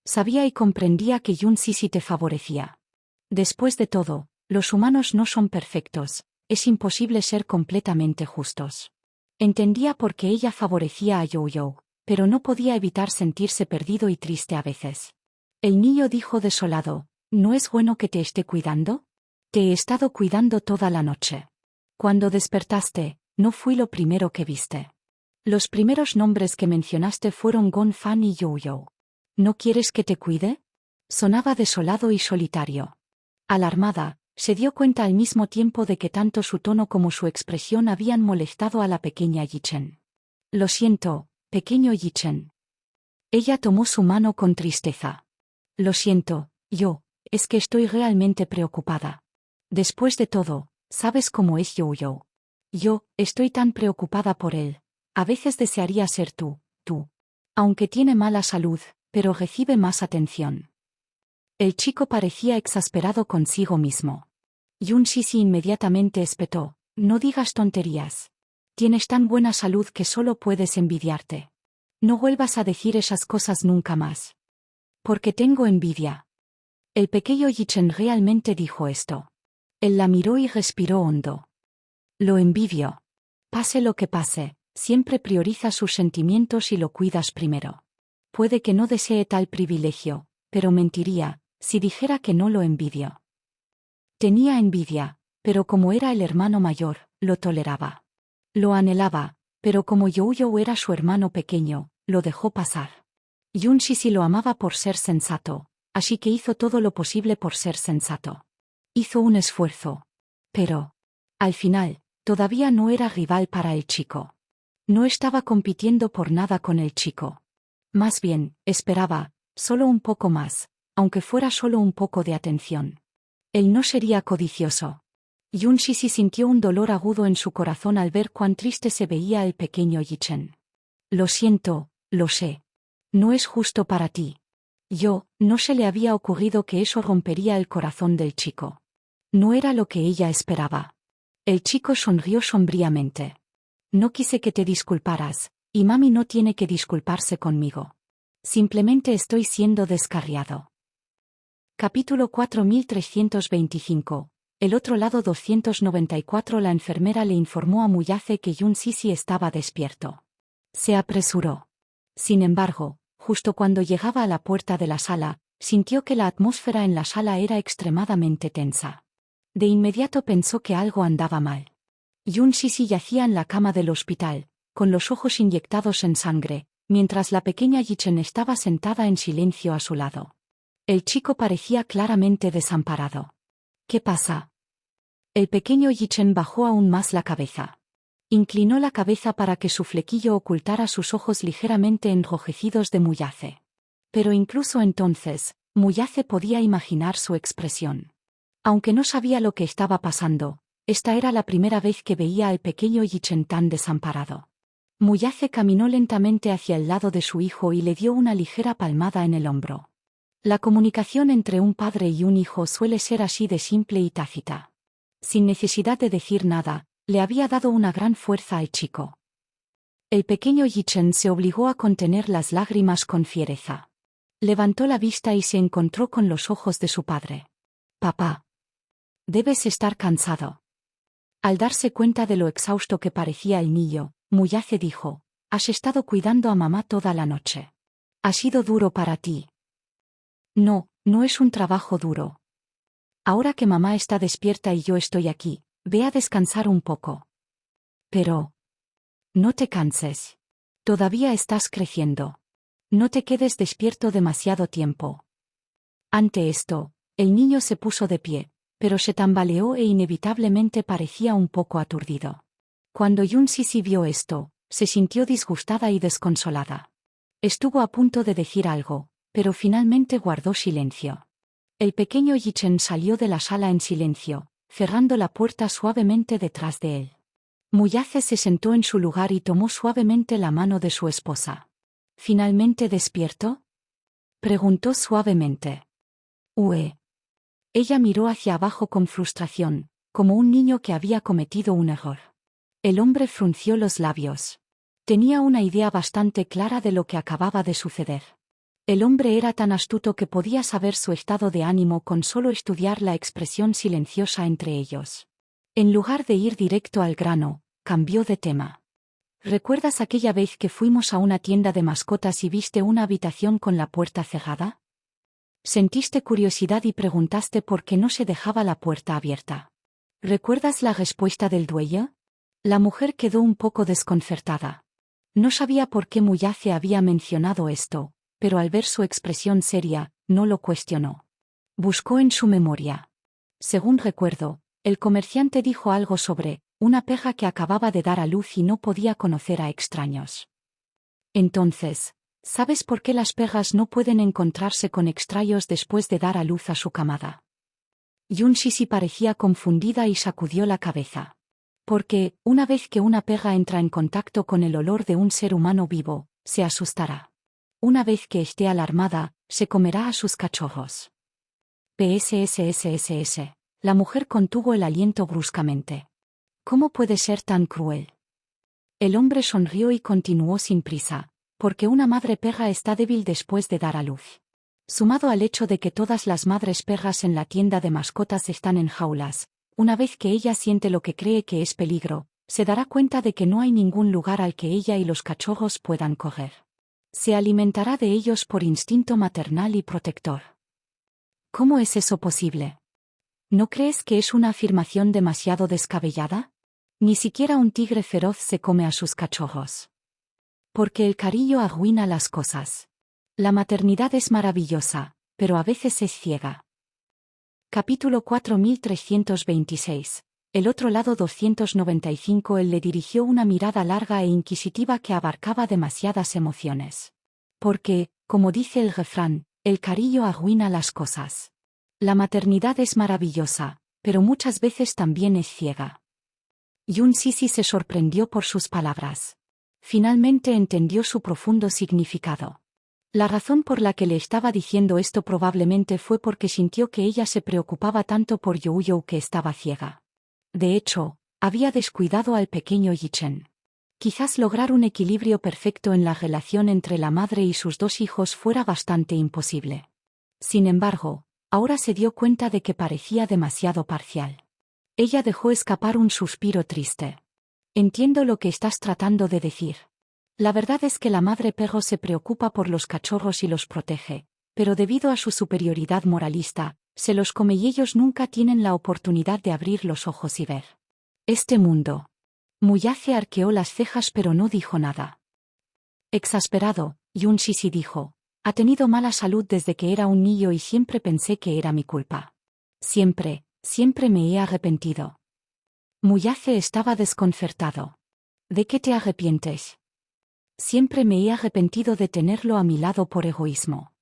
Sabía y comprendía que Yun Sisi te favorecía. Después de todo, los humanos no son perfectos, es imposible ser completamente justos. Entendía por qué ella favorecía a Youyou, pero no podía evitar sentirse perdido y triste a veces. El niño dijo desolado: «¿No es bueno que te esté cuidando? Te he estado cuidando toda la noche. Cuando despertaste, no fui lo primero que viste. Los primeros nombres que mencionaste fueron Gonfan y Youyou. ¿No quieres que te cuide?» Sonaba desolado y solitario. Alarmada, se dio cuenta al mismo tiempo de que tanto su tono como su expresión habían molestado a la pequeña Yichen. «Lo siento, pequeño Yichen». Ella tomó su mano con tristeza. «Lo siento, es que estoy realmente preocupada. Después de todo, ¿sabes cómo es Youyou? Yo estoy tan preocupada por él. A veces desearía ser tú. Aunque tiene mala salud, pero recibe más atención». El chico parecía exasperado consigo mismo. Yun Sisi inmediatamente espetó: «No digas tonterías. Tienes tan buena salud que solo puedes envidiarte. No vuelvas a decir esas cosas nunca más. Porque tengo envidia. El pequeño Yichen realmente dijo esto. Él la miró y respiró hondo. Lo envidio. Pase lo que pase, siempre prioriza sus sentimientos y lo cuidas primero. Puede que no desee tal privilegio, pero mentiría si dijera que no lo envidio. Tenía envidia, pero como era el hermano mayor, lo toleraba. Lo anhelaba, pero como Youyo era su hermano pequeño, lo dejó pasar. Yun Shishi lo amaba por ser sensato, así que hizo todo lo posible por ser sensato. Hizo un esfuerzo. Pero, al final, todavía no era rival para el chico. No estaba compitiendo por nada con el chico. Más bien, esperaba, solo un poco más, aunque fuera solo un poco de atención. Él no sería codicioso. Yun Shishi sintió un dolor agudo en su corazón al ver cuán triste se veía el pequeño Yichen. Lo siento, lo sé. No es justo para ti. No se le había ocurrido que eso rompería el corazón del chico. No era lo que ella esperaba. El chico sonrió sombríamente. No quise que te disculparas, y mami no tiene que disculparse conmigo. Simplemente estoy siendo descarriado. Capítulo 4325. El otro lado 294. La enfermera le informó a Muyace que Yun Shishi estaba despierto. Se apresuró. Sin embargo, justo cuando llegaba a la puerta de la sala, sintió que la atmósfera en la sala era extremadamente tensa. De inmediato pensó que algo andaba mal. Yun Shishi yacía en la cama del hospital, con los ojos inyectados en sangre, mientras la pequeña Yichen estaba sentada en silencio a su lado. El chico parecía claramente desamparado. ¿Qué pasa? El pequeño Yichen bajó aún más la cabeza. Inclinó la cabeza para que su flequillo ocultara sus ojos ligeramente enrojecidos de Muyace. Pero incluso entonces, Muyace podía imaginar su expresión. Aunque no sabía lo que estaba pasando, esta era la primera vez que veía al pequeño Yichen tan desamparado. Muyace caminó lentamente hacia el lado de su hijo y le dio una ligera palmada en el hombro. La comunicación entre un padre y un hijo suele ser así de simple y tácita. Sin necesidad de decir nada, le había dado una gran fuerza al chico. El pequeño Yichen se obligó a contener las lágrimas con fiereza. Levantó la vista y se encontró con los ojos de su padre. Papá. Debes estar cansado. Al darse cuenta de lo exhausto que parecía el niño, Muyace dijo, has estado cuidando a mamá toda la noche. Ha sido duro para ti. No, no es un trabajo duro. Ahora que mamá está despierta y yo estoy aquí, ve a descansar un poco. Pero... no te canses. Todavía estás creciendo. No te quedes despierto demasiado tiempo. Ante esto, el niño se puso de pie, pero se tambaleó e inevitablemente parecía un poco aturdido. Cuando Yun Shishi vio esto, se sintió disgustada y desconsolada. Estuvo a punto de decir algo, pero finalmente guardó silencio. El pequeño Yichen salió de la sala en silencio, cerrando la puerta suavemente detrás de él. Muyace se sentó en su lugar y tomó suavemente la mano de su esposa. ¿Finalmente despierto? Preguntó suavemente. Ue. Ella miró hacia abajo con frustración, como un niño que había cometido un error. El hombre frunció los labios. Tenía una idea bastante clara de lo que acababa de suceder. El hombre era tan astuto que podía saber su estado de ánimo con solo estudiar la expresión silenciosa entre ellos. En lugar de ir directo al grano, cambió de tema. ¿Recuerdas aquella vez que fuimos a una tienda de mascotas y viste una habitación con la puerta cerrada? Sentiste curiosidad y preguntaste por qué no se dejaba la puerta abierta. ¿Recuerdas la respuesta del dueño? La mujer quedó un poco desconcertada. No sabía por qué Muyace había mencionado esto, pero al ver su expresión seria, no lo cuestionó. Buscó en su memoria. Según recuerdo, el comerciante dijo algo sobre una perra que acababa de dar a luz y no podía conocer a extraños. Entonces, ¿sabes por qué las perras no pueden encontrarse con extraños después de dar a luz a su camada? Yun Shishi parecía confundida y sacudió la cabeza. Porque, una vez que una perra entra en contacto con el olor de un ser humano vivo, se asustará. Una vez que esté alarmada, se comerá a sus cachorros. PSSSSS. La mujer contuvo el aliento bruscamente. ¿Cómo puede ser tan cruel? El hombre sonrió y continuó sin prisa. Porque una madre perra está débil después de dar a luz. Sumado al hecho de que todas las madres perras en la tienda de mascotas están en jaulas, una vez que ella siente lo que cree que es peligro, se dará cuenta de que no hay ningún lugar al que ella y los cachorros puedan correr. Se alimentará de ellos por instinto maternal y protector. ¿Cómo es eso posible? ¿No crees que es una afirmación demasiado descabellada? Ni siquiera un tigre feroz se come a sus cachorros. Porque el cariño arruina las cosas. La maternidad es maravillosa, pero a veces es ciega. Capítulo 4326. El otro lado 295. Él le dirigió una mirada larga e inquisitiva que abarcaba demasiadas emociones. Porque, como dice el refrán, el cariño arruina las cosas. La maternidad es maravillosa, pero muchas veces también es ciega. Yun Sisi se sorprendió por sus palabras. Finalmente entendió su profundo significado. La razón por la que le estaba diciendo esto probablemente fue porque sintió que ella se preocupaba tanto por Youyou que estaba ciega. De hecho, había descuidado al pequeño Yichen. Quizás lograr un equilibrio perfecto en la relación entre la madre y sus dos hijos fuera bastante imposible. Sin embargo, ahora se dio cuenta de que parecía demasiado parcial. Ella dejó escapar un suspiro triste. Entiendo lo que estás tratando de decir. La verdad es que la madre perro se preocupa por los cachorros y los protege, pero debido a su superioridad moralista, se los come y ellos nunca tienen la oportunidad de abrir los ojos y ver este mundo. Muyace arqueó las cejas pero no dijo nada. Exasperado, Yun Sisi dijo, ha tenido mala salud desde que era un niño y siempre pensé que era mi culpa. Siempre me he arrepentido. Muyace estaba desconcertado. ¿De qué te arrepientes? Siempre me he arrepentido de tenerlo a mi lado por egoísmo.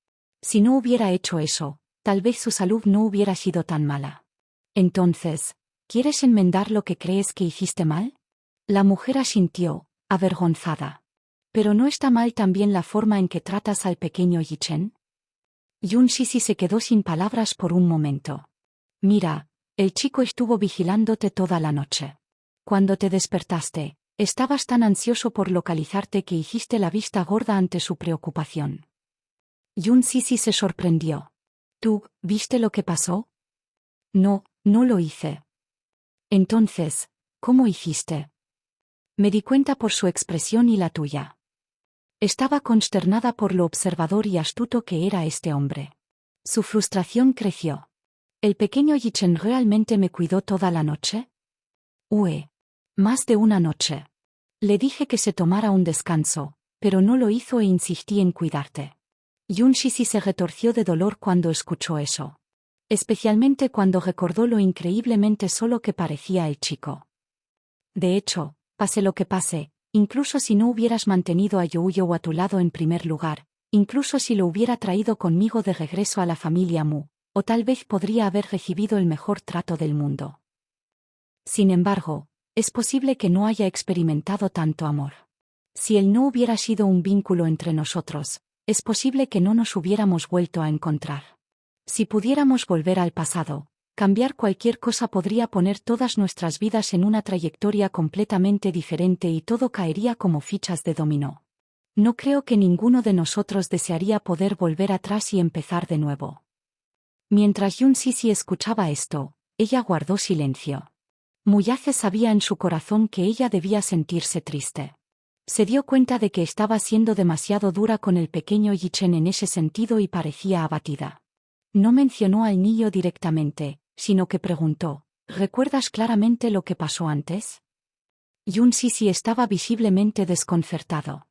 Si no hubiera hecho eso, tal vez su salud no hubiera sido tan mala. Entonces, ¿quieres enmendar lo que crees que hiciste mal? La mujer asintió, avergonzada. ¿Pero no está mal también la forma en que tratas al pequeño Yichen? Yun Sisi se quedó sin palabras por un momento. Mira, el chico estuvo vigilándote toda la noche. Cuando te despertaste, estabas tan ansioso por localizarte que hiciste la vista gorda ante su preocupación. Yun Sisi se sorprendió. ¿Tú, viste lo que pasó? No, no lo hice. Entonces, ¿cómo hiciste? Me di cuenta por su expresión y la tuya. Estaba consternada por lo observador y astuto que era este hombre. Su frustración creció. ¿El pequeño Yichen realmente me cuidó toda la noche? Más de una noche. Le dije que se tomara un descanso, pero no lo hizo e insistí en cuidarte. Yun Sisi se retorció de dolor cuando escuchó eso. Especialmente cuando recordó lo increíblemente solo que parecía el chico. De hecho, pase lo que pase, incluso si no hubieras mantenido a Youyou a tu lado en primer lugar, incluso si lo hubiera traído conmigo de regreso a la familia Mu, o tal vez podría haber recibido el mejor trato del mundo. Sin embargo, es posible que no haya experimentado tanto amor. Si él no hubiera sido un vínculo entre nosotros, es posible que no nos hubiéramos vuelto a encontrar. Si pudiéramos volver al pasado, cambiar cualquier cosa podría poner todas nuestras vidas en una trayectoria completamente diferente y todo caería como fichas de dominó. No creo que ninguno de nosotros desearía poder volver atrás y empezar de nuevo. Mientras Yun Sisi escuchaba esto, ella guardó silencio. Muyace sabía en su corazón que ella debía sentirse triste. Se dio cuenta de que estaba siendo demasiado dura con el pequeño Yichen en ese sentido y parecía abatida. No mencionó al niño directamente, sino que preguntó, ¿recuerdas claramente lo que pasó antes? Yun Sisi estaba visiblemente desconcertado.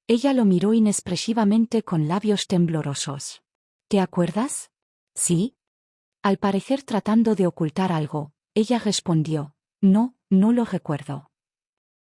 Ella lo miró inexpresivamente con labios temblorosos. ¿Te acuerdas? ¿Sí? Al parecer tratando de ocultar algo, ella respondió, no lo recuerdo.